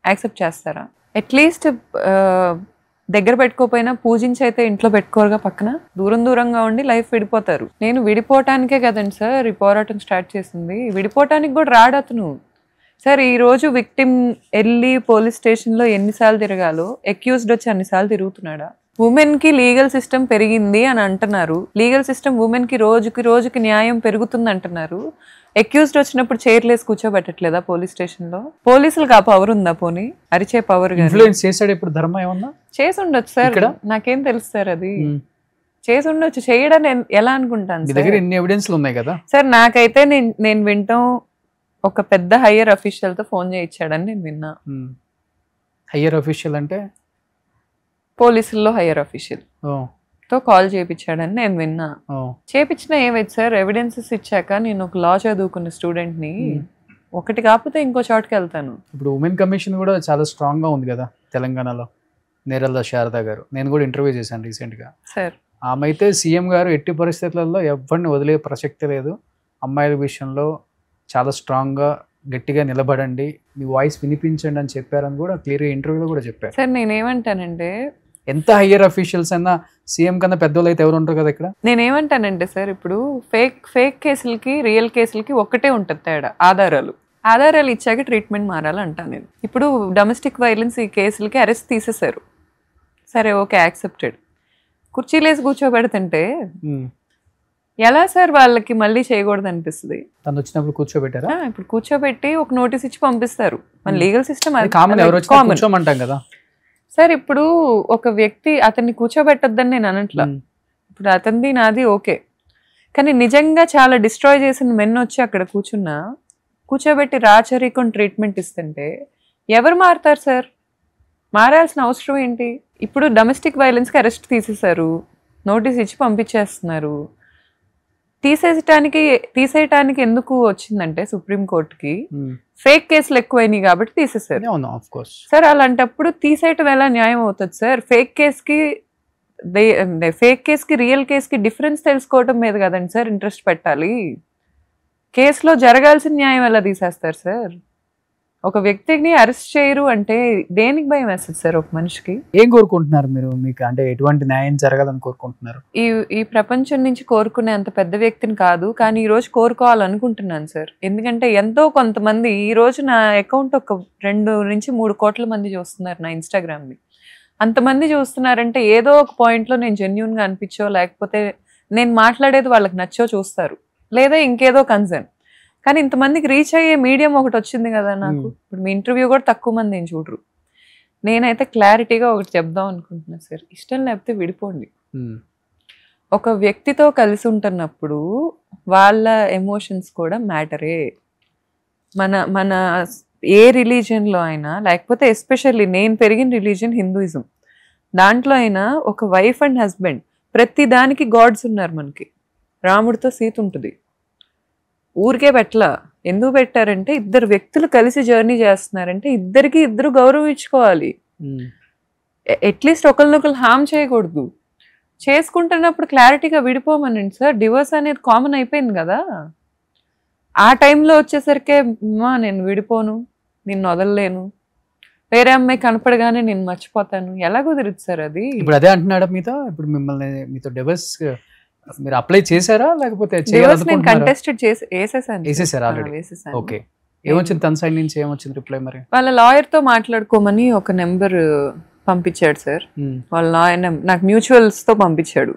యాక్సెప్ట్ చేస్తారా? అట్లీస్ట్ దగ్గర పెట్టుకోపోయినా పూజించి అయితే ఇంట్లో పెట్టుకోరుగా, పక్కన దూరం దూరంగా ఉండి లైఫ్ విడిపోతారు. నేను విడిపోవటానికే కదండి సార్ ఈ పోరాటం స్టార్ట్ చేసింది, విడిపోవటానికి కూడా రాడు అతను సార్. ఈ రోజు విక్టిమ్ వెళ్ళి పోలీస్ స్టేషన్లో ఎన్నిసార్లు తిరగాలో అక్యూజ్డ్ వచ్చి అన్నిసార్లు తిరుగుతున్నాడా? ఉమెన్ కి లీగల్ సిస్టమ్ పెరిగింది అని అంటున్నారు, లీగల్ సిస్టమ్ ఉమెన్ కి రోజుకి రోజుకి న్యాయం పెరుగుతుంది అంటున్నారు. అక్యూజ్డ్ వచ్చినప్పుడు చైర్లేసి కూర్చోబెట్టట్లేదా పోలీస్ స్టేషన్ లో? పోలీసులకు ఆ పవర్ ఉందా? పోనీ అరిచే పవర్ చేశాడు ఇప్పుడు ధర్మ ఏమన్నా చేసి ఉండొచ్చు సార్, నాకేం తెలుసు సార్, అది చేసి ఉండొచ్చు. చేయడని ఎలా అనుకుంటాను సార్? నాకైతే నేను వింటాం ఒక పెద్ద హయ్యర్ అఫీషియల్ తో ఫోన్ చేయించాడని నేను విన్నా. హయ్యర్ అఫీషియల్ అంటే పోలీసుల్లో హయ్యర్ అఫీషియల్ తో కాల్ చేయించాడని నేను విన్నా. చేపించిన ఏమైంది సార్? ఎవిడెన్సెస్ ఇచ్చాక నేను ఒక లా చదువుకున్న స్టూడెంట్ ని ఒకటి కాకపోతే ఇంకో చోటుకి వెళ్తాను. ఇప్పుడు ఉమెన్ కమిషన్ కూడా చాలా స్ట్రాంగ్ గా ఉంది కదా తెలంగాణలో, నేరల్ల శారద గారు. నేను కూడా ఇంటర్వ్యూ చేశాను రీసెంట్ గా సార్. ఆమె అయితే సీఎం గారు ఎట్టి పరిస్థితులలో ఎవరిని వదిలే ప్రసక్తి లేదు, అమ్మాయిల విషయంలో చాలా స్ట్రాంగ్గా గట్టిగా నిలబడండి, మీ వాయిస్ వినిపించండి అని చెప్పారని కూడా క్లియర్గా ఇంటర్వ్యూలో కూడా చెప్పారు. సార్ నేనేమంటానంటే, ఎంత హయ్యర్ అఫీషియల్స్ అయినా సీఎం కన్నా పెద్దోళ్ళు అయితే ఎవరు ఉంటారు కదా ఇక్కడ. నేనేమంటానంటే సార్, ఇప్పుడు ఫేక్ కేసులకి రియల్ కేసులకి ఒక్కటే ఉంటుంది తేడా, ఆధారాలు ఇచ్చాక ట్రీట్మెంట్ మారాలంటాను నేను. ఇప్పుడు డొమెస్టిక్ వైలెన్స్ ఈ కేసులకి అరెస్ట్ తీసేశారు, సరే ఓకే యాక్సెప్టెడ్. కుర్చీలేసి కూర్చోబెడుతుంటే ఎలా సార్ వాళ్ళకి మళ్ళీ చేయకూడదు అనిపిస్తుంది. తను వచ్చినప్పుడు కూర్చోబెట్టారా? ఇప్పుడు కూర్చోబెట్టి ఒక నోటీస్ ఇచ్చి పంపిస్తారు. మన లీగల్ సిస్టమ్ కామన్ కదా సార్. ఇప్పుడు ఒక వ్యక్తి అతన్ని కూర్చోబెట్టొద్దని నేను అనట్లా, ఇప్పుడు అతనిది నాది ఓకే, కానీ నిజంగా చాలా డిస్ట్రాయ్ చేసిన మెన్ వచ్చి అక్కడ కూర్చోబెట్టి రాచరికం ట్రీట్మెంట్ ఇస్తుంటే ఎవరు మారుతారు సార్? మారాల్సిన అవసరం ఏంటి? ఇప్పుడు డొమెస్టిక్ వైలెన్స్కి అరెస్ట్ తీసేశారు, నోటీస్ ఇచ్చి పంపించేస్తున్నారు. తీసేయటానికి ఎందుకు వచ్చిందంటే సుప్రీంకోర్టుకి ఫేక్ కేసులు ఎక్కువైనాయి కాబట్టి తీసేశారు సార్. అలాంటప్పుడు తీసేయటం ఎలా న్యాయం అవుతుంది సార్? ఫేక్ కేసుకి రియల్ కేసుకి డిఫరెన్స్ తెలుసుకోవటం మీద కదండి సార్ ఇంట్రెస్ట్ పెట్టాలి. కేసులో జరగాల్సిన న్యాయం ఎలా తీసేస్తారు సార్? ఒక వ్యక్తిని అరెస్ట్ చేయరు అంటే దేనికి భయం వేస్తుంది సార్ ఒక మనిషికి? ఏం కోరుకుంటున్నారు మీరు? మీకు అంటే ఎటువంటి న్యాయం జరగాలని కోరుకుంటున్నారు? ఈ ప్రపంచం నుంచి కోరుకునే అంత పెద్ద వ్యక్తిని కాదు, కానీ ఈ రోజు కోరుకోవాలనుకుంటున్నాను సార్. ఎందుకంటే ఎంతో కొంతమంది ఈ రోజు నా అకౌంట్ ఒక 2 నుంచి 3 కోట్ల మంది చూస్తున్నారు నా ఇన్స్టాగ్రామ్ని. అంతమంది చూస్తున్నారంటే ఏదో ఒక పాయింట్లో నేను జెన్యూన్గా అనిపించో, లేకపోతే నేను మాట్లాడేది వాళ్ళకి నచ్చో చూస్తారు, లేదా ఇంకేదో కన్సర్న్. కానీ ఇంతమందికి రీచ్ అయ్యే మీడియం ఒకటి వచ్చింది కదా నాకు. ఇప్పుడు మీ ఇంటర్వ్యూ కూడా తక్కువ మంది ఏం చూడరు. నేనైతే క్లారిటీగా ఒకటి చెప్దాం అనుకుంటున్నా సార్, ఇష్టం లేకపోతే విడిపోండి. ఒక వ్యక్తితో కలిసి ఉంటున్నప్పుడు వాళ్ళ ఎమోషన్స్ కూడా మ్యాటరే. మన ఏ రిలీజియన్లో అయినా, లేకపోతే ఎస్పెషల్లీ నేను పెరిగిన రిలీజియన్ హిందూయిజం, దాంట్లో అయినా ఒక వైఫ్ అండ్ హస్బెండ్ ప్రతి దానికి గాడ్స్ ఉన్నారు మనకి. రాముడితో సీత ఉంటుంది, ఊరికే పెట్టలా. ఎందుకు పెట్టారంటే ఇద్దరు వ్యక్తులు కలిసి జర్నీ చేస్తున్నారంటే ఇద్దరు గౌరవం ఇచ్చుకోవాలి. అట్లీస్ట్ ఒకరినొకరు హామ్ చేయకూడదు. చేసుకుంటున్నప్పుడు క్లారిటీగా విడిపోమనండి సార్. డివోర్స్ అనేది కామన్ అయిపోయింది కదా. ఆ టైంలో వచ్చేసరికి నేను విడిపోను, నిన్ను వదలలేను, వేరే అమ్మాయి కనపడగానే నేను మర్చిపోతాను, ఎలా కుదిరిద్ది సార్ అది? ఇప్పుడు అదే అంటున్నాడు మీతో. ఇప్పుడు మీతో డివోర్స్ మీరు అప్లై చేశారా లేకపోతే ఓకే, ఏమొచ్చింది తన సైడ్ నుంచి? ఏమొచ్చింది రిప్లై? మరి వాళ్ళ లాయర్ తో మాట్లాడుకోమని ఒక నెంబర్ పంపించాడు సార్. వాళ్ళ లాయర్ నాకు మ్యూచువల్స్ తో పంపించాడు.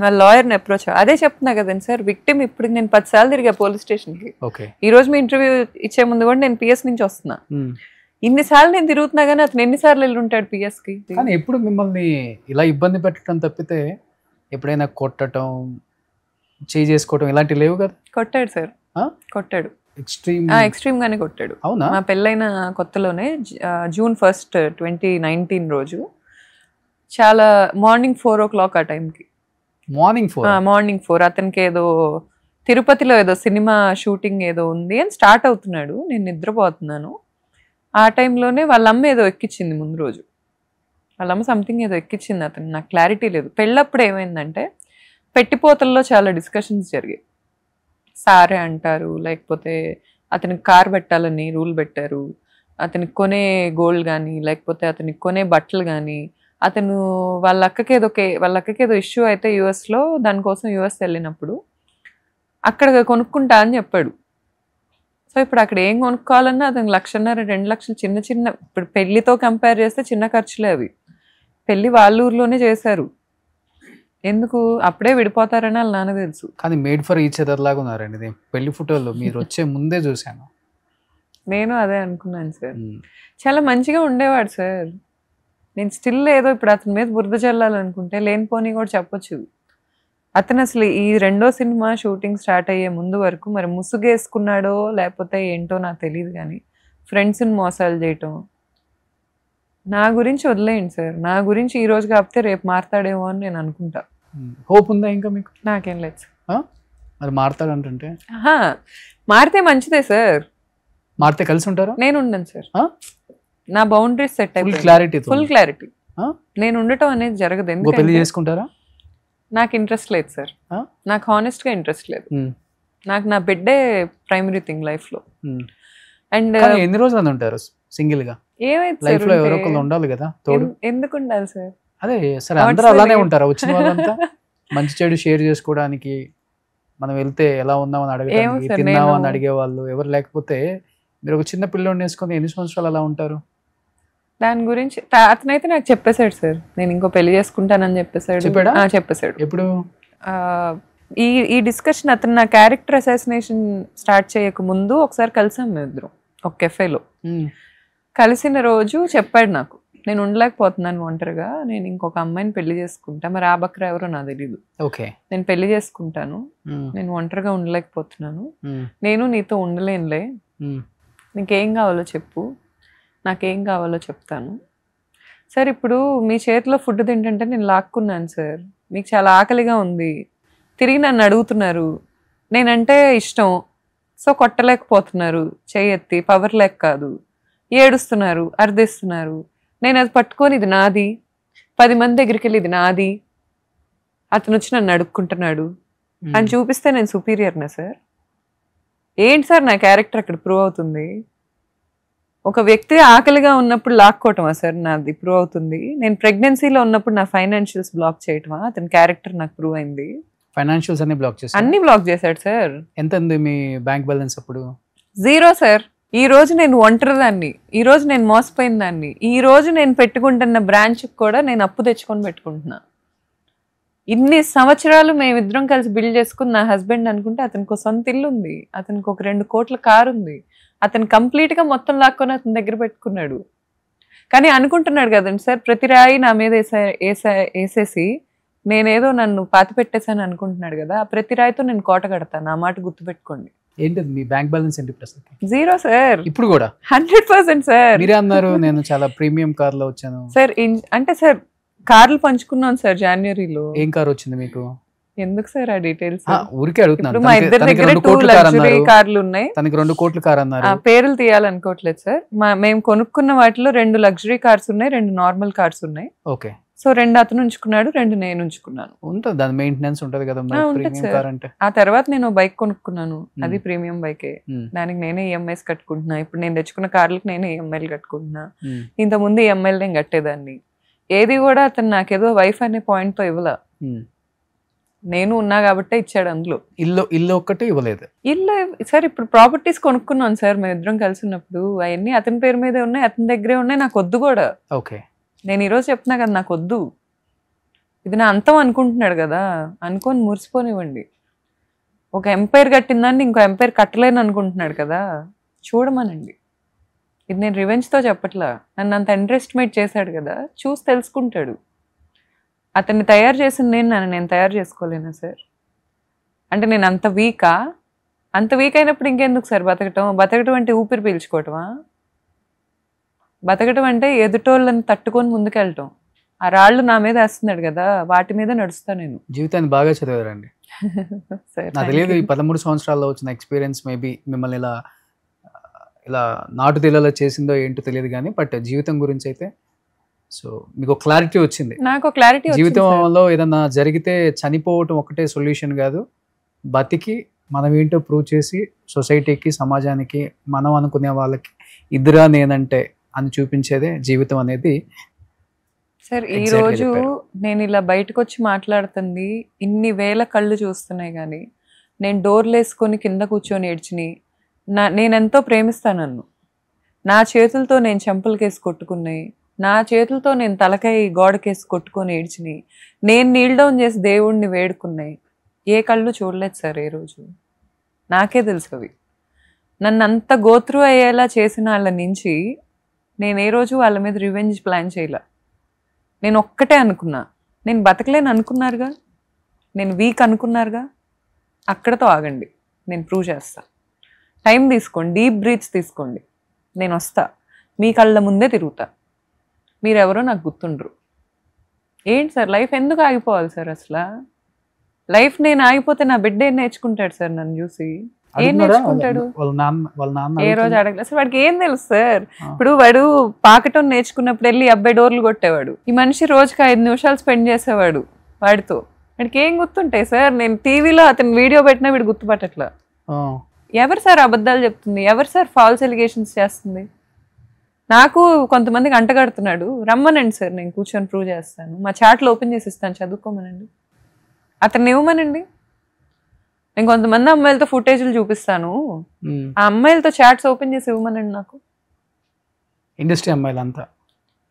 వాళ్ళ లాయర్ని అప్రోచ్. అదే చెప్తున్నా కదండి సార్, విక్టిమ్ ఇప్పుడు నేను 10 సార్లు తిరిగా పోలీస్ స్టేషన్ కి. ఈ రోజు మీ ఇంటర్వ్యూ ఇచ్చే ముందు కూడా నేను పిఎస్ నుంచి వస్తున్నా. ఇన్నిసార్లు నేను తిరుగుతున్నా కానీ అతను ఎన్నిసార్లు వెళ్ళి ఉంటాడు పిఎస్ కి? కానీ ఎప్పుడు మిమ్మల్ని ఇలా ఇబ్బంది పెట్టడం తప్పితే ఎప్పుడైనా కొట్టడం, చేయి చేసుకోవడం ఇలాంటివి లేవు కదా? కొట్టాడు సార్, కొట్టాడు. ఎక్స్ట్రీమ్ గానే కొట్టాడు. అవునా? మా పెళ్ళైన కొత్తలోనే June 1, 2019 రోజు చాలా మార్నింగ్ 4 o'clock ఆ టైంకి. మార్నింగ్ 4 అతనికి ఏదో తిరుపతిలో ఏదో సినిమా షూటింగ్ ఏదో ఉంది అని స్టార్ట్ అవుతున్నాడు. నేను నిద్రపోతున్నాను. ఆ టైంలోనే వాళ్ళ అమ్మ ఏదో ఎక్కించింది ముందు రోజు. వాళ్ళ అమ్మ సంథింగ్ ఏదో ఎక్కించింది అతను, నాకు క్లారిటీ లేదు. పెళ్ళప్పుడు ఏమైందంటే పెట్టిపోతల్లో చాలా డిస్కషన్స్ జరిగాయి. సారే అంటారు, లేకపోతే అతనికి కార్ పెట్టాలని రూల్ పెట్టారు, అతనికి కొనే గోల్డ్ కానీ లేకపోతే అతనికి కొనే బట్టలు కానీ. అతను వాళ్ళ అక్కకి ఏదో ఇష్యూ అయితే యూఎస్లో, దానికోసం యూఎస్ వెళ్ళినప్పుడు అక్కడ కొనుక్కుంటా అని చెప్పాడు. సో ఇప్పుడు అక్కడ ఏం కొనుక్కోవాలన్నా అతనికి 1,50,000 2 లక్షలు చిన్న ఇప్పుడు పెళ్లితో కంపేర్ చేస్తే చిన్న ఖర్చులే అవి. పెళ్లి వాళ్ళ ఊర్లోనే చేశారు. ఎందుకు అప్పుడే విడిపోతారని వాళ్ళ నాన్న తెలుసు. కానీ మేడ్ ఫర్ ఈచ్ అదర్ లాగా ఉన్నారండి పెళ్లి ఫోటోలో, మీరు వచ్చే ముందే చూశాను. నేను అదే అనుకున్నాను సార్. చాలా మంచిగా ఉండేవాడు సార్. నేను స్టిల్ ఏదో ఇప్పుడు అతని మీద బురద చల్లాలనుకుంటే లేనిపోని కూడా చెప్పొచ్చు. అతను అసలు ఈ 2వ సినిమా షూటింగ్ స్టార్ట్ అయ్యే ముందు వరకు మరి ముసుగేసుకున్నాడో లేకపోతే ఏంటో నాకు తెలియదు, కానీ ఫ్రెండ్స్ని మోసాలు చేయటం. నా గురించి వదిలేయండి సార్, నా గురించి ఈ రోజు కాకపోతే రేపు మారుతాడేమో అని నేను అనుకుంటా. హోప్ ఉందా ఇంకా మీకు? నాకేం లేదు సార్. మరి మారుతాడంటే మారితే మంచిదే సార్. మారితే కలిసి ఉంటారా? నేను ఉండను సార్, నా బౌండరీస్ సెట్ అయిపోయి ఫుల్ క్లారిటీ. నేను ఉండటం అనేది జరగదు. ఎందుకు పెళ్లి చేసుకుంటారా? నాకు ఇంట్రెస్ట్ లేదు సార్, నాకు హానెస్ట్ గా ఇంట్రెస్ట్ లేదు. నాకు నా బిడ్డే ప్రైమరీ థింగ్ లైఫ్లో. అండ్ ఎన్ని రోజులు ఉంటారు సింగిల్ గా? ఏమైతే లైఫ్ లో ఎవరో ఒకరు ఉండాలి కదా తోడు. ఎందుకు ఉండాలి సార్? అదే సరే, అందరూ అలానే ఉంటారా? వచ్చిన వాళ్ళంతా మంచి చెడు షేర్ చేసుకోవడానికి, మనం వెళ్తే ఎలా ఉన్నామని అడగడానికి, తిన్నామని అడిగే వాళ్ళు ఎవరు లేకపోతే మీరు ఒక చిన్న పిల్లోని వేసుకొని ఎన్ని సంవత్సరాలు అలా ఉంటారు? దాని గురించి అతనైతే నాకు చెప్పేశాడు సార్, నేను ఇంకో పెళ్లి చేసుకుంటానని చెప్పేశాడు. చెప్పేశాడు. ఎప్పుడు ఈ డిస్కషన్ అతను నా క్యారెక్టర్ అసాసినేషన్ స్టార్ట్ చేయక ముందు ఒకసారి కలిసాం మేము ఇద్దరం ఒక కెఫేలో. కలిసిన రోజు చెప్పాడు నాకు, నేను ఉండలేకపోతున్నాను ఒంటరిగా, నేను ఇంకొక అమ్మాయిని పెళ్లి చేసుకుంటా, మరి ఆ బక్రా ఎవరో నాకు తెలీదు, నేను పెళ్లి చేసుకుంటాను, నేను ఒంటరిగా ఉండలేకపోతున్నాను, నేను నీతో ఉండలేనులే, నీకేం కావాలో చెప్పు, నాకేం కావాలో చెప్తాను. సార్ ఇప్పుడు మీ చేతిలో ఫుడ్ తింటుంటే నేను లాక్కున్నాను సార్, మీకు చాలా ఆకలిగా ఉంది, తిరిగి నన్ను అడుగుతున్నారు, నేనంటే ఇష్టం, సో కొట్టలేకపోతున్నారు, చెయ్యెత్తి పవర్ లేక కాదు, ఏడుస్తున్నారు, అర్థిస్తున్నారు, నేను అది పట్టుకొని ఇది నాది, 10 మంది దగ్గరికి వెళ్ళి ఇది నాది, అతను వచ్చి నన్ను అడుక్కుంటున్నాడు అని చూపిస్తే నేను సుపీరియర్నా సార్? ఏంటి సార్ నా క్యారెక్టర్ అక్కడ ప్రూవ్ అవుతుంది? ఒక వ్యక్తి ఆకలిగా ఉన్నప్పుడు లాక్కోవటమా సార్ నాది ప్రూవ్ అవుతుంది? నేను ప్రెగ్నెన్సీలో ఉన్నప్పుడు నా ఫైనాన్షియల్స్ బ్లాక్ చేయటమా అతని క్యారెక్టర్ నాకు ప్రూవ్ అయింది? ఫైనాన్షియల్స్ అన్ని బ్లాక్ చేశారు. అన్ని బ్లాక్ చేశాడు సార్. ఎంత ఉంది మీ బ్యాంక్ బ్యాలెన్స్ అప్పుడు? 0 సార్. ఈ రోజు నేను ఒంటరిదాన్ని, ఈ రోజు నేను మోసపోయిన దాన్ని, ఈ రోజు నేను పెట్టుకుంటున్న బ్రాంచ్ కూడా నేను అప్పు తెచ్చుకొని పెట్టుకుంటున్నా. ఇన్ని సంవత్సరాలు మేమిద్దరం కలిసి బిల్డ్ చేసుకుని నా హస్బెండ్ అనుకుంటే అతనికి ఒక సొంత ఇల్లు ఉంది, అతనికి ఒక 2 కోట్ల కారు ఉంది, అతను కంప్లీట్గా మొత్తం లాక్కొని అతని దగ్గర పెట్టుకున్నాడు. కానీ అనుకుంటున్నాడు కదండి సార్, ప్రతి రాయి నా మీద వేసేసి నేనేదో నన్ను పాతి పెట్టేశాను అనుకుంటున్నాడు కదా, ఆ ప్రతి రాయితో నేను కోట కడతాను, ఆ మాట గుర్తుపెట్టుకోండి. ఏంటి మీ బ్యాంక్ బ్యాలెన్స్ ఏంటి ప్రస్తుతం? 0 సార్. ఇప్పుడు కూడా 100% సార్. మీరే అన్నారు నేను చాలా ప్రీమియం కార్ లో వచ్చాను సార్. అంటే సార్ కార్లు పంచుకున్నాం సార్ జనవరిలో. ఏం కార్ వచ్చింది మీకు? ఎందుకు సార్ ఆ డీటెయిల్స్? ఊరికే అడుగుతున్నాను. మా ఇద్దరి దగ్గర 2 లగ్జరీ కార్లు ఉన్నాయి. తనకి 2 కోట్ల కార్ అన్నారు. పేర్లు తీయాలనుకోవట్లేదు సార్. మేము కొనుక్కున్న వాటిలో 2 లగ్జరీ కార్స్ ఉన్నాయి, 2 నార్మల్ కార్స్ ఉన్నాయి. ఓకే. సో 2 అతను ఉంచుకున్నాడు, 2 నేను ఉంచుకున్నాను. ఉంటుంది, దాని మెయింటెనెన్స్ ఉంటుంది కదా ప్రీమియం కార్ అంటే. ఆ తర్వాత నేను బైక్ కొనుక్కున్నాను, అది ప్రీమియం బైకే. దానికి నేనే ఈఎంఐస్ కట్టుకుంటున్నా. ఇప్పుడు నేను తెచ్చుకున్న కార్లకు నేనే ఈఎంఐలు కట్టుకుంటున్నా. ఇంతకుముందు ఈఎంఐలు నేను కట్టేదాన్ని. ఏది కూడా అతను నాకేదో వైఫ్ అనే పాయింట్ తో ఇవ్వలా, నేను ఉన్నా కాబట్టే ఇచ్చాడు. అందులో ఇల్లు ఒక్కటే ఇవ్వలేదు. ఇల్లు సార్ ఇప్పుడు ప్రాపర్టీస్ కొనుక్కున్నాను సార్ మేము ఇద్దరం కలిసి ఉన్నప్పుడు, అవన్నీ అతని పేరు మీదే ఉన్నాయి, అతని దగ్గరే ఉన్నాయి, నాకు వద్దు కూడా. ఓకే. నేను ఈరోజు చెప్తున్నా కదా నాకు వద్దు, ఇది నా అంతం అనుకుంటున్నాడు కదా, అనుకొని మురిసిపోనివ్వండి. ఒక ఎంపైర్ కట్టిందాన్ని ఇంకో ఎంపైర్ కట్టలేను అనుకుంటున్నాడు కదా, చూడమనండి. ఇది నేను రివెంజ్తో చెప్పట్లా, నన్ను అంత అండర్ ఎస్టిమేట్ చేశాడు కదా, చూసి తెలుసుకుంటాడు. అతన్ని తయారు చేసింది నేను తయారు చేసుకోలేనా సార్? అంటే నేను అంత వీకా? అంత వీక్ అయినప్పుడు ఇంకెందుకు సార్ బతకటం అంటే ఊపిరి పీల్చుకోవటమా? బతకటం అంటే ఎదుటోళ్ళని తట్టుకొని ముందుకెళ్ళటం. ఆ రాళ్ళు నా మీద వేస్తున్నాడు కదా, వాటి మీద నడుస్తా నేను. జీవితాన్ని బాగా చదివారండి. నాకు తెలియదు ఈ 13 సంవత్సరాల్లో వచ్చిన ఎక్స్పీరియన్స్ మేబీ మిమ్మల్ని ఇలా నాటు తెల్లలో చేసిందో ఏంటో తెలియదు కానీ, బట్ జీవితం గురించి అయితే సో మీకు క్లారిటీ వచ్చింది. నాకు క్లారిటీ. జీవితంలో ఏదన్నా జరిగితే చనిపోవటం ఒకటే సొల్యూషన్ కాదు, బతికి మనం ఏంటో ప్రూవ్ చేసి సొసైటీకి, సమాజానికి, మనం అనుకునే వాళ్ళకి ఇద్దరా నేనంటే అని చూపించేదే జీవితం అనేది. సార్ ఈ రోజు నేను ఇలా బయటకు వచ్చి మాట్లాడుతుంది ఇన్ని వేల కళ్ళు చూస్తున్నాయి, కానీ నేను డోర్లు వేసుకొని కింద కూర్చొని ఏడ్చిని, నేనెంతో ప్రేమిస్తాను నన్ను, నా చేతులతో నేను చెంపలకేసి కొట్టుకున్నాయి, నా చేతులతో నేను తలకాయ గోడకేసి కొట్టుకొని ఏడ్చిని, నేను నీల్ డౌన్ చేసి దేవుడిని వేడుకున్నాయి, ఏ కళ్ళు చూడలేదు సార్ ఏ రోజు. నాకే తెలుసు అవి. నన్ను అంత గోత్రు అయ్యేలా చేసిన వాళ్ళ నుంచి నేను ఏ రోజు వాళ్ళ మీద రివెంజ్ ప్లాన్ చేయలే. నేను ఒక్కటే అనుకున్నా, నేను బతకలేను అనుకున్నారుగా, నేను వీక్ అనుకున్నారుగా, అక్కడతో ఆగండి, నేను ప్రూవ్ చేస్తా. టైం తీసుకోండి, డీప్ బ్రీత్స్ తీసుకోండి, నేను వస్తా, మీ కళ్ళ ముందే తిరుగుతా, మీరెవరో నాకు గుర్తుండ్రు. ఏంటి సార్ లైఫ్ ఎందుకు ఆగిపోవాలి సార్? అసలు లైఫ్ నేను ఆగిపోతే నా బిడ్డ ఏం నేర్చుకుంటాడు సార్ నన్ను చూసి? ఏం నేర్చుకుంటాడు? ఏ రోజు అడగలేదు సార్. వాడికి ఏం తెలుసు సార్? ఇప్పుడు వాడు పాకటం నేర్చుకున్నప్పుడు వెళ్ళి అబ్బాయి డోర్లు కొట్టేవాడు, ఈ మనిషి రోజుకి 5 నిమిషాలు స్పెండ్ చేసేవాడు వాడితో. వాడికి ఏం గుర్తుంటాయి సార్? నేను టీవీలో అతను వీడియో పెట్టినా వీడు గుర్తుపట్టట్లా. ఎవరు సార్ అబద్ధాలు చెప్తుంది, ఎవరు సార్ ఫాల్స్ ఎలిగేషన్స్ చేస్తుంది? నాకు కొంతమందికి అంటగడుతున్నాడు, రమ్మనండి సార్ నేను కూర్చొని ప్రూవ్ చేస్తాను, మా చాట్లు ఓపెన్ చేసి ఇస్తాను చదువుకోమనండి, అతన్ని ఇవ్వమనండి, నేను కొంతమంది అమ్మాయిలతో ఫుటేజ్లు చూపిస్తాను, ఆ అమ్మాయిలతో చాట్స్ ఓపెన్ చేసి ఇవ్వమనండి నాకు. ఇండస్ట్రీ అమ్మాయిలంతా,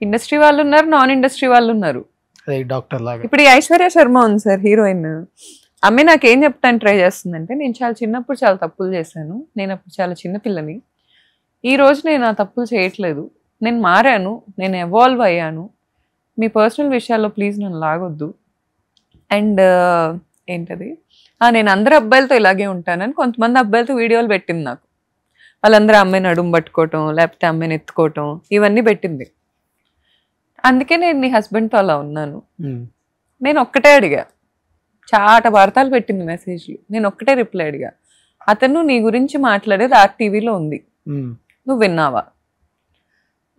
ఇండస్ట్రీ వాళ్ళు ఉన్నారు, నాన్ ఇండస్ట్రీ వాళ్ళు ఉన్నారు. డాక్టర్ లాగా. ఇప్పుడు ఈ ఐశ్వర్య శర్మ ఉంది సార్, హీరోయిన్. అమ్మాయి నాకేం చెప్తాను ట్రై చేస్తుందంటే, నేను చాలా చిన్నప్పుడు చాలా తప్పులు చేశాను, నేను అప్పుడు చాలా చిన్నపిల్లని, ఈ రోజు నేను ఆ తప్పులు చేయట్లేదు, నేను మారాను, నేను ఎవాల్వ్ అయ్యాను, మీ పర్సనల్ విషయాల్లో ప్లీజ్ నన్ను లాగొద్దు, అండ్ ఏంటది నేను అందరు అబ్బాయిలతో ఇలాగే ఉంటానని కొంతమంది అబ్బాయిలతో వీడియోలు పెట్టింది నాకు. వాళ్ళందరూ అమ్మాయిని అడుగు పట్టుకోవటం, లేకపోతే అమ్మాయిని ఎత్తుకోవటం, ఇవన్నీ పెట్టింది. అందుకే నేను నీ హస్బెండ్తో అలా ఉన్నాను. నేను ఒక్కటే అడిగా, చాట వార్తలు పెట్టింది మెసేజ్లు, నేను ఒక్కటే రిప్లై అడిగా, అతను నీ గురించి మాట్లాడేది ఆర్టీవీలో ఉంది, నువ్వు విన్నావా?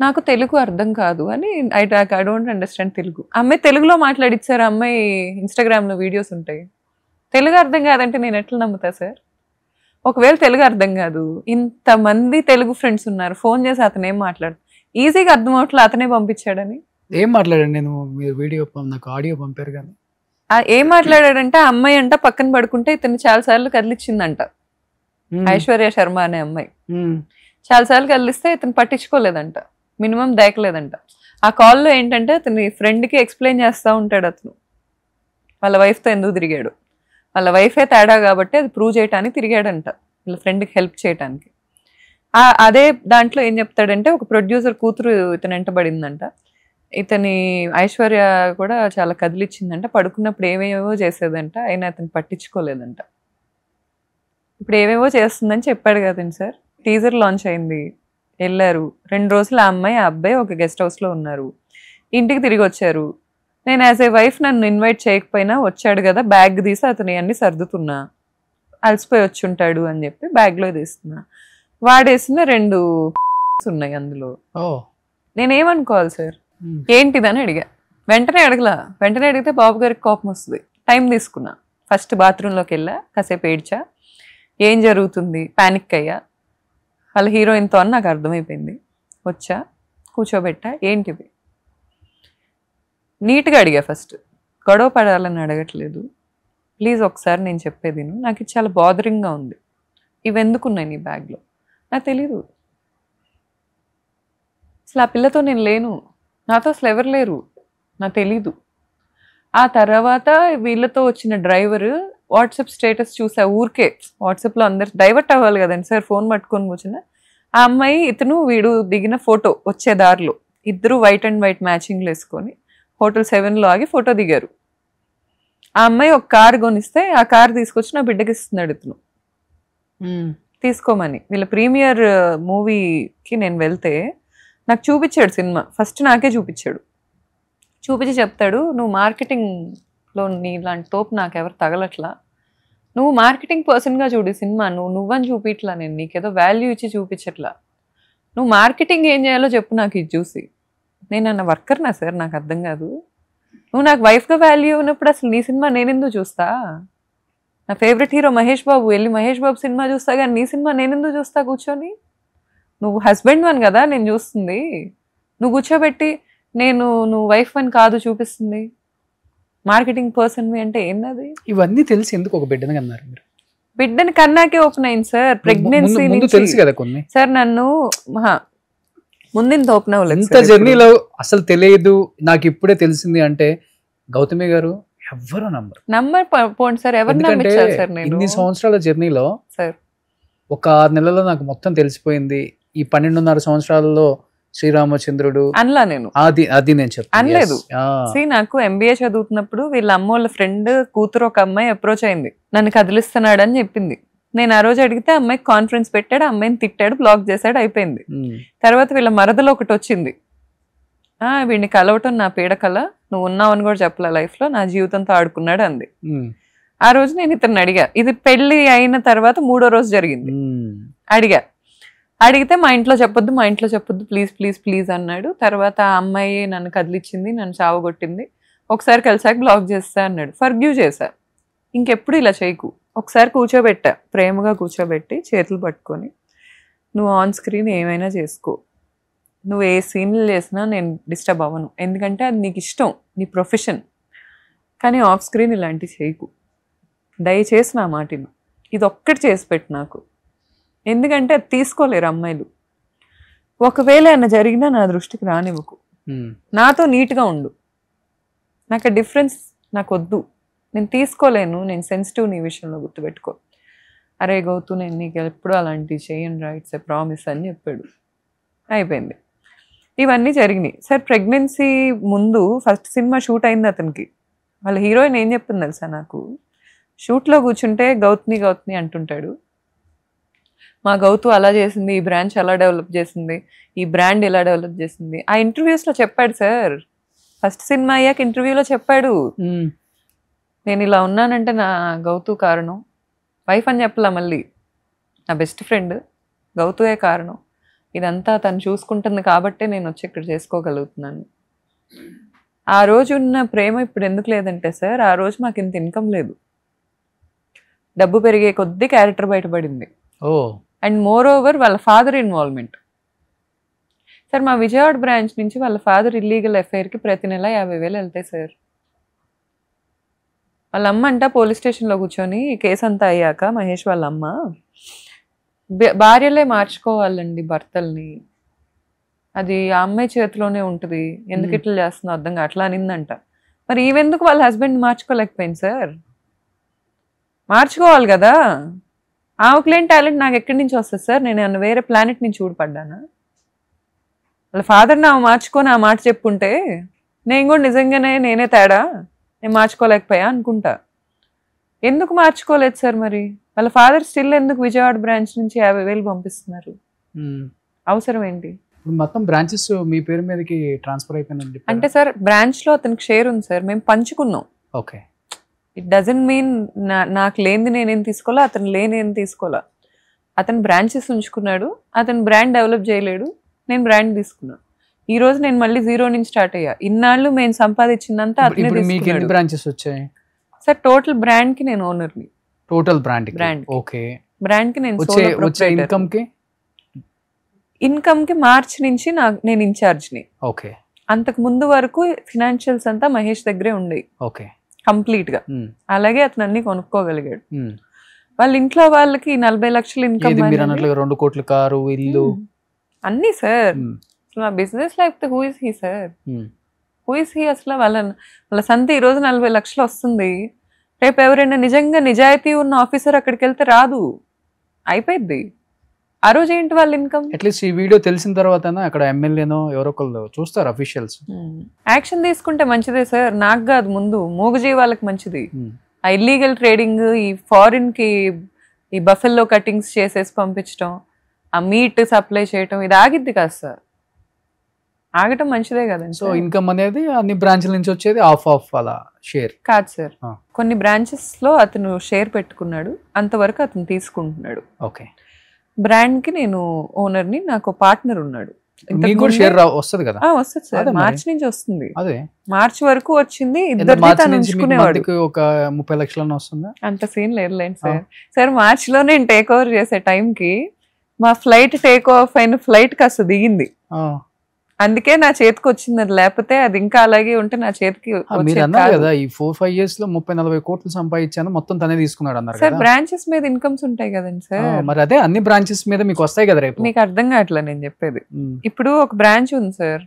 నాకు తెలుగు అర్థం కాదు అని, ఐ డోంట్ అండర్స్టాండ్ తెలుగు. అమ్మాయి తెలుగులో మాట్లాడిచ్చారు, అమ్మాయి ఇన్స్టాగ్రామ్లో వీడియోస్ ఉంటాయి. తెలుగు అర్థం కాదంటే నేను ఎట్లా నమ్ముతా సార్? ఒకవేళ తెలుగు అర్థం కాదు, ఇంతమంది తెలుగు ఫ్రెండ్స్ ఉన్నారు, ఫోన్ చేసి అతను ఏం మాట్లాడు, ఈజీగా అర్థం అవట్లే అతనే పంపించాడని. ఏం మాట్లాడండి? నేను మీరు వీడియో నాకు ఆడియో పంపారు కానీ ఏం మాట్లాడాడంటే, అమ్మాయి అంట పక్కన పడుకుంటే ఇతను చాలా సార్లు కదిలిచ్చిందంట, ఐశ్వర్య శర్మ అనే అమ్మాయి చాలాసార్లు కదిలిస్తే ఇతను పట్టించుకోలేదంట, మినిమం దేకలేదంట. ఆ కాల్లో ఏంటంటే అతని ఫ్రెండ్కి ఎక్స్ప్లెయిన్ చేస్తూ ఉంటాడు అతను వాళ్ళ వైఫ్తో ఎందుకు తిరిగాడు, వాళ్ళ వైఫే తేడా కాబట్టి అది ప్రూవ్ చేయడానికి తిరిగాడంట, వాళ్ళ ఫ్రెండ్కి హెల్ప్ చేయడానికి. అదే దాంట్లో ఏం చెప్తాడంటే, ఒక ప్రొడ్యూసర్ కూతురు ఇతను వెంటబడిందంట, ఇతని ఐశ్వర్య కూడా చాలా కదిలిచ్చిందంట, పడుకున్నప్పుడు ఏమేమో చేసేదంట, అయినా అతను పట్టించుకోలేదంట. ఇప్పుడు ఏమేమో చేస్తుందని చెప్పాడు కదండి సార్. టీజర్ లాంచ్ అయింది, వెళ్ళారు, 2 రోజులు ఆ అమ్మాయి ఆ అబ్బాయి ఒక గెస్ట్ హౌస్లో ఉన్నారు, ఇంటికి తిరిగి వచ్చారు. నేను యాజ్ ఏ వైఫ్ నన్ను ఇన్వైట్ చేయకపోయినా వచ్చాడు కదా, బ్యాగ్ తీసి అతని అన్ని సర్దుతున్నా, అలసిపోయి వచ్చి ఉంటాడు అని చెప్పి బ్యాగ్లో తీస్తున్నా, వాడేసిన 2 ఉన్నాయి అందులో. నేనేమనుకోవాలి సార్? ఏంటిదని అడిగా, వెంటనే అడిగితే బాబు గారికి కోపం వస్తుంది. టైం తీసుకున్నా, ఫస్ట్ బాత్రూంలోకి వెళ్ళా, కాసేపు ఏడ్చా, ఏం జరుగుతుంది, ప్యానిక్ అయ్యా, వాళ్ళ హీరోయిన్తో అని నాకు అర్థమైపోయింది. వచ్చా, కూర్చోబెట్టా, ఏంటివి నీట్గా అడిగా, ఫస్ట్ గొడవ పడాలని అడగట్లేదు, ప్లీజ్ ఒకసారి నేను చెప్పేది నాకు ఇది చాలా బాదరింగ్గా ఉంది, ఇవి ఎందుకున్నాయి నీ బ్యాగ్లో? నాకు తెలీదు, అసలు ఆ పిల్లతో నేను లేను, నాతో అసలు ఎవరు లేరు, నాకు తెలీదు. ఆ తర్వాత వీళ్ళతో వచ్చిన డ్రైవరు వాట్సాప్ స్టేటస్ చూసా, ఊరికే వాట్సాప్లో అందరు డైవర్ట్ అవ్వాలి కదండి సార్, ఫోన్ పట్టుకొని కూర్చున్న ఆ అమ్మాయి ఇతను వీడు దిగిన ఫోటో వచ్చే దారిలో, ఇద్దరు వైట్ అండ్ వైట్ మ్యాచింగ్లు వేసుకొని హోటల్ 7లో ఆగి ఫోటో దిగారు. ఆ అమ్మాయి ఒక కారు కొనిస్తే ఆ కారు తీసుకొచ్చి నా బిడ్డకి ఇస్తున్నాడు ఇతను, తీసుకోమని. వీళ్ళ ప్రీమియర్ మూవీకి నేను వెళ్తే నాకు చూపించాడు సినిమా, ఫస్ట్ నాకే చూపించాడు, చూపించి చెప్తాడు, నువ్వు మార్కెటింగ్లో నీ ఇలాంటి తోపు నాకు ఎవరు తగలట్లా, నువ్వు మార్కెటింగ్ పర్సన్గా చూడు సినిమా, నువ్వని చూపించట్లా, నేను నీకేదో వాల్యూ ఇచ్చి చూపించట్లా, నువ్వు మార్కెటింగ్ ఏం చేయాలో చెప్పు నాకు ఇది చూసి. నేను అన్న వర్కర్నా సార్, నాకు అర్థం కాదు, నువ్వు నాకు వైఫ్గా వాల్యూ ఉన్నప్పుడు అసలు నీ సినిమా నేనెందుకు చూస్తా? నా ఫేవరెట్ హీరో మహేష్ బాబు, వెళ్ళి మహేష్ బాబు సినిమా చూస్తా కానీ నీ సినిమా నేనెందుకు చూస్తా కూర్చొని? నువ్వు హస్బెండ్ వన్ కదా నేను చూస్తుంది, నువ్వు కూర్చోబెట్టి నువ్వు వైఫ్ అని కాదు చూపిస్తుంది, మార్కెటింగ్ పర్సన్వి అంటే ఏంటది? ఇవన్నీ తెలిసి ఎందుకు ఒక బిడ్డని కన్నారు మీరు? బిడ్డని కన్నాకే ఓపెన్ అయింది సార్, ప్రెగ్నెన్సీ తెలుసు కదా కొన్ని సార్. నన్ను ముందు ఓపెన్ అవ్వలేదు, ఇంత జర్నీలో అసలు తెలియదు నాకు ఇప్పుడే తెలిసింది అంటే గౌతమి గారు ఎవ్వరు నంబర్ పోండి సార్, ఎవరు నమ్మించారు సార్? నేను ఇన్ని సంవత్సరాల జర్నీలో సార్ ఒక 6 నెలల్లో నాకు మొత్తం తెలిసిపోయింది. ఈ 12.5 సంవత్సరాలలో శ్రీరామచంద్రుడు అనలా నేను అది నేను చెప్పాను అనలేదు. నాకు MBA చదువుతున్నప్పుడు వీళ్ళ అమ్మోళ్ళ ఫ్రెండ్ కూతురు ఒక అమ్మాయి అప్రోచ్ అయింది, నన్ను కదిలిస్తున్నాడు అని చెప్పింది. నేను ఆ రోజు అడిగితే అమ్మాయికి కాన్ఫరెన్స్ పెట్టాడు, అమ్మాయిని తిట్టాడు, బ్లాక్ చేశాడు, అయిపోయింది. తర్వాత వీళ్ళ మరదలో ఒకటి వచ్చింది, వీడిని కలవటం నా పీడకల, నువ్వు ఉన్నావు అని కూడా చెప్పలే లైఫ్లో, నా జీవితంతో ఆడుకున్నాడు అంది. ఆ రోజు నేను ఇతన్ని అడిగా, ఇది పెళ్లి అయిన తర్వాత 3వ రోజు జరిగింది. అడిగితే మా ఇంట్లో చెప్పొద్దు ప్లీజ్ ప్లీజ్ ప్లీజ్ అన్నాడు. తర్వాత ఆ అమ్మాయి నన్ను కదిలిచ్చింది, నన్ను చావగొట్టింది, ఒకసారి కలిసాక బ్లాక్ చేస్తా అన్నాడు. ఫర్గ్యూ చేశా, ఇంకెప్పుడు ఇలా చేయకు, ఒకసారి కూర్చోబెట్టా, ప్రేమగా కూర్చోబెట్టి చేతులు పట్టుకొని, నువ్వు ఆన్ స్క్రీన్ ఏమైనా చేసుకో, నువ్వు ఏ సీన్లు చేసినా నేను డిస్టర్బ్ అవ్వను, ఎందుకంటే అది నీకు ఇష్టం, నీ ప్రొఫెషన్, కానీ ఆఫ్ స్క్రీన్ ఇలాంటివి చేయకు, దయచేసి నా మాటిను, ఇది ఒక్కటి చేసి పెట్టు నాకు, ఎందుకంటే అది తీసుకోలేరు అమ్మాయిలు. ఒకవేళ ఏమైనా జరిగినా నా దృష్టికి రానివ్వకు, నాతో నీట్గా ఉండు, నాకు ఆ డిఫరెన్స్ నాకు వద్దు, నేను తీసుకోలేను, నేను సెన్సిటివ్ నీ విషయంలో గుర్తుపెట్టుకో. అరే గౌతు నేను నీకు ఎప్పుడు అలాంటివి చేయను రా, ఇట్స్ ఎ ప్రామిస్ అని చెప్పాడు. అయిపోయింది. ఇవన్నీ జరిగినాయి. సార్ ప్రెగ్నెన్సీ ముందు ఫస్ట్ సినిమా షూట్ అయింది అతనికి. వాళ్ళ హీరోయిన్ ఏం చెప్తుంది తెలుసా నాకు, షూట్లో కూర్చుంటే గౌత్ని గౌత్ని అంటుంటాడు, మా గౌతు అలా చేసింది, ఈ బ్రాంచ్ అలా డెవలప్ చేసింది, ఈ బ్రాండ్ ఇలా డెవలప్ చేసింది. ఆ ఇంటర్వ్యూస్లో చెప్పాడు సార్, ఫస్ట్ సినిమా అయ్యాక ఇంటర్వ్యూలో చెప్పాడు, నేను ఇలా ఉన్నానంటే నా గౌతు కారణం, వైఫ్ అని చెప్పలా, మళ్ళీ నా బెస్ట్ ఫ్రెండ్ గౌతుయే కారణం, ఇదంతా తను చూసుకుంటుంది కాబట్టే నేను వచ్చి ఇక్కడ చేసుకోగలుగుతున్నాను. ఆ రోజు ఉన్న ప్రేమ ఇప్పుడు ఎందుకు లేదంటే సార్, ఆ రోజు మాకు ఇంత ఇన్కమ్ లేదు, డబ్బు పెరిగే కొద్దీ క్యారెక్టర్ బయటపడింది. అండ్ మోర్ ఓవర్ వాళ్ళ ఫాదర్ ఇన్వాల్వ్మెంట్. సార్ మా విజయవాడ బ్రాంచ్ నుంచి వాళ్ళ ఫాదర్ ఇల్లీగల్ ఎఫ్ఐఆర్కి ప్రతి నెల 50,000 వెళ్తాయి సార్. వాళ్ళ అమ్మ అంట పోలీస్ స్టేషన్లో కూర్చొని కేసు అంతా అయ్యాక, మహేష్ వాళ్ళ అమ్మ, భార్యలే మార్చుకోవాలండి భర్తల్ని, అది ఆ అమ్మాయి చేతిలోనే ఉంటుంది, ఎందుకు ఇట్లా చేస్తుందో అర్థం కాదు, అట్లా అనిందంట. మరి ఈవెందుకు వాళ్ళ హస్బెండ్ మార్చుకోలేకపోయింది సార్, మార్చుకోవాలి కదా. ఆమెకులేని టాలెంట్ నాకు ఎక్కడి నుంచి వస్తుంది సార్, నేను ఏమన్నా వేరే ప్లానెట్ నుంచి చూడపడ్డానా? వాళ్ళ ఫాదర్ని ఆమె మార్చుకొని ఆ మాట చెప్పుంటే నేను కూడా నిజంగానే నేనే తేడా, నేను మార్చుకోలేకపోయా అనుకుంటా. ఎందుకు మార్చుకోలేదు సార్? మరి వాళ్ళ ఫాదర్ స్టిల్ ఎందుకు విజయవాడ బ్రాంచ్ నుంచి 50,000 పంపిస్తున్నారు? అవసరం ఏంటి? మొత్తం బ్రాంచెస్ మీ పేరు మీదకి ట్రాన్స్ఫర్ అయిపోయిందండి అంటే సార్ బ్రాంచ్లో అతనికి షేర్ ఉంది సార్, మేము పంచుకున్నాం. ఓకే, ఇట్ డజంట్ మీన్ నాకు లేనిది నేనేం తీసుకోవాలా, అతను లేనేం తీసుకోవాలా. అతను బ్రాంచెస్ ఉంచుకున్నాడు, అతను బ్రాండ్ డెవలప్ చేయలేడు, నేను బ్రాండ్ తీసుకున్నాను. ఈ రోజు నేను మళ్ళీ జీరో నుంచి స్టార్ట్ అయ్యా. ఇన్నాళ్ళు మేము సంపాదించిందంతా అతనే తీసుకున్నాడు. బ్రాంచెస్ వచ్చాయి సార్ టోటల్ బ్రాండ్ కి నేను ఓనర్ని. టోటల్ బ్రాండ్ ఓకే, బ్రాండ్ కి నేను ఇన్కమ్ కి మార్చ్ నుంచి నేను ఇన్ఛార్జ్ని. ఓకే, అంతకు ముందు వరకు ఫినాన్షియల్స్ అంతా మహేష్ దగ్గరే ఉండేవి. ఓకే, కంప్లీట్ గా. అలాగే అతను అన్ని కొనుక్కోగలిగాడు. వాళ్ళ ఇంట్లో వాళ్ళకి 40 లక్షలు ఇన్కమ్, 2 కోట్ల కారు, ఇల్లు, అన్ని సార్. అసలు ఆ బిజినెస్ లేకపోతే who is he sir? Who is he? అసలు వాళ్ళ సంత ఈ రోజు 40 లక్షలు వస్తుంది, రేపు ఎవరైనా నిజంగా నిజాయితీ ఉన్న ఆఫీసర్ అక్కడికి వెళ్తే రాదు, అయిపోయింది. ఆ రోజు ఏంటి వాళ్ళ ఇన్కమ్? అట్లీస్ట్ ఈ వీడియో తెలిసిన తర్వాత అక్కడ ఎమ్మెల్యేనో ఎవరో ఒకళ్ళు చూస్తారు, అఫీషియల్స్ యాక్షన్ తీసుకుంటే మంచిదే సార్. నాకు కాదు, ముందు మూగజీ వాళ్ళకి మంచిది. ఆ ఇల్లీగల్ ట్రేడింగ్, ఈ ఫారిన్ కి ఈ బఫెల్లో కటింగ్స్ చేసేసి పంపించడం, ఆ మీట్ సప్లై చేయటం, ఇది ఆగిద్ది కాదు సార్. ఆగటం మంచిదే కదండి. సో ఇన్కమ్ అనేది అన్ని బ్రాంచ్ల నుంచి వచ్చేది ఆఫ్ అలా షేర్ కాదు సార్. కొన్ని బ్రాంచెస్ లో అతను షేర్ పెట్టుకున్నాడు, అంతవరకు అతను తీసుకుంటున్నాడు. ఓకే, బ్రాండ్ కి నేను ఓనర్ని, నాకు పార్ట్నర్ ఉన్నాడు. షేర్ వస్తుంది కదా? వస్తుంది సార్, మార్చి నుంచి వస్తుంది. అదే మార్చి వరకు వచ్చింది. ఇద్దరు ఉంచుకునేవాడు. ఒక 30 లక్షలు వస్తుందా? అంత సీన్ లేదులేండి సార్. సార్ మార్చిలో నేను టేక్ ఓవర్ చేసే టైంకి మా ఫ్లైట్ టేక్ ఆఫ్ అయిన ఫ్లైట్ కాస్త దిగింది, అందుకే నా చేతికి వచ్చింది. లేకపోతే అది ఇంకా అలాగే ఉంటే నా చేతికి కదా. ఈ 4-5 years లో 30-40 కోట్లు సంపాదించాను, మొత్తం తనే తీసుకున్నాడు అన్నారు సార్. బ్రాంచెస్ మీద ఇన్కమ్స్ ఉంటాయి కదండి సార్. మరి అదే అన్ని బ్రాంచెస్ మీద మీకు వస్తాయి కదా రేపు. మీకు అర్థం కావట్లేదు నేను చెప్పేది. ఇప్పుడు ఒక బ్రాంచ్ ఉంది సార్,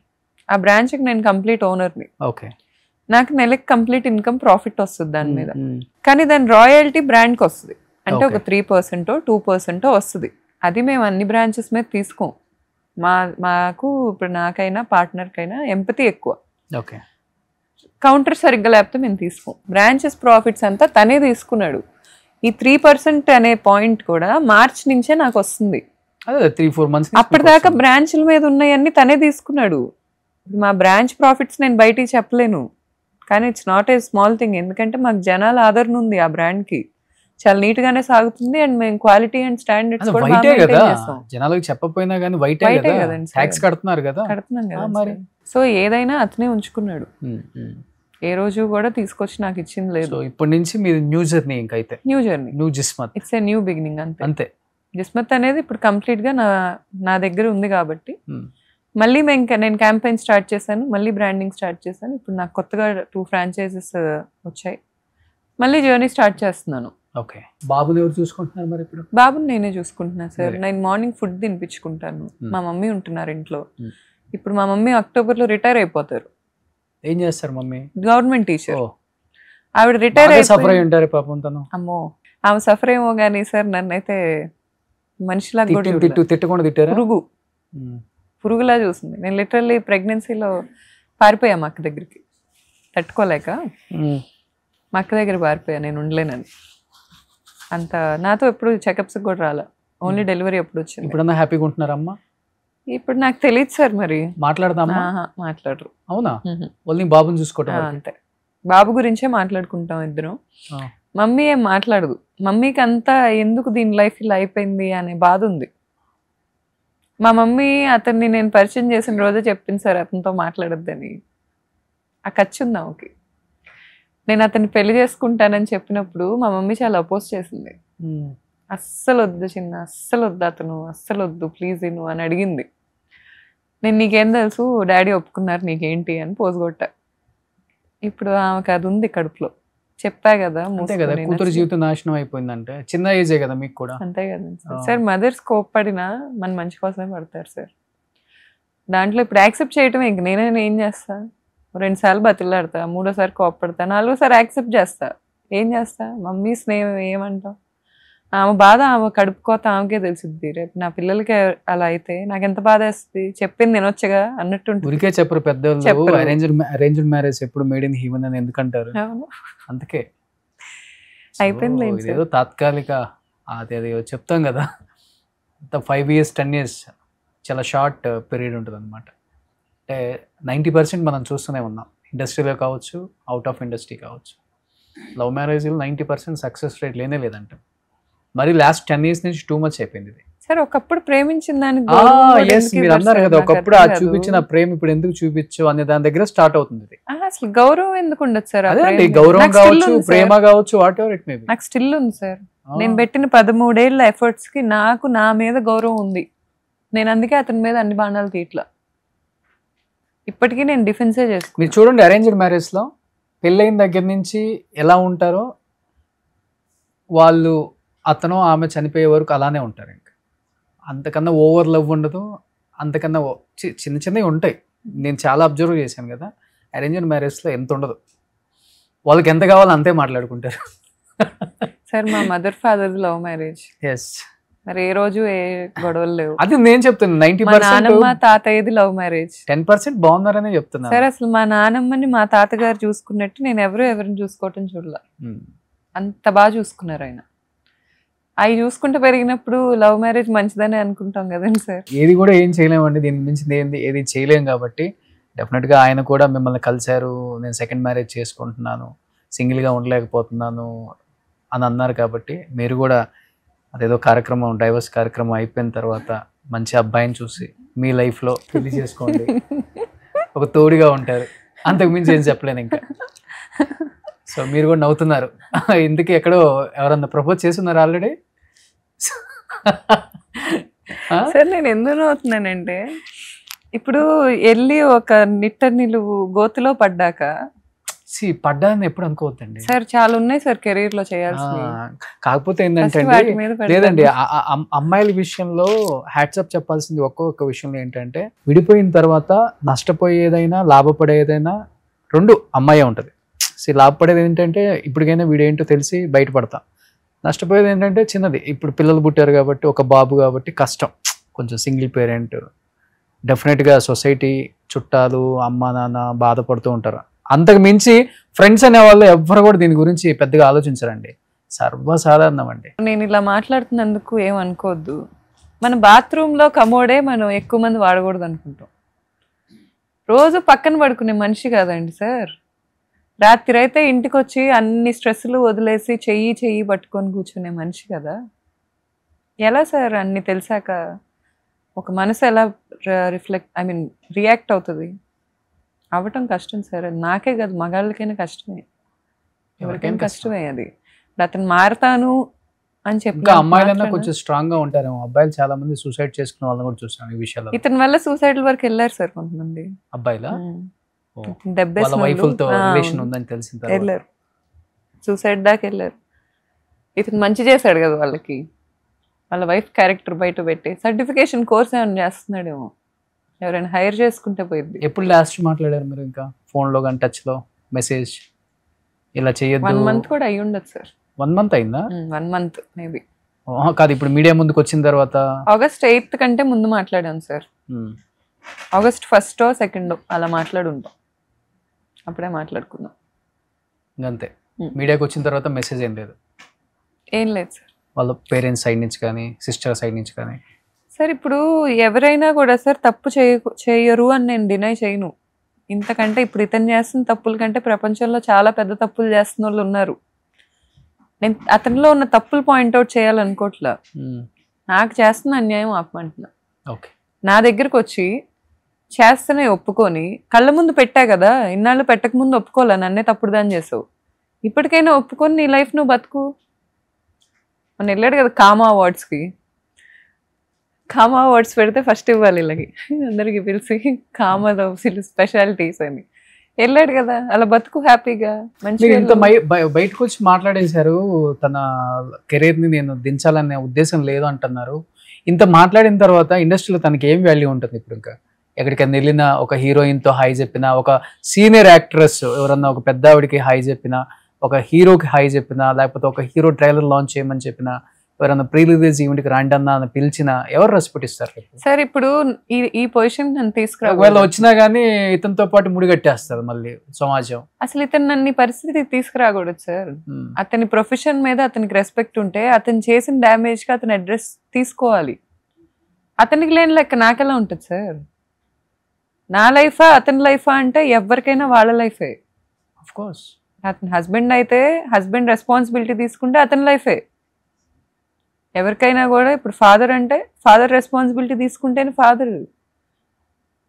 ఆ బ్రాంచ్ కి నేను కంప్లీట్ ఓనర్ని. ఓకే, నాకు నెలకి కంప్లీట్ ఇన్కమ్ ప్రాఫిట్ వస్తుంది దాని మీద, కానీ దాని రాయల్టీ బ్రాండ్ కి వస్తుంది. అంటే ఒక 3% 2% వస్తుంది. అది మేము అన్ని బ్రాంచెస్ మీద తీసుకోం. మాకు ఇప్పుడు నాకైనా పార్ట్నర్కైనా ఎంపతి ఎక్కువ. ఓకే, కౌంటర్ సరిగ్గా లేకపోతే మేము తీసుకోం. బ్రాంచెస్ ప్రాఫిట్స్ అంతా తనే తీసుకున్నాడు. ఈ 3% అనే పాయింట్ కూడా మార్చ్ నుంచే నాకు వస్తుంది. 3-4 months అప్పటిదాకా బ్రాంచ్ల మీద ఉన్నాయన్నీ తనే తీసుకున్నాడు. మా బ్రాంచ్ ప్రాఫిట్స్ నేను బయటికి చెప్పలేను, కానీ it's not a small thing. ఎందుకంటే మాకు జనాల ఆదరణ ఉంది, ఆ బ్రాండ్ కి చాలా నీట్ గానే సాగుతుంది. అండ్ మేము క్వాలిటీ అండ్ స్టాండర్డ్స్ కూడా జనాలకు చెప్పకపోయినా కానీ వైటే కదండి, ట్యాక్స్ కడుతున్నారు కదా. కడుతున్నాం కదా మరి. సో ఏదైనా అతనే ఉంచుకున్నాడు. ఏ రోజు కూడా తీసుకొచ్చి నాకు ఇచ్చింది లేదు. సో ఇప్పటి నుంచి మీరు న్యూ జర్నీ ఇంకైతే new journey, new Jismat, it's a new beginning అంతే. అంతే. జిస్మత్ అనేది ఇప్పుడు కంప్లీట్ గా నా దగ్గర ఉంది కాబట్టి మళ్ళీ నేను క్యాంపెయిన్ స్టార్ట్ చేశాను, మళ్ళీ బ్రాండింగ్ స్టార్ట్ చేశాను. ఇప్పుడు నాకు కొత్తగా 2 franchises వచ్చాయి, మళ్ళీ జర్నీ స్టార్ట్ చేస్తున్నాను. ఓకే. బాబుని ఎవరు చూసుకుంటున్నారు మరి ఇప్పుడు? బాబుని నేనే చూసుకుంటున్నాను సార్. నేను మార్నింగ్ ఫుడ్ తినిపించుకుంటాను, మా మమ్మీ ఉంటున్నారు ఇంట్లో. ఇప్పుడు మా మమ్మీ అక్టోబర్లో రిటైర్ అయిపోతారు. ఏం చేస్తారు మమ్మీ? Government teacher. ఆవిడ రిటైర్ సఫర్ అయి ఉంటారు పాపం తను. అమ్మో, ఆమె సఫర్ ఏమో కానీ సార్ నన్నైతే మనిషిలా తిట్టకుండా తిట్టారు. పురుగులా చూసింది. నేను లిటరల్లీ ప్రెగ్నెన్సీలో పారిపోయా మా అక్క దగ్గరికి, తట్టుకోలేక మా అక్క దగ్గర పారిపోయా, నేను ఉండలేనని. అంత నాతో ఎప్పుడు చెకప్స్ కూడా రాలే, ఓన్లీ డెలివరీ ఎప్పుడు వచ్చింది. ఇప్పుడన్నా హ్యాపీగా ఉంటున్నారమ్మా? ఇప్పుడు నాకు తెలియదు సార్, మరి మాట్లాడదామా? మాట్లాడరు. అవునా? ఓన్లీ బాబుని చూసుకోవటం అంతే, బాబు గురించే మాట్లాడుకుంటాం ఇద్దరం. మమ్మీ ఏం మాట్లాడదు. మమ్మీకి అంతా ఎందుకు దీని లైఫ్ ఇలా అయిపోయింది అనే బాధ ఉంది. మా మమ్మీ అతన్ని నేను పరిచయం చేసిన రోజే చెప్పింది సార్ అతనితో మాట్లాడొద్దని. ఆ ఖర్చు ఉంది ఆమెకి. నేను అతన్ని పెళ్లి చేసుకుంటానని చెప్పినప్పుడు మా మమ్మీ చాలా అపోజ్ చేసింది. అస్సలు వద్దు చిన్న, అస్సలు వద్దు అతను, అస్సలు వద్దు ప్లీజ్ నువ్వు అని అడిగింది. నేను నీకేం తెలుసు, డాడీ ఒప్పుకున్నారు, నీకేంటి అని పోజుగొట్టా. ఇప్పుడు ఆమెకు అది ఉంది కడుపులో. చెప్పా కదా, అంతే కదా, కూతురు జీవితం నాశనం అయిపోయిందంటే. చిన్న ఏజే కదా మీకు కూడా. అంతే కదా సార్. మదర్స్ కోప్పడినా మన మంచి కోసమే పడతారు సార్. దాంట్లో ఇప్పుడు యాక్సెప్ట్ చేయటమే. ఇంక నేనే ఏం చేస్తా, 2 సార్లు బతిలాడతా, 3ఓసారి కోప్పడతా, 4ఓసారి యాక్సెప్ట్ చేస్తా. ఏం చేస్తా, మమ్మీ స్నేహం ఏమంటావు? ఆమె బాధ ఆమె కడుపుకోత ఆమెకే తెలిసిద్ది. రేపు నా పిల్లలకి అలా అయితే నాకు ఎంత బాధ వేస్తుంది. చెప్పింది నేను వచ్చగా అన్నట్టు ఊరికే చెప్పరు పెద్దవాళ్ళు. అరేంజ్డ్ మ్యారేజ్ ఎప్పుడు మేడ్ ఇన్ హ్యూమన్ అని ఎందుకంటారు? అందుకే అయిపోయింది. ఏదో తాత్కాలిక అది చెప్తాం కదా, 5 years 10 years చాలా షార్ట్ పీరియడ్ ఉంటుంది అనమాట. అంటే 90% మనం చూస్తూనే ఉన్నాం, ఇండస్ట్రీలో కావచ్చు, అవుట్ ఆఫ్ ఇండస్ట్రీ కావచ్చు. లవ్ మ్యారేజ్లో 90% సక్సెస్ రేట్ లేనే లేదంట. మరి లాస్ట్ 10 years నుంచి టూ మచ్ అయిపోయింది ఇది. సార్ ఒకప్పుడు ప్రేమించిన దానికి మీరు అన్నారు కదా, ఒకప్పుడు ఆ చూపించిన ప్రేమ ఇప్పుడు ఎందుకు చూపించు అనే దాని దగ్గర స్టార్ట్ అవుతుంది ఇది. అసలు గౌరవం ఎందుకు ఉండదు సార్? అదే గౌరవం కావచ్చు, ప్రేమ కావచ్చు, what ever it may be. నాకు స్టిల్ ఉంది సార్. నేను పెట్టిన 13 ఏళ్ల ఎఫర్ట్స్ కి నాకు నా మీద గౌరవం ఉంది. నేను అందుకే అతని మీద అన్ని బాణాలు తీట్లా. ఇప్పటికీ నేను డిఫెన్సే చేసుకున్నాను. మీరు చూడండి, అరేంజ్డ్ మ్యారేజ్ లో పెళ్ళైన దగ్గర నుంచి ఎలా ఉంటారో వాళ్ళు, అతను ఆమె చనిపోయే వరకు అలానే ఉంటారు. ఇంకా అంతకన్నా ఓవర్ లవ్ ఉండదు, అంతకన్నా చిన్న చిన్నవి ఉంటాయి. నేను చాలా అబ్జర్వ్ చేశాను కదా, అరేంజ్డ్ మ్యారేజ్లో ఎంత ఉండదు. వాళ్ళకి ఎంత కావాలో అంతే మాట్లాడుకుంటారు. సార్ మా mother father love marriage. Yes. మరి ఏ రోజు ఏ గొడవలు లేవు. అది నేను చెప్తాను. 90% నానమ్మ తాతయ్యది లవ్ మ్యారేజ్. 10% బాగున్నారనే చెప్తున్నా సార్. అసలు మా నానమ్మని మా తాతగారు చూసుకున్నట్టు నేను ఎవరిని చూసుకోవటం చూడలే. అంత బాగా చూసుకున్నారు ఆయన. అవి చూసుకుంటూ పెరిగినప్పుడు లవ్ మ్యారేజ్ మంచిదని అనుకుంటాం కదండి సార్. ఏది కూడా ఏం చేయలేమండి, దీని మించి ఏది చేయలేం. కాబట్టి డెఫినెట్గా ఆయన కూడా మిమ్మల్ని కలిశారు, నేను సెకండ్ మ్యారేజ్ చేసుకుంటున్నాను, సింగిల్గా ఉండలేకపోతున్నాను అని అన్నారు. కాబట్టి మీరు కూడా అదేదో కార్యక్రమం, డైవర్స్ కార్యక్రమం అయిపోయిన తర్వాత మంచి అబ్బాయిని చూసి మీ లైఫ్లో పెళ్లి చేసుకోండి, ఒక తోడుగా ఉంటారు. అంతకు మించి ఏం చెప్పలేను ఇంకా. సో మీరు కూడా నవ్వుతున్నారు, ఇందుకే ఎక్కడో ఎవరన్నా ప్రపోజ్ చేస్తున్నారు ఆల్రెడీ. సార్ నేను ఎందుకు నవ్వుతున్నానంటే, ఇప్పుడు వెళ్ళి ఒక నిలువు గోతులో పడ్డాక పడ్డాన్ని ఎప్పుడు అనుకోవద్దండి సార్. చాలా ఉన్నాయి సార్ కెరీర్ లో చేయాల్సి. కాకపోతే ఏంటంటే లేదండి, అమ్మాయిల విషయంలో హ్యాట్సప్ చెప్పాల్సింది ఒక్కొక్క విషయంలో ఏంటంటే, విడిపోయిన తర్వాత నష్టపోయేదైనా లాభపడేదైనా రెండు అమ్మాయే ఉంటుంది. లాభపడేది ఏంటంటే ఇప్పటికైనా వీడేంటో తెలిసి బయటపడతాం. నష్టపోయేది ఏంటంటే చిన్నది, ఇప్పుడు పిల్లలు పుట్టారు కాబట్టి, ఒక బాబు కాబట్టి కష్టం కొంచెం. సింగిల్ పేరెంట్ డెఫినెట్గా సొసైటీ, చుట్టాలు, అమ్మ నాన్న బాధపడుతూ ఉంటారు. అంతకు మించి ఫ్రెండ్స్ అనే వాళ్ళు ఎవ్వరు కూడా దీని గురించి పెద్దగా ఆలోచించరండి, సర్వసాధారణం అండి. నేను ఇలా మాట్లాడుతున్నందుకు ఏమనుకోవద్దు. మన బాత్రూంలో కమోడే మనం ఎక్కువ మంది వాడకూడదు అనుకుంటాం. రోజు పక్కన పడుకునే మనిషి కాదండి సార్. రాత్రి అయితే ఇంటికి వచ్చి అన్ని స్ట్రెస్లు వదిలేసి చెయ్యి పట్టుకొని కూర్చునే మనిషి కదా. ఎలా సార్ అన్ని తెలిసాక ఒక మనసు ఎలా రియాక్ట్ అవుతుంది? అవ్వటం కష్టం సార్. అది నాకే కాదు, మగాళ్ళకైనా కష్టమే, ఎవరికైనా కష్టమే అది. ఇప్పుడు అతను మారతాను అని చెప్పి ఇంకా అమ్మాయిలన్నా కొంచెం స్ట్రాంగ్ గా ఉంటారేమో, అబ్బాయిలు చాలా మంది సూసైడ్ చేసుకున్న వాళ్ళని కూడా చూసాను ఈ విషయాల్లో. ఇతని వల్ల సూసైడ్ వరకు వెళ్ళారు సార్ కొంతమంది అబ్బాయిలా దెబ్బేసిన వైఫులతో రిలేషన్ ఉందని తెలిసిన తర్వాత వెళ్ళారు, సూసైడ్ దాకా వెళ్ళారు. ఇతను మంచి చేశాడు కదా వాళ్ళకి, వాళ్ళ వైఫ్ క్యారెక్టర్ బయట పెట్టి సర్టిఫికేషన్ కోర్స్ ఏమైనా చేస్తున్నాడేమో, ఎవరైనా హైర్ చేసుకుంటే పోయింది. ఎప్పుడు లాస్ట్ మాట్లాడారు మీరు? ఇంకా ఫోన్ లో కానీ టచ్ లో మెసేజ్ ఇలా చేయొద్దు? 1 month కూడా అయ్యి ఉండదు సార్. 1 month అయిందా? 1 month మేబీ. కాదు, ఇప్పుడు మీడియా ముందుకు వచ్చిన తర్వాత August 8th కంటే ముందు మాట్లాడాం sir. August 1st or 2nd అలా మాట్లాడుంటాం, అప్పుడే మాట్లాడుకున్నాం అంతే. మీడియాకి వచ్చిన తర్వాత మెసేజ్ ఏం లేదు? ఏం లేదు సార్. వాళ్ళ పేరెంట్స్ సైడ్ నుంచి కానీ సిస్టర్ సైడ్ నుంచి కానీ? సార్ ఇప్పుడు ఎవరైనా కూడా సార్ తప్పు చేయరు అని నేను డినై చేయను. ఇంతకంటే ఇప్పుడు ఇతను చేస్తున్న తప్పుల కంటే ప్రపంచంలో చాలా పెద్ద తప్పులు చేస్తున్న వాళ్ళు ఉన్నారు. నేను అతనిలో ఉన్న తప్పులు పాయింట్అవుట్ చేయాలనుకోవట్లా, నాకు చేస్తున్న అన్యాయం ఆపమంటున్నా. ఓకే, నా దగ్గరకు వచ్చి చేస్తేనే ఒప్పుకొని కళ్ళ ముందు పెట్టా కదా, ఇన్నాళ్ళు పెట్టక ముందు ఒప్పుకోలే, నన్నే తప్పుడు దాన్ని చేసావు, ఇప్పటికైనా ఒప్పుకొని నీ లైఫ్ నువ్వు బతుకు. మన వెళ్ళాడు కదా కామా అవార్డ్స్కి, కామా అవార్డ్స్ పెడితే ఫస్ట్ ఇవ్వాలి ఇలాగే అందరికి పిలిచి కామాలో స్పెషాలిటీస్ అని వెళ్ళాడు కదా, అలా బతుకు హ్యాపీగా మంచిగా. ఇంత బయటకు వచ్చి మాట్లాడేశారు, తన కెరీర్ ని నేను దించాలనే ఉద్దేశం లేదు అంటున్నారు. ఇంత మాట్లాడిన తర్వాత ఇండస్ట్రీలో తనకి ఏం వాల్యూ ఉంటుంది? ఇప్పుడు ఇంకా ఎక్కడికైనా వెళ్ళిన ఒక హీరోయిన్ తో హై చెప్పినా, ఒక సీనియర్ యాక్ట్రెస్ ఎవరన్నా ఒక పెద్ద ఆవిడికి హై చెప్పినా, ఒక హీరోకి హై చెప్పినా, లేకపోతే ఒక హీరో ట్రైలర్ లాంచ్ చేయమని చెప్పినా, ఎవరైనా ప్రీ రిలీజ్ ఈవెంట్కి రాండి అన్న అని పిలిచినా ఎవరు రెస్పెక్ట్ ఇస్తారు సార్? ఇప్పుడు ఈ పొజిషన్ నన్ను తీసుకురా, ఒకవేళ వచ్చినా గానీ ఇతనితో పాటు ముడిగట్టేస్తారు మళ్ళీ సమాజం. అసలు ఇతను నన్ను పరిస్థితి తీసుకురాకూడదు సార్. అతని ప్రొఫెషన్ మీద అతనికి రెస్పెక్ట్ ఉంటే అతను చేసిన డ్యామేజ్ కి అతని అడ్రస్ తీసుకోవాలి. అతనికి లేని లెక్క నాకెలా ఉంటుంది సార్? నా లైఫా అతని లైఫా అంటే ఎవరికైనా వాళ్ళ లైఫే. ఆఫ్ కోర్స్ అతని హస్బెండ్ అయితే హస్బెండ్ రెస్పాన్సిబిలిటీ తీసుకుంటే అతని లైఫే. ఎవరికైనా కూడా ఇప్పుడు ఫాదర్ అంటే ఫాదర్ రెస్పాన్సిబిలిటీ తీసుకుంటేనే ఫాదర్.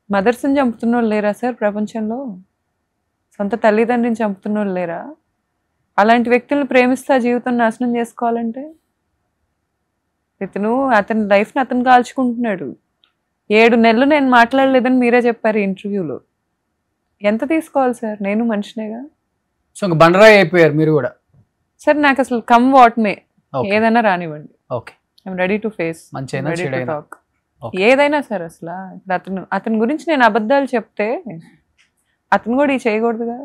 మదర్స్ని చంపుతున్న వాళ్ళు లేరా సార్ ప్రపంచంలో? సొంత తల్లిదండ్రిని చంపుతున్న వాళ్ళు లేరా? అలాంటి వ్యక్తులను ప్రేమిస్తే జీవితం నాశనం చేసుకోవాలంటే ఇతను అతని లైఫ్ని అతను కాల్చుకుంటున్నాడు. 7 నెలలు నేను మాట్లాడలేదని మీరే చెప్పారు ఇంటర్వ్యూలో. ఎంత తీసుకోవాలి సార్? నేను మనిషినేగా. సో బండరాయి అయిపోయారు మీరు కూడా సార్. నాకు అసలు కమ్ వాట్ మే ఏదైనా రానివ్వండి, I'm ready to face, ready to talk, ఏదైనా సార్. అసలు అతని గురించి నేను అబద్ధాలు చెప్తే అతను కూడా చేయకూడదుగా.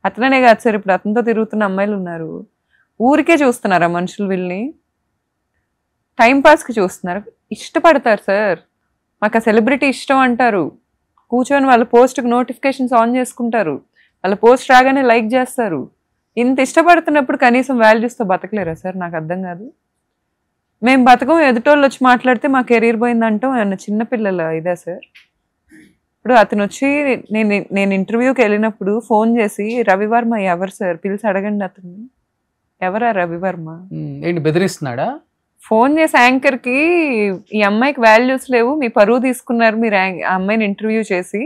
అతననే కాదు సార్, ఇప్పుడు అతనితో తిరుగుతున్న అమ్మాయిలు ఉన్నారు, ఊరికే చూస్తున్నారు ఆ మనుషులు, వీళ్ళని టైంపాస్కి చూస్తున్నారు, ఇష్టపడతారు సార్. మాకు ఆ సెలబ్రిటీ ఇష్టం అంటారు, కూర్చొని వాళ్ళ పోస్ట్కి నోటిఫికేషన్స్ ఆన్ చేసుకుంటారు, వాళ్ళ పోస్ట్ రాగానే లైక్ చేస్తారు. ఇంత ఇష్టపడుతున్నప్పుడు కనీసం వాల్యూస్తో బతకలేరా సార్? నాకు అర్థం కాదు. మేము బతకం, ఎదుటోళ్ళు వచ్చి మాట్లాడితే మా కెరీర్ పోయిందంటాం, ఏమన్నా చిన్నపిల్లల ఇదే సార్? ఇప్పుడు అతను వచ్చి నేను ఇంటర్వ్యూకి వెళ్ళినప్పుడు ఫోన్ చేసి రవివర్మ ఎవరు సార్ పిలిచి అడగండి అతన్ని, ఎవరా రవివర్మ ఏంటి బెదిరిస్తున్నాడా? ఫోన్ చేసి యాంకర్కి ఈ అమ్మాయికి వాల్యూస్ లేవు, మీ పరువు తీసుకున్నారు మీరు ఆ అమ్మాయిని ఇంటర్వ్యూ చేసి,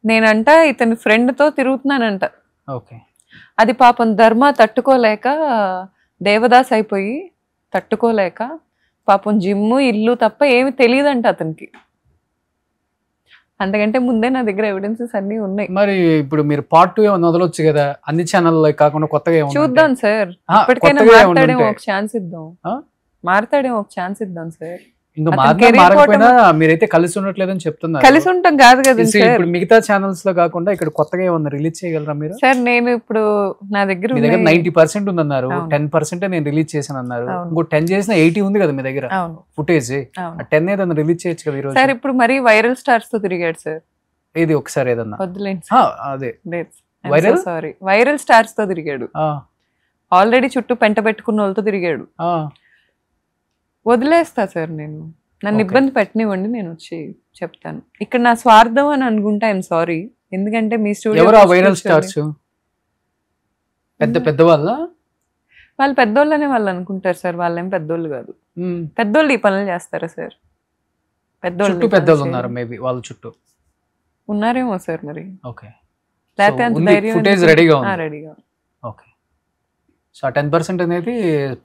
నేనంట ఇతని ఫ్రెండ్తో తిరుగుతున్నానంట. ఓకే, అది పాపం ధర్మ తట్టుకోలేక దేవదాస్ అయిపోయి తట్టుకోలేక పాపం జిమ్ము ఇల్లు తప్ప ఏమి తెలియదంట అతనికి. అంతకంటే ముందే నా దగ్గర ఎవిడెన్సెస్ అన్ని ఉన్నాయి. మరి ఇప్పుడు మీరు పార్ట్ 2 ఏమైనా వదలొచ్చు కదా, అన్ని ఛానల్లో కాకుండా కొత్తగా చూద్దాం సార్. ఇప్పటికైనా మారుతాడేమో ఒక ఛాన్స్ ఇద్దాం, మారుతాడేమో ఒక ఛాన్స్ ఇద్దాం సార్. ఇంకా మారకపోయినా మీరైతే కలిసి ఉండట్లేదని చెప్తున్నారు. కలిసి ఉంటాం కాదు కదా ఇప్పుడు మిగతా ఛానల్స్ లో కాకుండా ఇక్కడ కొత్తగా ఏమన్నా రిలీజ్ చేయగలరా మీరు? సార్ నేను ఇప్పుడు నా దగ్గర 90% ఉందన్నారు, 10% నేను రిలీజ్ చేశాను అన్నారు, ఇంకో 10 చేసిన 80 ఉంది కదా మీ దగ్గర ఫుటేజ్. 10 ఏదన్నా రిలీజ్ చేయొచ్చు కదా ఈరోజు. సార్ ఇప్పుడు మరి వైరల్ స్టార్స్ తో తిరిగాడు సార్. ఇది ఒకసారి ఏదన్నా వద్దులేండి, అదే వైరల్ సారీ వైరల్ స్టార్స్ తో తిరిగాడు, ఆల్రెడీ చుట్టూ పెంట పెట్టుకున్న వాళ్ళతో తిరిగాడు. వదిలేస్తా సార్, నేను నన్ను ఇబ్బంది పెట్టనివ్వండి, నేను వచ్చి చెప్తాను. ఇక్కడ నా స్వార్థం అని అనుకుంటా, ఐఎమ్ సారీ. ఎందుకంటే మీ స్టూడియో వైరల్ స్టార్స్ పెద్ద వాళ్ళు పెద్దోళ్ళనే వాళ్ళు అనుకుంటారు సార్, వాళ్ళేం పెద్దోళ్ళు కాదు. పెద్దోళ్ళు ఈ పనులు చేస్తారా సార్? పెద్దోళ్ళు ఉన్నారు మేబీ వాళ్ళ చుట్టూ ఉన్నారేమో సార్ మరి. ఓకే, లేకపోతే అంత ధైర్యం ఫుటేజ్ రెడీగా ఉంది. రెడీగా. ఓకే, సో ఆ 10% అనేది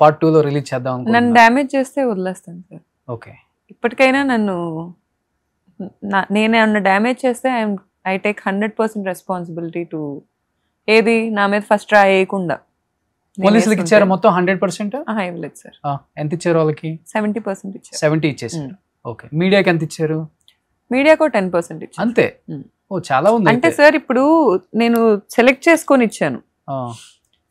పార్ట్ 2లో రిలీజ్ చేద్దాం. నన్ను డ్యామేజ్ చేస్తే వదిలేస్తాను సార్. ఓకే, ఇప్పటికైనా నన్ను నేనేమన్నా డ్యామేజ్ చేస్తే ఐ టేక్ 100% రెస్పాన్సిబిలిటీ టు ఏది నా మీద ఫస్ట్ ట్రై చేయకుండా. పోలీసులకి ఇచ్చారు మొత్తం 100%? ఇవ్వలేదు సార్. ఎంత ఇచ్చారు వాళ్ళకి? 70% ఇచ్చారు. 70 ఇచ్చేసారు. ఓకే, మీడియాకి ఎంత ఇచ్చారు? మీడియాకు 10% ఇచ్చారు. అంతే? ఓ చాలా ఉంది. అంటే సార్ ఇప్పుడు నేను సెలెక్ట్ చేసుకొని ఇచ్చాను.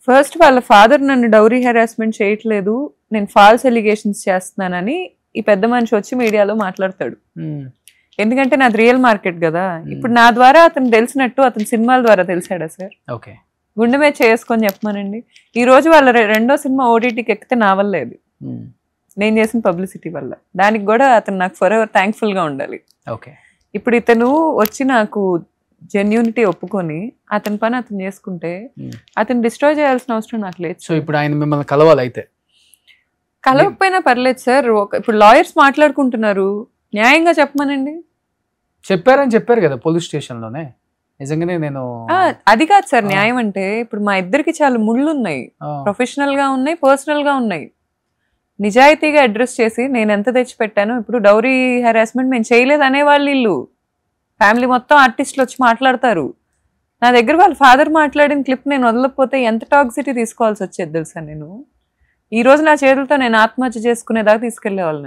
ఫస్ట్ వాళ్ళ ఫాదర్ నన్ను డౌరీ హెరాస్మెంట్ చేయట్లేదు, నేను ఫాల్స్ ఎలిగేషన్స్ చేస్తున్నానని ఈ పెద్ద మనిషి వచ్చి మీడియాలో మాట్లాడతాడు. ఎందుకంటే నాది రియల్ మార్కెట్ కదా. ఇప్పుడు నా ద్వారా అతను తెలిసినట్టు అతని సినిమాల ద్వారా తెలిసాడా సార్? ఓకే, గుండె మీద చేసుకొని చెప్పమానండి. ఈ రోజు వాళ్ళ రెండో సినిమా ఓటీటీకి ఎక్కితే నా వల్ల లేదు, నేను చేసిన పబ్లిసిటీ వల్ల. దానికి కూడా అతను నాకు ఫర్ ఎవర్ థ్యాంక్ఫుల్ గా ఉండాలి. ఓకే, ఇప్పుడు ఇతను వచ్చి నాకు జెన్యూనిటీ ఒప్పుకొని అతని పని అతను చేసుకుంటే అతను డిస్ట్రాయ్ చేయాల్సిన అవసరం నాకు లేదు. సో ఇప్పుడు ఆయన మిమ్మల్ని కలవాలి అయితే? కలవకపోయినా పర్లేదు సార్. ఇప్పుడు లాయర్స్ మాట్లాడుకుంటున్నారు, న్యాయంగా చెప్పమనండి. చెప్పారని చెప్పారు కదా పోలీస్ స్టేషన్ లోనే. నిజంగానే నేను అది కాదు సార్ న్యాయం అంటే. ఇప్పుడు మా ఇద్దరికి చాలా ముళ్ళు ఉన్నాయి, ప్రొఫెషనల్ గా ఉన్నాయి, పర్సనల్ గా ఉన్నాయి. నిజాయితీగా అడ్రస్ చేసి నేను ఎంత తెచ్చి పెట్టాను. ఇప్పుడు డౌరీ హెరాస్మెంట్ మేము చేయలేదు అనేవాళ్ళు ఇల్లు ఫ్యామిలీ మొత్తం ఆర్టిస్టులు వచ్చి మాట్లాడతారు. నా దగ్గర వాళ్ళ ఫాదర్ మాట్లాడిన క్లిప్ నేను వదలకపోతే ఎంత టాక్సిటీ తీసుకోవాల్సి వచ్చేది తెలుసా. ఈ రోజు నా చేతులతో నేను ఆత్మహత్య చేసుకునేదాకా తీసుకెళ్లేవాళ్ళు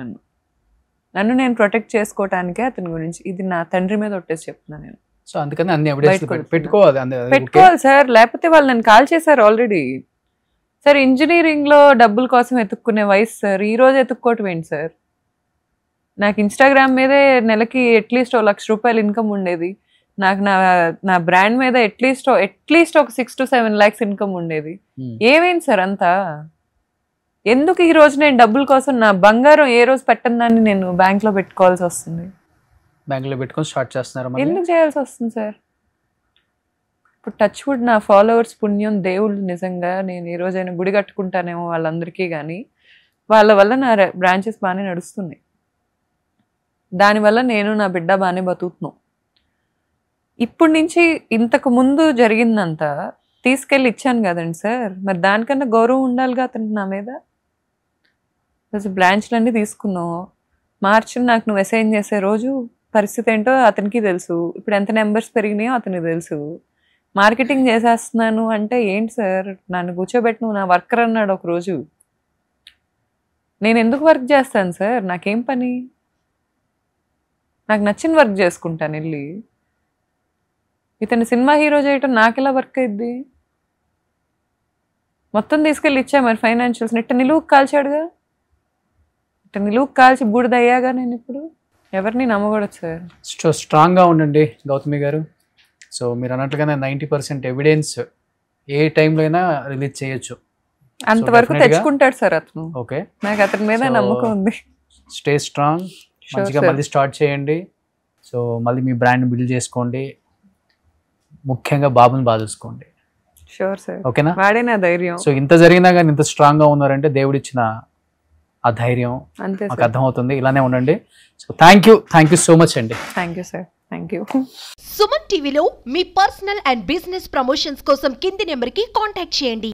నన్ను నేను ప్రొటెక్ట్ చేసుకోవటానికే అతని గురించి. ఇది నా తండ్రి మీద ఒట్టేసి చెప్తున్నా నేను. సో అందుకని అన్ని ఎవిడెన్స్ పెట్టుకోవాలి సార్, లేకపోతే వాళ్ళు నన్ను కాల్ చేశారు ఆల్రెడీ. సార్ ఇంజనీరింగ్ లో డబ్బుల కోసం ఎత్తుక్కునే వయసు సార్, ఈ రోజు ఎత్తుక్కోవటం ఏంటి సార్? నాకు ఇన్స్టాగ్రామ్ మీదే నెలకి అట్లీస్ట్ ₹1,00,000 ఇన్కమ్ ఉండేది. నాకు నా బ్రాండ్ మీద అట్లీస్ట్ ఒక 6 to 7 lakhs ఇన్కమ్ ఉండేది. ఏమైంది సార్ అంతా? ఎందుకు ఈ రోజు నేను డబ్బుల కోసం నా బంగారం ఏ రోజు పెట్టని దాన్ని నేను బ్యాంక్ లో పెట్టుకోవాల్సి వస్తుంది? బ్యాంక్ లో పెట్టుకొని స్టార్ట్ చేస్తున్నారు. ఎందుకు చేయాల్సి వస్తుంది సార్? ఇప్పుడు టచ్ వుడ్ నా ఫాలోవర్స్ పుణ్యం దేవుళ్ళు నిజంగా నేను ఈ రోజైనా గుడి కట్టుకుంటానేమో వాళ్ళందరికీ, కానీ వాళ్ళ వల్ల నా బ్రాంచెస్ బాగానే నడుస్తున్నాయి. దానివల్ల నేను నా బిడ్డ బాగానే బతుకుతున్నాం. ఇప్పటి నుంచి ఇంతకు ముందు జరిగిందంతా తీసుకెళ్ళి ఇచ్చాను కదండి సార్, మరి దానికన్నా గౌరవం ఉండాలిగా అతనికి నా మీద. బ్రాంచ్లన్నీ తీసుకున్నావు, మార్చి నాకు నువ్వు అసైన్ చేసే రోజు పరిస్థితి ఏంటో అతనికి తెలుసు. ఇప్పుడు ఎంత నెంబర్స్ పెరిగినాయో అతనికి తెలుసు. మార్కెటింగ్ చేసేస్తున్నాను అంటే ఏంటి సార్? నన్ను కూర్చోబెట్టి నువ్వు నా వర్కర్ అన్నాడు ఒకరోజు. నేను ఎందుకు వర్క్ చేస్తాను సార్? నాకేం పని? నాకు నచ్చిన వర్క్ చేసుకుంటాను వెళ్ళి. ఇతను సినిమా హీరో చేయటం నాకెలా వర్క్ అయింది? మొత్తం తీసుకెళ్ళి ఇచ్చా మరి ఫైనాన్షియల్స్. ఇట్ట నిలువుకు కాల్చాడుగా, ఇట్ట నిలువుకు కాల్చి బూడిదయ్యాగా నేను ఇప్పుడు ఎవరిని నమ్మకూడదు సార్. స్ట్రాంగ్గా ఉండండి గౌతమి గారు. సో మీరు అన్నట్లుగానే 90% ఎవిడెన్స్ ఏ టైంలో అయినా రిలీజ్ చేయొచ్చు. అంతవరకు తెచ్చుకుంటాడు సార్ అతను. ఓకే, నాకు అతని మీద నమ్మకం ఉంది. స్టే స్ట్రాంగ్, మంచిగా మళ్ళీ స్టార్ట్ చేయండి. సో మళ్ళీ మీ బ్రాండ్ బిల్డ్ చేసుకోండి, ముఖ్యంగా బాబుని బాగా చూసుకోండి. Sure sir. ఓకేనా? వాడే నా ధైర్యం. సో ఇంత జరిగినా కానీ ఇంత స్ట్రాంగ్గా ఉన్నారంటే దేవుడిచ్చిన ఆ ధైర్యం అంతే మాకు అర్థమవుతుంది. ఇలానే ఉండండి. So thank you so much అండి. Thank you sir. Thank you. Suman టీవీలో మీ పర్సనల్ అండ్ బిజినెస్ ప్రమోషన్స్ కోసం కింది నెంబర్కి కాంటాక్ట్ చేయండి.